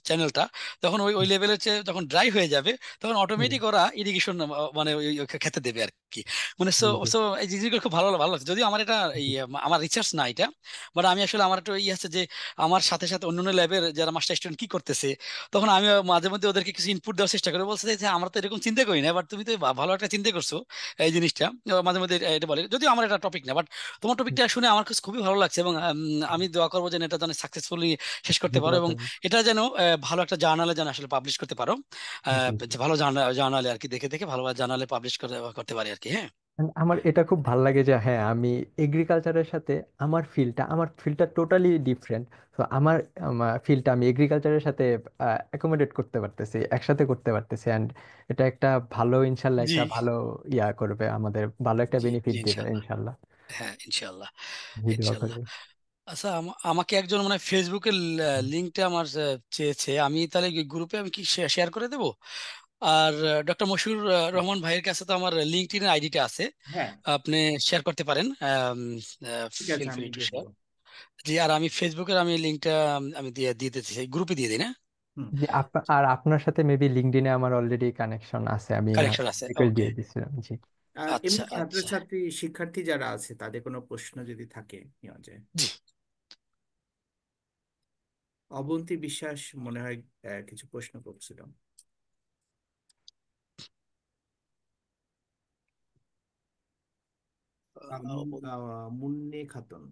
চ্যানেলটা, তখন ওই ওই লেভেলের যখন ড্রাই হয়ে যাবে তখন হুম। অটোমেটিক ওরা ইরিগেশন মানে ওই খেতে দেবে আর কি। কি মানে সো জি জি সো এই জিনিসগুলো খুব ভালো ভালো লাগছে, যদিও আমার এটা জি আমার রিসার্চ না এটা, বাট আমি আসলে আমার একটু আছে যে আমার সাথে সাথে অন্যান্য ল্যাবের যারা মাস্টার স্টুডেন্ট কি করতেছে, তখন আমি মাঝে মধ্যে ওদেরকে কিছু ইনপুট দেওয়ার চেষ্টা করি, বলছে যে আমরা তো এরকম চিন্তা করি না, বাট তুমি তো ভালো একটা চিন্তা করছো এই জিনিসটা। মাঝে মধ্যে এটা বলে, যদিও আমার এটা টপিক না, বাট তোমার টপিকটা শুনে আমার কাছে খুবই ভালো লাগছে, এবং আমি দোয়া করবো যেন এটা যেন সাকসেসফুলি শেষ করতে জি পারো, দোয়া এবং করবেন। এটা যেন ভালো একটা জার্নালে যেন আসলে পাবলিশ করতে পারো, জি জি। যে ভালো জার্নালে আর কি, দেখে দেখে ভালো জার্নালে পাবলিশ করতে পারি আর কি। হ্যাঁ And আমার এটা খুব ভালো লাগে যে হ্যাঁ আমি এগ্রিকালচারের সাথে আমার ফিল্ডটা টোটালি ডিফারেন্ট। তো আমার ফিল্ডটা আমি এগ্রিকালচারের সাথে অ্যাকোমোডেট করতে পারতেছি, একসাথে করতে পারতেছি, অ্যান্ড এটা একটা ভালো ইনশাল্লাহ জি একটা ভালো ইয়া করবে, আমাদের ভালো একটা জি বেনিফিট জি দিবে ইনশাল্লাহ। ইনশাল্লাহ। হ্যাঁ ইনশাল্লাহ। জি দোয়া ইনশাল্লাহ। করবেন। আচ্ছা আমাকে একজন মানে ফেসবুকের লিঙ্কটা আমার চেয়েছে, আমি তাহলে গ্রুপে আমি কি শেয়ার করে দেবো? আর ডক্টর মশিউর রহমান ভাইয়ের কাছে তো আমার লিঙ্কডইন আইডিটা আছে, হ্যাঁ, আপনি শেয়ার করতে পারেন, ঠিক আছে, ফিল ফ্রি আমি টু দিয়ে শেয়ার। দেবো। জি, আর আমি ফেসবুকের আমি লিঙ্কটা আমি দিয়ে দিয়ে দিতে চাই, গ্রুপে দিয়ে দিই না? হুম। জি আর আপনার সাথে মেবি লিঙ্কডইনে আমার অলরেডি কানেকশন আছে, আমি কালেকশন আছে, রিকোয়েস্ট ওকে। দিয়ে দিছিলাম। জি। আর আচ্ছা এমনি আচ্ছা। ছাত্রছাত্রী শিক্ষার্থী যারা আছে তাদের কোনো প্রশ্ন যদি থাকে নেওয়া যায়। জি। অবন্তী বিশ্বাস মনে হয় কিছু প্রশ্ন করছিল। মুন্নি খাতুন।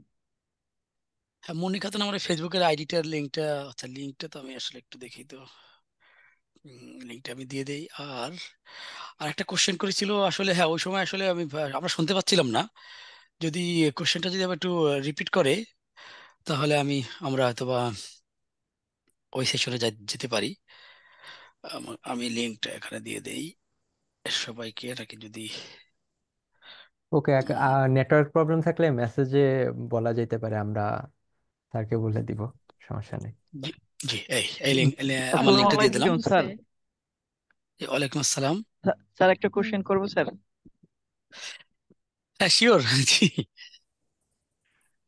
হ্যাঁ মনিকা তো আমার ফেসবুকের আইডিটার লিঙ্কটা, আচ্ছা লিঙ্কটা তো আমি আসলে একটু দেখি তো, লিঙ্কটা আমি দিয়ে দেই। আর আর একটা কোশ্চেন করেছিল আসলে, হ্যাঁ ওই সময় আসলে আমরা শুনতে পাচ্ছিলাম না, যদি কোশ্চেনটা যদি আবার একটু রিপিট করে, তাহলে আমরা হয়তোবা ওই সেশনে যেতে পারি। আমি লিঙ্কটা এখানে দিয়ে দেই সবাইকে, নাকি যদি ওকে, উম, নেটওয়ার্ক প্রবলেম থাকলে মেসেজে বলা যেতে পারে, আমরা স্যারকে বলে দিব, সমস্যা নেই। জি জি এই এই লিঙ্ক আমার আসসালামু লিঙ্কটা দিয়ে দিলাম। আলাইকুম স্যার। জি, ওয়ালাইকুম আসসালাম। স্যার একটা কোশ্চেন করবো স্যার। হ্যাঁ শিওর জি।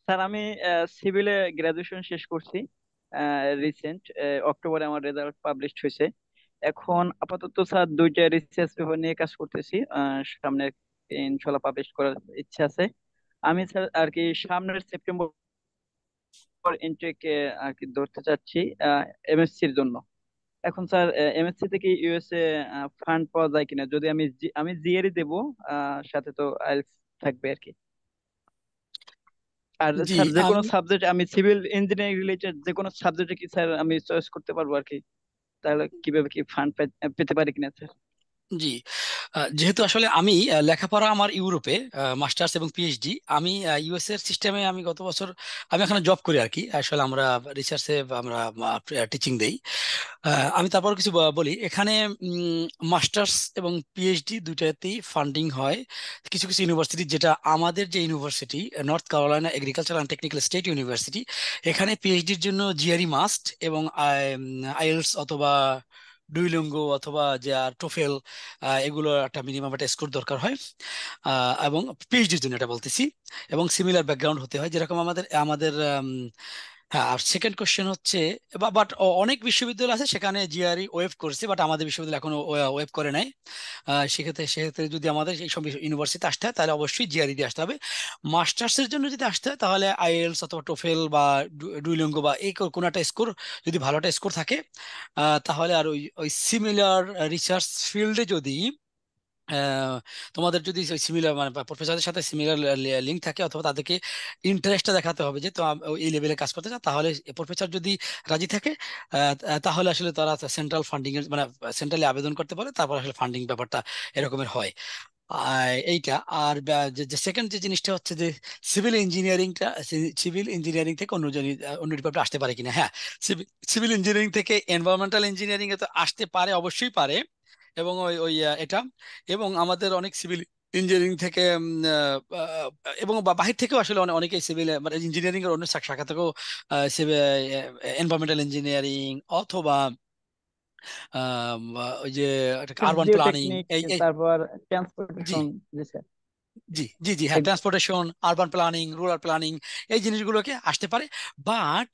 স্যার আমি সিভিলে গ্রাজুয়েশন শেষ করছি রিসেন্ট, অক্টোবরে আমার রেজাল্ট পাবলিশড হয়েছে। এখন আপাতত স্যার দুইটা রিসার্চ পেপার নিয়ে কাজ করতেছি, সামনে ইনশাল্লাহ পাবলিশ করার ইচ্ছা আছে। আমি স্যার আর কি সামনের সেপ্টেম্বর ইনটেক আর কি ধরতে চাচ্ছি এমএসসির জন্য। এখন স্যার এমএসসি থেকে ইউএসএ ফান্ড পাওয়া যায় কিনা, যদি আমি জিআরই দেবো, সাথে তো আইএলটিএস থাকবে আর কি। আর জি স্যার যে কোনো সাবজেক্ট, আমি সিভিল ইঞ্জিনিয়ারিং রিলেটেড যে কোনো সাবজেক্টে কি স্যার আমি চয়েস করতে পারবো আর কি? তাহলে কিভাবে কি ফান্ড পেতে পারি কিনা স্যার? জি যেহেতু আসলে আমি লেখাপড়া আমার ইউরোপে, মাস্টার্স এবং পিএইচডি আমি ইউএস এর সিস্টেমে, আমি গত বছর আমি এখানে জব করি আর কি, আসলে আমরা রিসার্চে আমরা টিচিং দেই। আমি তারপর কিছু বলি এখানে, মাস্টার্স এবং পিএইচডি দুইটাতেই ফান্ডিং হয় কিছু কিছু ইউনিভার্সিটি, যেটা আমাদের যে university north Carolina agriculture and technical state university, এখানে পিএইচডির জন্য জিআরই মাস্ট, এবং আইএলটিএস অথবা ডুইলিঙ্গো অথবা যে আর টোফেল, এগুলো একটা মিনিমাম একটা স্কোর দরকার হয়, এবং পিএইচডির জন্য এটা বলতেছি, এবং সিমিলার ব্যাকগ্রাউন্ড হতে হয় যেরকম আমাদের আমাদের হ্যাঁ। আর সেকেন্ড কোশ্চেন হচ্ছে, বাট অনেক বিশ্ববিদ্যালয় আছে সেখানে জিআরই ওয়েভ করছে, বাট আমাদের বিশ্ববিদ্যালয় এখনো ওয়েভ করে নাই। সেক্ষেত্রে সেক্ষেত্রে যদি আমাদের এই সব ইউনিভার্সিটি আসতে হয় তাহলে অবশ্যই জিআরই দিয়ে আসতে হবে। মাস্টার্সের জন্য যদি আসতে হয় তাহলে আইএলটিএস অথবা টোফেল বা ডুইলিঙ্গো বা এই কোনো একটা স্কোর, যদি ভালো একটা স্কোর থাকে, তাহলে আর ওই ওই সিমিলার রিসার্চ ফিল্ডে যদি আহ, তোমাদের যদি সিমিলার মানে প্রফেসরদের সাথে সিমিলার লিঙ্ক থাকে, অথবা তাদেরকে ইন্টারেস্টটা দেখাতে হবে যে তো এই লেভেলে কাজ করতে চায়, তাহলে প্রফেসর যদি রাজি থাকে, তাহলে আসলে তারা সেন্ট্রাল ফান্ডিং এর মানে সেন্ট্রালি আবেদন করতে পারে, তারপর আসলে ফান্ডিং ব্যাপারটা এরকমের হয়। এইটা। আর যে সেকেন্ড যে জিনিসটা হচ্ছে যে সিভিল ইঞ্জিনিয়ারিং থেকে অন্য ডিপার্টমেন্ট আসতে পারে কিনা। হ্যাঁ, সিভিল ইঞ্জিনিয়ারিং থেকে এনভায়রনমেন্টাল ইঞ্জিনিয়ারিং এ তো আসতে পারে, অবশ্যই পারে। এবং ওই ওই এটা, এবং আমাদের অনেক সিভিল ইঞ্জিনিয়ারিং থেকে এবং বাহির থেকেও আসলে অনেকেই সিভিল মানে ইঞ্জিনিয়ারিং এর অন্য শাখা থেকেও এনভায়রনমেন্টাল ইঞ্জিনিয়ারিং অথবা ওই যে আরবান প্ল্যানিং, জিওটেকনিক, এই এই তারপর জি ট্রান্সপোর্টেশন। জি স্যার। জি জি জি, হ্যাঁ, egg- transportation, urban planning, rural planning, এই জিনিসগুলোকে আসতে পারে। বাট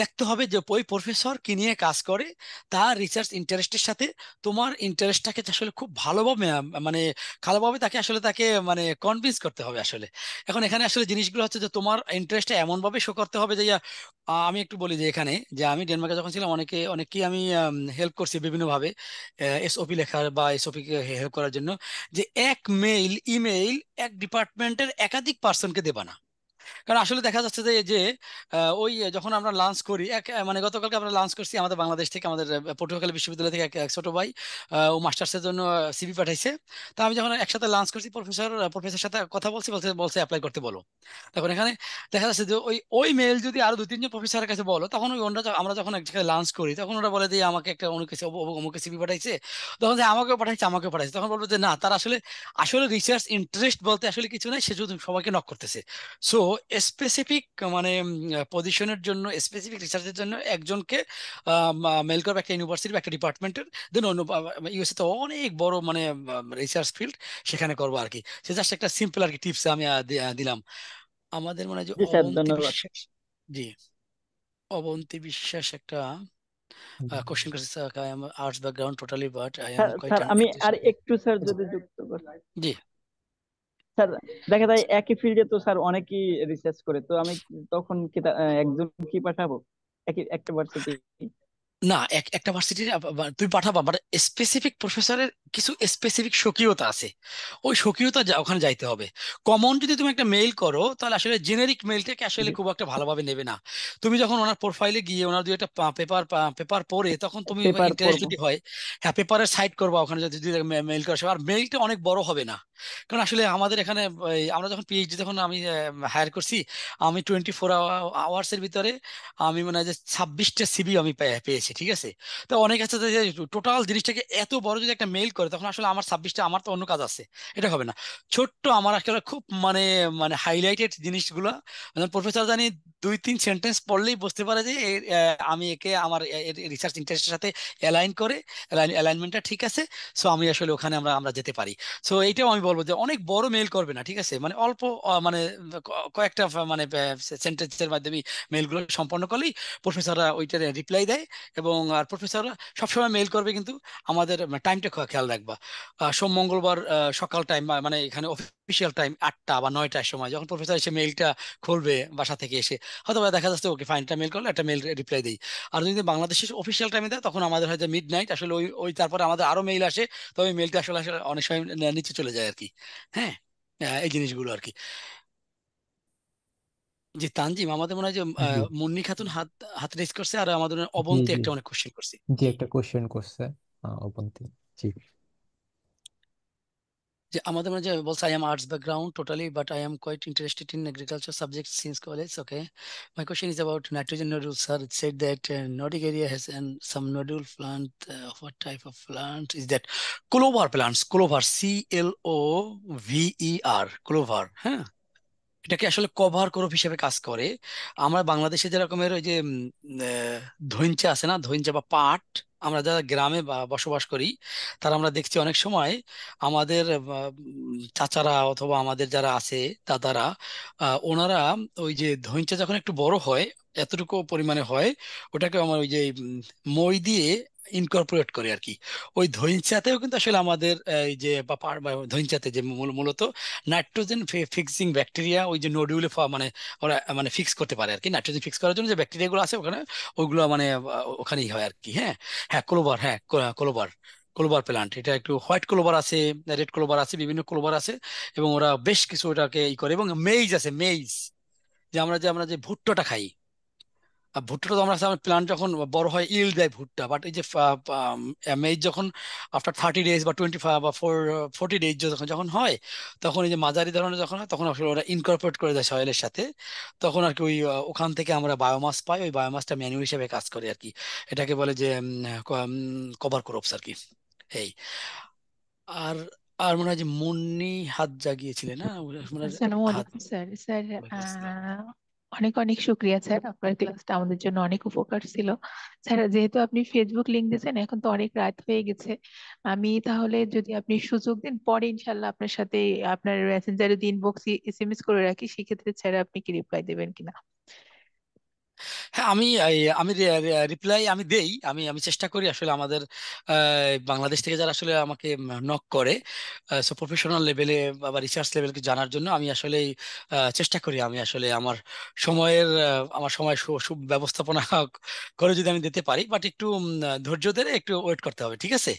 দেখতে হবে যে ওই প্রফেসর কি নিয়ে কাজ করে, তার রিসার্চ ইন্টারেস্টের সাথে তোমার ইন্টারেস্টটাকে আসলে খুব ভালোভাবে মানে ভালোভাবে তাকে মানে কনভিন্স করতে হবে আসলে। এখন এখানে আসলে জিনিসগুলো হচ্ছে যে তোমার ইন্টারেস্টটা এমন ভাবে শো করতে হবে যে আমি একটু বলি যে এখানে যে আমি ডেনমার্কে যখন ছিলাম অনেকেই আমি হেল্প করছি বিভিন্ন ভাবে, এসওপি লেখার বা এসওপি কে হেল্প করার জন্য, যে এক ইমেইল এক ডিপার্টমেন্টের একাধিক পার্সনকে দেবা না। কারণ আসলে দেখা যাচ্ছে যে যে ওই যখন আমরা লাঞ্চ করি মানে গতকালকে আমরা লাঞ্চ করছি আমাদের বাংলাদেশ থেকে, আমাদের পটুয়াখালী বিশ্ববিদ্যালয় থেকে এক ছোট ভাই, ও মাস্টার্সের জন্য সিভি পাঠাইছে। তো আমি যখন একসাথে লাঞ্চ করছি, প্রফেসর সাথে কথা বলছি, বলছে বলছে অ্যাপ্লাই করতে বলো। তখন এখানে দেখা যাচ্ছে যে ওই ওই মেল যদি আরো 2-3 জন প্রফেসরের কাছে বলো, তখন ওই অন্য আমরা যখন এক জায়গায় লাঞ্চ করি, তখন ওরা বলে যে আমাকে একটা অমুক সিভি পাঠাইছে, তখন যে আমাকেও পাঠাইছে, তখন বলবো যে না, তার আসলে আসলে রিসার্চ ইন্টারেস্ট বলতে আসলে কিছু নাই, সে শুধু সবাইকে নক করতেছে। সো স্পেসিফিক মানে পজিশনের জন্য, স্পেসিফিক রিসার্চের জন্য একজনকে মেল করবে, একটা ইউনিভার্সিটি বা একটা ডিপার্টমেন্টের। দেন অন্য ইউএসএ তো অনেক বড় মানে রিসার্চ ফিল্ড, সেখানে করবো আর কি। সে জাস্ট একটা সিম্পল আর কি টিপস আমি দিলাম। আমাদের মনে হয় যে জি স্যার, অবন্তী ধন্যবাদ। বিশ্বাস, জি, অবন্তী বিশ্বাস একটা কোশ্চেন করছে, I am arts background totally but I am sir quite sir, আমি আর ইন্টারেস্টেড। একটু স্যার যদি যুক্ত করি। জি স্যার, দেখা যায় একই ফিল্ডে তো স্যার অনেকেই রিসার্চ করে, তো আমি তখন কি একজন কি পাঠাবো একই একটা ভার্সিটি? না, একটা ভার্সিটির তুই পাঠাবা, বাট স্পেসিফিক প্রফেসরের কিছু স্পেসিফিক স্বকীয়তা আছে, ওই স্বকীয়তা ওখানে যাইতে হবে। কমন যদি তুমি একটা মেইল করো, তাহলে আসলে জেনেরিক মেইলটাকে আসলে খুব একটা ভালোভাবে নেবে না। তুমি যখন ওনার প্রোফাইলে গিয়ে ওনার দুই একটা পেপার পড়ে, তখন তুমি পেপার ইন্টারেস্ট পড়বো। যদি হয়, হ্যাঁ, পেপারের সাইট করবা ওখানে, যদি মেইল করা আর মেইলটা অনেক বড় হবে না। কারণ আসলে আমাদের এখানে আমরা যখন পিএইচডি যখন আমি হায়ার করছি, আমি 24 আওয়ার্সের ভিতরে আমি মনে হয় যে 26টা সিভি আমি পেয়েছি, ঠিক আছে। তো অনেক আছে যে টোটাল জিনিসটাকে এত বড় যদি একটা মেইল করে, তখন আসলে আমার 26টা, আমার তো অন্য কাজ আছে, এটা হবে না। ছোট্ট আমার আসলে খুব মানে মানে হাইলাইটেড জিনিসগুলো, প্রফেসর জানি 2-3 সেন্টেন্স পড়লেই বুঝতে পারে যে আমি একে আমার রিসার্চ ইন্টারেস্টের সাথে অ্যালাইন করে, অ্যালাইনমেন্টটা ঠিক আছে। সো আমি আসলে ওখানে আমরা আমরা যেতে পারি। সো এইটাও আমি বলবো যে অনেক বড় মেইল করবে না, ঠিক আছে, মানে অল্প মানে কয়েকটা মানে সেন্টেন্সের মাধ্যমে মেইলগুলো সম্পন্ন করলেই প্রফেসররা ওইটার রিপ্লাই দেয়। এবং আর প্রফেসররা সবসময় মেইল করবে, কিন্তু আমাদের টাইমটা খেয়াল রাখবা। সোম মঙ্গলবার সকাল টাইম, মানে এখানে অফিসিয়াল টাইম 8টা বা 9টার সময়, যখন প্রফেসর এসে মেইলটা খুলবে বাসা থেকে এসে, হয়তো বা দেখা যাচ্ছে ওকে ফাইন, একটা মেইল করলো, একটা মেইল রিপ্লাই দিই। আর যদি বাংলাদেশের অফিসিয়াল টাইমে দেয়, তখন আমাদের হয়তো মিড নাইট আসলে ওই ওই তারপরে আমাদের আরো মেইল আসে, তবে মেইলটা আসলে আসলে অনেক সময় নিচে চলে যায় আর কি। হ্যাঁ, এই জিনিসগুলো আর কি। জি, তানজিম, আমাদের মনে হয় যে জি মুন্নি খাতুন হাত হাত রেজ করছে, আর আমাদের মনে হয় জি অবন্তি জি একটা অনেক কোশ্চেন করছে। জি, জি, একটা কোশ্চেন করছে অবন্তী। জি যে আমাদের মনে হয় যে বলছে, I am arts background totally but I am quite interested in agriculture subject since college. Okay, my question is about nitrogen nodules. Sir, it said that Nordic area has some nodule plant. What type of plant is that? Clover plants, clover, CLOVER, clover, হ্যাঁ, এটাকে আসলে cover crop হিসেবে কাজ করে। আমরা বাংলাদেশে যেরকমের ওই যে আহ, ধইঞ্চা আছে না, ধইঞ্চা বা পাট, আমরা যারা গ্রামে বসবাস করি, তারা আমরা দেখছি অনেক সময় আমাদের চাচারা অথবা আমাদের যারা আছে দাদারা, ওনারা ওই যে ধইঞ্চা যখন একটু বড় হয়, এতটুকু পরিমাণে হয়, ওটাকে আমার ওই যে মই দিয়ে ইনকর্পোরেট করে আর কি। ওই ধইঞ্চাতেও কিন্তু আসলে আমাদের এই যে বা ধইঞ্চাতে যে মূলত নাইট্রোজেন ফিক্সিং ব্যাকটেরিয়া, ওই যে নোডিউলে মানে ওরা মানে ফিক্স করতে পারে আর কি, নাইট্রোজেন ফিক্স করার জন্য যে ব্যাকটেরিয়া গুলো আছে ওখানে, ওইগুলো মানে ওখানেই হয় আর কি। হ্যাঁ, হ্যাঁ, ক্লোবার, হ্যাঁ, ক্লোবার, ক্লোবার প্ল্যান্ট, এটা একটু হোয়াইট ক্লোবার আছে, রেড ক্লোবার আছে, বিভিন্ন ক্লোবার আছে, এবং ওরা বেশ কিছু ওটাকে ই করে। এবং মেইজ আছে, মেইজ, যে আমরা যে ভুট্টাটা খাই, আর ভুট্টাটা তো আমরা প্লান্ট যখন বড় হয় ইল্ড দেয় ভুট্টা, বাট এই যে মেজ যখন আফটার 30 days বা 25 বা 40 days যখন যখন হয়, তখন এই যে মাঝারি ধরনের যখন হয়, তখন আসলে ওরা ইনকর্পোরেট করে দেয় সয়েলের সাথে। তখন আর কি ওই ওখান থেকে আমরা বায়োমাস পাই, ওই বায়োমাসটা ম্যানুয়াল হিসেবে কাজ করে আর কি। এটাকে বলে যে কভার ক্রপস আর কি। এই আর আর মনে হয় যে মুন্নি হাত জাগিয়েছিলেন না, মনে হয় السلام হাত عليكم سر ওয়ালাইকুম আসসালাম। অনেক অনেক শুক্রিয়া স্যার, আপনার ক্লাসটা আমাদের জন্য অনেক উপকার ছিল। স্যার যেহেতু আপনি ফেসবুক লিংক দিয়েছেন, এখন তো অনেক রাত হয়ে গেছে, আমি তাহলে যদি আপনি সুযোগ দিন পরে ইনশাল্লাহ আপনার সাথে আপনার মেসেঞ্জারে ইনবক্স এসএমএস করে রাখি, সেক্ষেত্রে স্যার আপনি কি রিপ্লাই দেবেন কিনা? হ্যাঁ, আমি রিপ্লাই আমি দেই। আমি আমি চেষ্টা করি আসলে আমাদের বাংলাদেশ থেকে যারা আসলে আমাকে নক করে প্রফেশনাল লেভেলে বা রিসার্চ লেভেলকে জানার জন্য আমি আসলে চেষ্টা করি। আমি আসলে আমার সময় সুব্যবস্থাপনা করে যদি আমি দিতে পারি, বাট একটু ধৈর্য ধরে একটু ওয়েট করতে হবে, ঠিক আছে?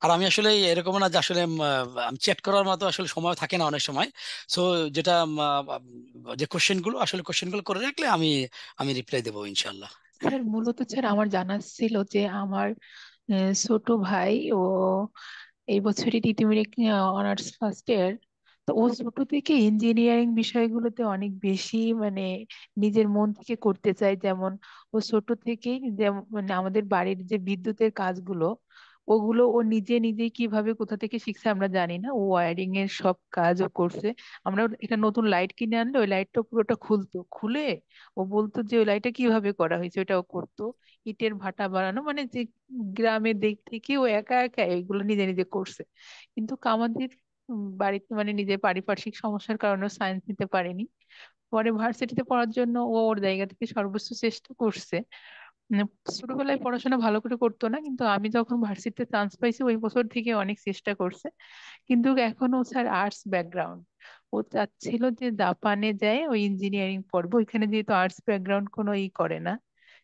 আর আমি আসলে এরকম না যে আসলে আমি চ্যাট করার মতো আসলে সময় থাকে না অনেক সময়। সো যেটা যে কোশ্চেনগুলো করে রাখলে আমি আমি রিপ্লাই দেবো ইনশাল্লাহ। স্যার মূলত স্যার আমার জানা ছিল যে আমার ছোট ভাই ও এই বছরই টিটিমিরিক অনার্স ফার্স্ট ইয়ার, তো ও ছোট থেকে ইঞ্জিনিয়ারিং বিষয়গুলোতে অনেক বেশি মানে নিজের মন থেকে করতে চায়। যেমন ও ছোট থেকেই যেমন মানে আমাদের বাড়ির যে বিদ্যুতের কাজগুলো, ওগুলো ও নিজে নিজে কিভাবে কোথা থেকে শিখছে আমরা জানি না, ও ওয়ারিং এর সব কাজ ও করছে। আমরা একটা নতুন লাইট কিনে আনলে ওই লাইটটা পুরোটা খুলতো, খুলে ও বলতো যে ওই লাইটটা কিভাবে করা হয়েছে, ওটা ও করতো। ইটের ভাটা বানানো মানে যে গ্রামের দিক থেকে ও একা একা এগুলো নিজে নিজে করছে। কিন্তু আমাদের বাড়িতে মানে নিজের পারিপার্শ্বিক সমস্যার কারণে সায়েন্স নিতে পারেনি। পরে ভার্সিটিতে পড়ার জন্য ও ওর জায়গা থেকে সর্বোচ্চ চেষ্টা করছে। মানে ছোটবেলায় পড়াশোনা ভালো করে করতো না, কিন্তু আমি যখন ভার্সিটিতে চান্স পাইছি ওই বছর থেকে অনেক চেষ্টা করছে। কিন্তু এখনো স্যার আর্টস ব্যাকগ্রাউন্ড, ও চাচ্ছিল যে জাপানে যায় ওই ইঞ্জিনিয়ারিং পড়বো, ওইখানে যেহেতু আর্টস ব্যাকগ্রাউন্ড কোনো করে না।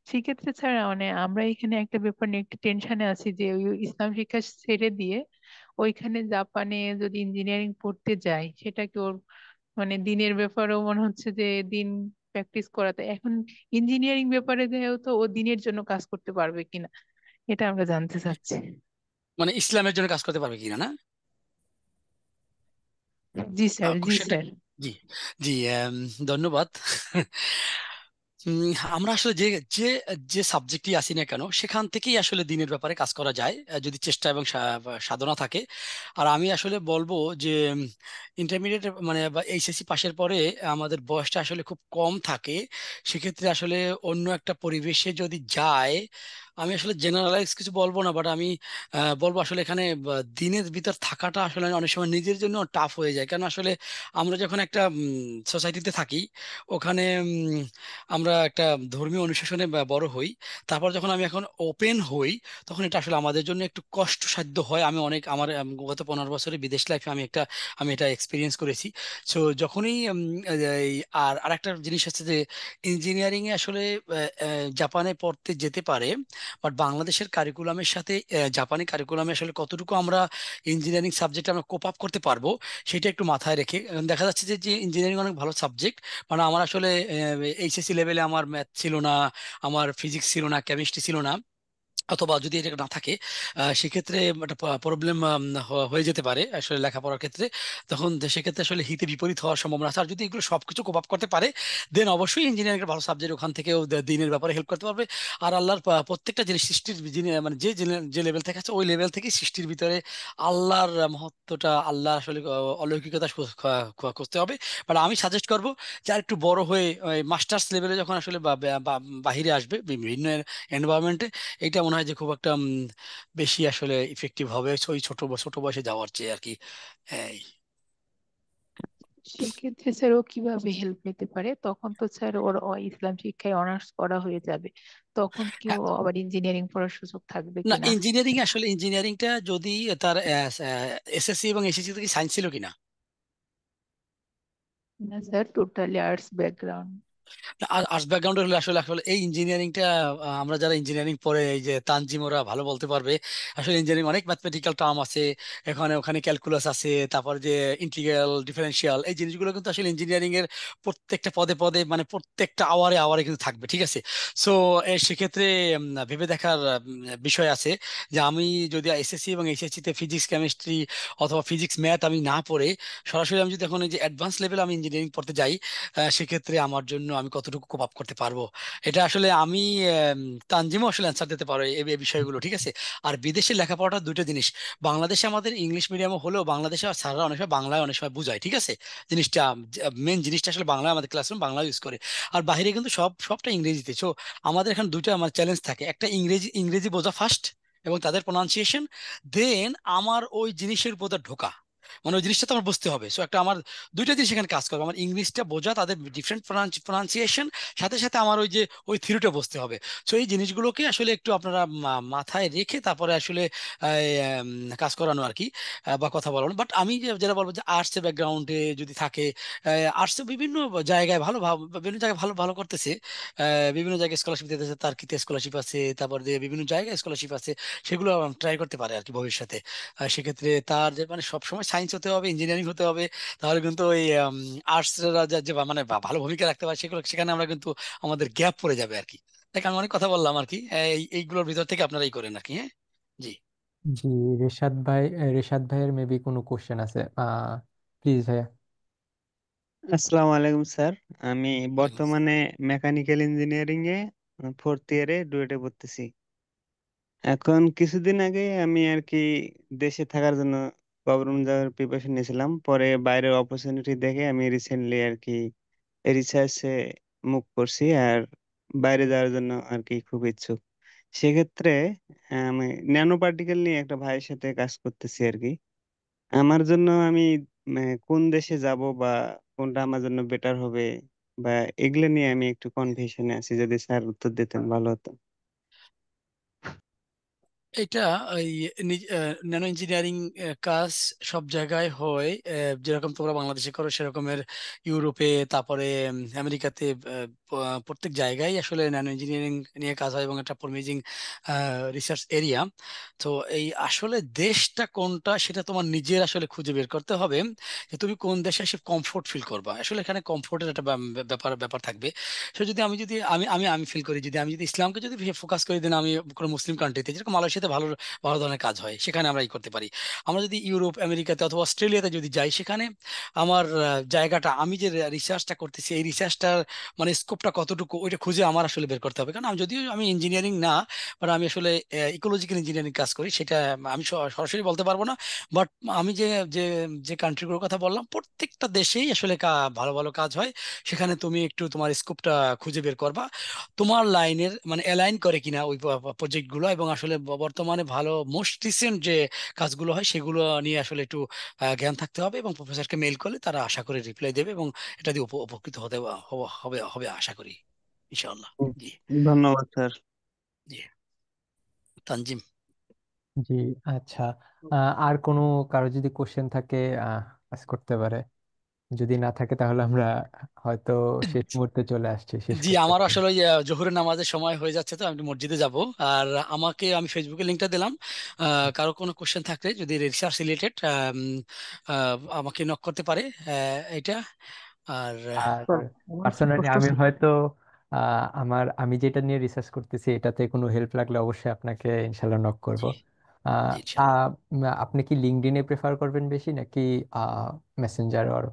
সেক্ষেত্রে স্যার মানে আমরা এখানে একটা ব্যাপার নিয়ে একটু টেনশনে আছি যে ওই ইসলাম শিক্ষা ছেড়ে দিয়ে ওইখানে জাপানে যদি ইঞ্জিনিয়ারিং পড়তে যায়, সেটা কি ওর মানে দিনের ব্যাপারেও মনে হচ্ছে যে দিন প্র্যাকটিস করাতে, এখন ইঞ্জিনিয়ারিং ব্যাপারে যেহেতু ও দিনের জন্য কাজ করতে পারবে কিনা এটা আমরা জানতে চাচ্ছি। মানে ইসলামের জন্য কাজ করতে পারবে কিনা, না? জি স্যার, জি কোশ্চেনটা স্যার। জি, জি, ধন্যবাদ। উম, আমরা আসলে যে যে যে সাবজেক্টই আসি না কেন সেখান থেকেই আসলে দিনের ব্যাপারে কাজ করা যায়, যদি চেষ্টা এবং সাধনা থাকে। আর আমি আসলে বলবো যে ইন্টারমিডিয়েট মানে বা এইচএসসি পাশের পরে আমাদের বয়সটা আসলে খুব কম থাকে। সেক্ষেত্রে আসলে অন্য একটা পরিবেশে যদি যায়, আমি আসলে জেনারেলাইজ কিছু বলবো না, বাট আমি বলবো আসলে এখানে দিনের ভিতর থাকাটা আসলে অনেক সময় নিজের জন্য টাফ হয়ে যায়। কারণ আসলে আমরা যখন একটা সোসাইটিতে থাকি, ওখানে আমরা একটা ধর্মীয় অনুশাসনে বড় হই। তারপর যখন আমি এখন ওপেন হই, তখন এটা আসলে আমাদের জন্য একটু কষ্টসাধ্য হয়। আমি অনেক আমার গত 15 বছরের বিদেশ লাইফে আমি এটা এক্সপিরিয়েন্স করেছি। সো যখনই এই আর আরেকটা জিনিস আছে যে ইঞ্জিনিয়ারিং এ আসলে জাপানে পড়তে যেতে পারে, বাট বাংলাদেশের কারিকুলামের সাথে জাপানি কারিকুলামে আসলে কতটুকু আমরা ইঞ্জিনিয়ারিং সাবজেক্ট আমরা কোপ আপ করতে পারবো, সেটা একটু মাথায় রেখে দেখা যাচ্ছে যে যে ইঞ্জিনিয়ারিং অনেক ভালো সাবজেক্ট। মানে আমার আসলে এইচএসসি লেভেলে আমার ম্যাথ ছিল না, আমার ফিজিক্স ছিল না, কেমিস্ট্রি ছিল না, অথবা যদি এটা না থাকে সেক্ষেত্রে একটা প্রবলেম হয়ে যেতে পারে আসলে লেখাপড়ার ক্ষেত্রে। তখন সেক্ষেত্রে আসলে হিতে বিপরীত হওয়ার সম্ভাবনা আছে। আর যদি এগুলো সবকিছু কোপ আপ করতে পারে, দেন অবশ্যই ইঞ্জিনিয়ারিং এর ভালো সাবজেক্ট, ওখান থেকেও দিনের ব্যাপারে হেল্প করতে পারবে। আর আল্লাহর প্রত্যেকটা জিনিস সৃষ্টির মানে যে লেভেল থেকে আছে ওই লেভেল থেকে সৃষ্টির ভিতরে আল্লাহর মহত্বটা, আল্লাহ আসলে অলৌকিকতা খুঁজতে হবে। বাট আমি সাজেস্ট করবো যে আর একটু বড় হয়ে মাস্টার্স লেভেলে যখন আসলে বাহিরে আসবে বিভিন্ন এনভায়রনমেন্টে, এটা মনে হয় যে খুব একটা বেশি আসলে ইফেক্টিভ হবে ওই ছোট বয়সে যাওয়ার চেয়ে আর কি। এই সেক্ষেত্রে স্যার ও কিভাবে হেল্প নিতে পারে? তখন তো স্যার ওর ইসলাম শিক্ষায় অনার্স করা হয়ে যাবে, তখন কি ও হ্যাঁ, আবার ইঞ্জিনিয়ারিং পড়ার সুযোগ থাকবে না, কিনা? ইঞ্জিনিয়ারিংটা যদি তার এসএসসি এবং এসএসসি থেকে সায়েন্স ছিল কিনা? না sir, totally arts background. Arts ব্যাকগ্রাউন্ডের হলে আসলে আসলে এই ইঞ্জিনিয়ারিংটা আমরা যারা ইঞ্জিনিয়ারিং পড়ে, এই যে তানজিম ওরা ভালো বলতে পারবে। আসলে ইঞ্জিনিয়ারিং অনেক ম্যাথমেটিক্যাল টার্ম আছে, এখানে ওখানে ক্যালকুলাস আছে, তারপর যে ইন্টিগ্রাল ডিফারেন্সিয়াল, এই জিনিসগুলো কিন্তু আসলে ইঞ্জিনিয়ারিং এর প্রত্যেকটা পদে পদে মানে প্রত্যেকটা আওয়ারে আওয়ারে কিন্তু থাকবে, ঠিক আছে? সো সেক্ষেত্রে ভেবে দেখার বিষয় আছে যে আমি যদি এসএসসি এবং এইচএসসি তে ফিজিক্স কেমিস্ট্রি অথবা ফিজিক্স ম্যাথ আমি না পড়ে সরাসরি আমি যদি এখন এই যে অ্যাডভান্স লেভেল আমি ইঞ্জিনিয়ারিং পড়তে যাই, সেক্ষেত্রে আমার জন্য আমি কতটুকু কোপ আপ করতে পারবো। এটা আসলে আমি তানজিমও আসলে অ্যান্সার দিতে পারো এই বিষয়গুলো, ঠিক আছে। আর বিদেশে লেখাপড়াটা দুটো জিনিস। বাংলাদেশে আমাদের ইংলিশ মিডিয়ামে হলেও বাংলাদেশে স্যাররা অনেক সময় বাংলায় অনেক সময় বুঝায়, ঠিক আছে। জিনিসটা মেন জিনিসটা আসলে বাংলায়, আমাদের ক্লাসরুম বাংলা ইউজ করে। আর বাইরে কিন্তু সবটা ইংরেজিতে। সো আমাদের এখানে দুইটা আমার চ্যালেঞ্জ থাকে, একটা ইংরেজি ইংরেজি বোঝা ফার্স্ট এবং তাদের প্রনাউন্সিয়েশন, দেন আমার ওই জিনিসের উপর ঢোকা, মানে ওই জিনিসটা তো আমার বুঝতে হবে। সো একটা আমার দুইটা জিনিস এখানে কাজ করবে, আমার ইংলিশটা বোঝা, তাদের ডিফারেন্ট প্রনাউন্সিয়েশন, সাথে সাথে আমার ওই যে ওই থিওরিটা বুঝতে হবে। সো এই জিনিসগুলোকে আসলে একটু আপনারা মাথায় রেখে তারপরে আসলে কাজ করানো আর কি, বা কথা বলানো। বাট আমি যেটা বলবো যে আর্টস এর ব্যাকগ্রাউন্ডে যদি থাকে, আর্টস বিভিন্ন জায়গায় বিভিন্ন জায়গায় ভালো ভালো করতেছে, বিভিন্ন জায়গায় স্কলারশিপ দিতেছে, তার্কিতে স্কলারশিপ আছে, তারপর দিয়ে বিভিন্ন জায়গায় স্কলারশিপ আছে, সেগুলো ট্রাই করতে পারে আর কি ভবিষ্যতে। সেক্ষেত্রে তার যে মানে সবসময় সায়েন্স হতে হবে, ইঞ্জিনিয়ারিং হতে হবে, তাহলে কিন্তু ওই আর্টস যে মানে ভালো ভূমিকা রাখতে পারে, সেগুলো সেখানে আমরা কিন্তু আমাদের গ্যাপ পড়ে যাবে আর কি। দেখ আমি অনেক কথা বললাম আর কি, এইগুলোর ভিতর থেকে আপনারা এই করেন আর কি। হ্যাঁ, জি। জি, রেশাদ ভাইয়ের মেবি কোনো কোশ্চেন আছে, প্লিজ ভাইয়া। আসসালামু আলাইকুম স্যার। আমি ওয়ালাইকুম আসসালাম। বর্তমানে মেকানিক্যাল ইঞ্জিনিয়ারিং এ ফোর্থ ইয়ারে ডুয়েটে পড়তেছি। এখন কিছুদিন আগে আমি আর কি দেশে থাকার জন্য গভর্নমেন্ট জবের প্রিপারেশন নিয়েছিলাম, পরে বাইরের অপরচুনিটি দেখে আমি রিসেন্টলি আর কি রিসার্চে মুভ করছি, আর বাইরে যাওয়ার জন্য আর কি খুব ইচ্ছুক। সেক্ষেত্রে আমি ন্যানো পার্টিকেল নিয়ে একটা ভাইয়ের সাথে কাজ করতেছি আর কি। আমার জন্য আমি কোন দেশে যাব বা কোনটা আমার জন্য বেটার হবে, বা এগুলো নিয়ে আমি একটু কনফিউশনে আছি, যদি স্যার উত্তর দিতেন ভালো হতো। এটা ওই ন্যানো ইঞ্জিনিয়ারিং কাজ সব জায়গায় হয়, যেরকম তোমরা বাংলাদেশে করো সেরকমের ইউরোপে, তারপরে আমেরিকাতে, প্রত্যেক জায়গায় আসলে ন্যানো ইঞ্জিনিয়ারিং নিয়ে কাজ হয় এবং একটা প্রমিজিং রিসার্চ এরিয়া। তো এই আসলে দেশটা কোনটা সেটা তোমার নিজের আসলে খুঁজে বের করতে হবে, যে তুমি কোন দেশে এসে কমফোর্ট ফিল করবা। আসলে এখানে কমফোর্টের একটা ব্যাপার ব্যাপার থাকবে। সে যদি আমি যদি আমি আমি আমি ফিল করি, যদি আমি যদি ইসলামকে যদি ফোকাস করি, দেন আমি কোনো মুসলিম কান্ট্রিতে, যেরকম মালয়েশিয়াতে ভালো ভালো ধরনের কাজ হয়, সেখানে আমরা ই করতে পারি। আমরা যদি ইউরোপ আমেরিকাতে অথবা অস্ট্রেলিয়াতে যদি যাই, সেখানে আমার জায়গাটা, আমি যে রিসার্চটা করতেছি এই রিসার্চটার মানে স্কোপটা কতটুকু, ওইটা খুঁজে আমার আসলে বের করতে হবে। কারণ আমি যদিও আমি ইঞ্জিনিয়ারিং না, বাট আমি আসলে ইকোলজিক্যাল ইঞ্জিনিয়ারিং কাজ করি, সেটা আমি সরাসরি বলতে পারবো না। বাট আমি যে যে যে কান্ট্রিগুলোর কথা বললাম, প্রত্যেকটা দেশেই আসলে ভালো ভালো কাজ হয়। সেখানে তুমি একটু তোমার স্কোপটা খুঁজে বের করবা, তোমার লাইনের মানে অ্যালাইন করে কিনা ওই প্রজেক্ট গুলো, এবং আসলে বর্তমানে ভালো মোস্ট রিসেন্ট যে কাজগুলো হয় সেগুলো নিয়ে আসলে একটু জ্ঞান থাকতে হবে। এবং প্রফেসরকে মেইল করলে তারা আশা করে রিপ্লাই দেবে, এবং এটা দিয়ে উপকৃত হতে হবে হবে আশা করি, ইনশাআল্লাহ। হুম, জি। ধন্যবাদ স্যার। জি, তানজিম। জি, আচ্ছা। আর কোনো কারো যদি কোশ্চেন থাকে আজ করতে পারে, যদি না থাকে তাহলে আমরা হয়তো শেষ মুহূর্তে চলে আসছি, শেষ জি, করতে। আমার আসলে ওই, জোহরের নামাজের সময় হয়ে যাচ্ছে, তো আমি একটু মসজিদে যাব। আর আমি ফেসবুকে লিঙ্কটা দিলাম, কারো কোনো কোশ্চেন থাকলে যদি রিসার্চ রিলেটেড আমাকে নক করতে পারে, এটা। আর আর স্যার, আমার একটা পার্সোনালি প্রশ্ন আমি ছিল। হয়তো আমি যেটা নিয়ে রিসার্চ করতেছি এটাতে কোনো হেল্প লাগলে অবশ্যই আপনাকে ইনশাল্লাহ নক করব। জি, আহ, জি, ইনশাল্লাহ। আপনি কি লিঙ্কডইনে প্রেফার করবেন বেশি, নাকি মেসেঞ্জার আর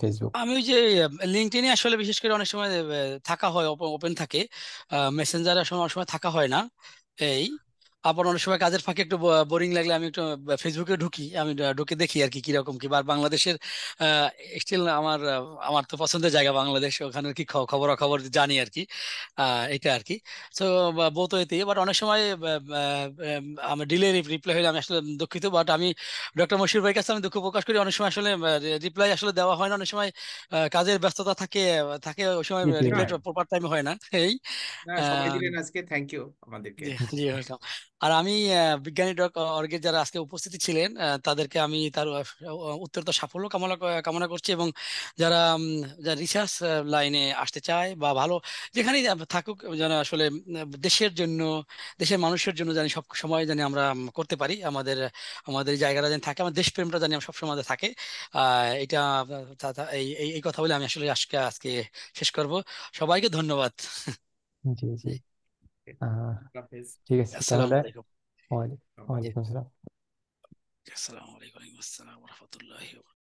ফেসবুক? আমি ওই যে লিঙ্কডইনে আসলে বিশেষ করে অনেক সময় থাকা হয়, ওপেন থাকে। মেসেঞ্জারে আসলে অনেক সময় থাকা হয় না। এই আবার অনেক সময় কাজের ফাঁকে একটু বোরিং লাগলে আমি একটু ফেসবুকে ঢুকি, আমি ঢুকে দেখি আর কি কিরকম কি। আর বাংলাদেশের স্টিল আমার তো পছন্দের জায়গা বাংলাদেশ, ওখানে কি খবর জানি আর কি, এটা আর কি। তো বোধ হইতে, বাট অনেক সময় আমার ডিলে রিপ্লাই হলে আমি আসলে দুঃখিত। বাট আমি ডক্টর মশির ভাইয়ের কাছে আমি দুঃখ প্রকাশ করি, অনেক সময় আসলে রিপ্লাই আসলে দেওয়া হয় না, অনেক সময় কাজের ব্যস্ততা থাকে থাকে, ওই সময় জি জি রিপ্লাই ভাই। না, প্রপার টাইমে হয় না। এই না, সময় আহ, দিলেন আজকে, থ্যাংক ইউ আমাদেরকে। জি, জি, ওয়েলকাম। আর আমি বিজ্ঞানী ডট অর্গের যারা আজকে উপস্থিত ছিলেন, তাদেরকে আমি তার উত্তরোত্তর সাফল্য কামনা কামনা করছি। এবং যারা রিসার্চ লাইনে আসতে চায় বা ভালো যেখানেই থাকুক, যেন আসলে দেশের জন্য, দেশের মানুষের জন্য জানি সব সময় জানি আমরা করতে পারি, আমাদের আমাদের এই জায়গাটা জানি থাকে, আমার দেশপ্রেমটা জানি সব সময় আমাদের থাকে। এটা এই এই এই কথা বলে আমি আসলে আজকে আজকে শেষ করব। সবাইকে ধন্যবাদ। জি জি। জি, আহ, হাফেজ। ঠিক আছে আসসালামু তাহলে। আলাইকুম। ওয়ালাইকুম জি, ওয়ালাইকুম আসসালাম। আসসালামু আলাইকুম, আসসালাম রহমতুল্লাহ।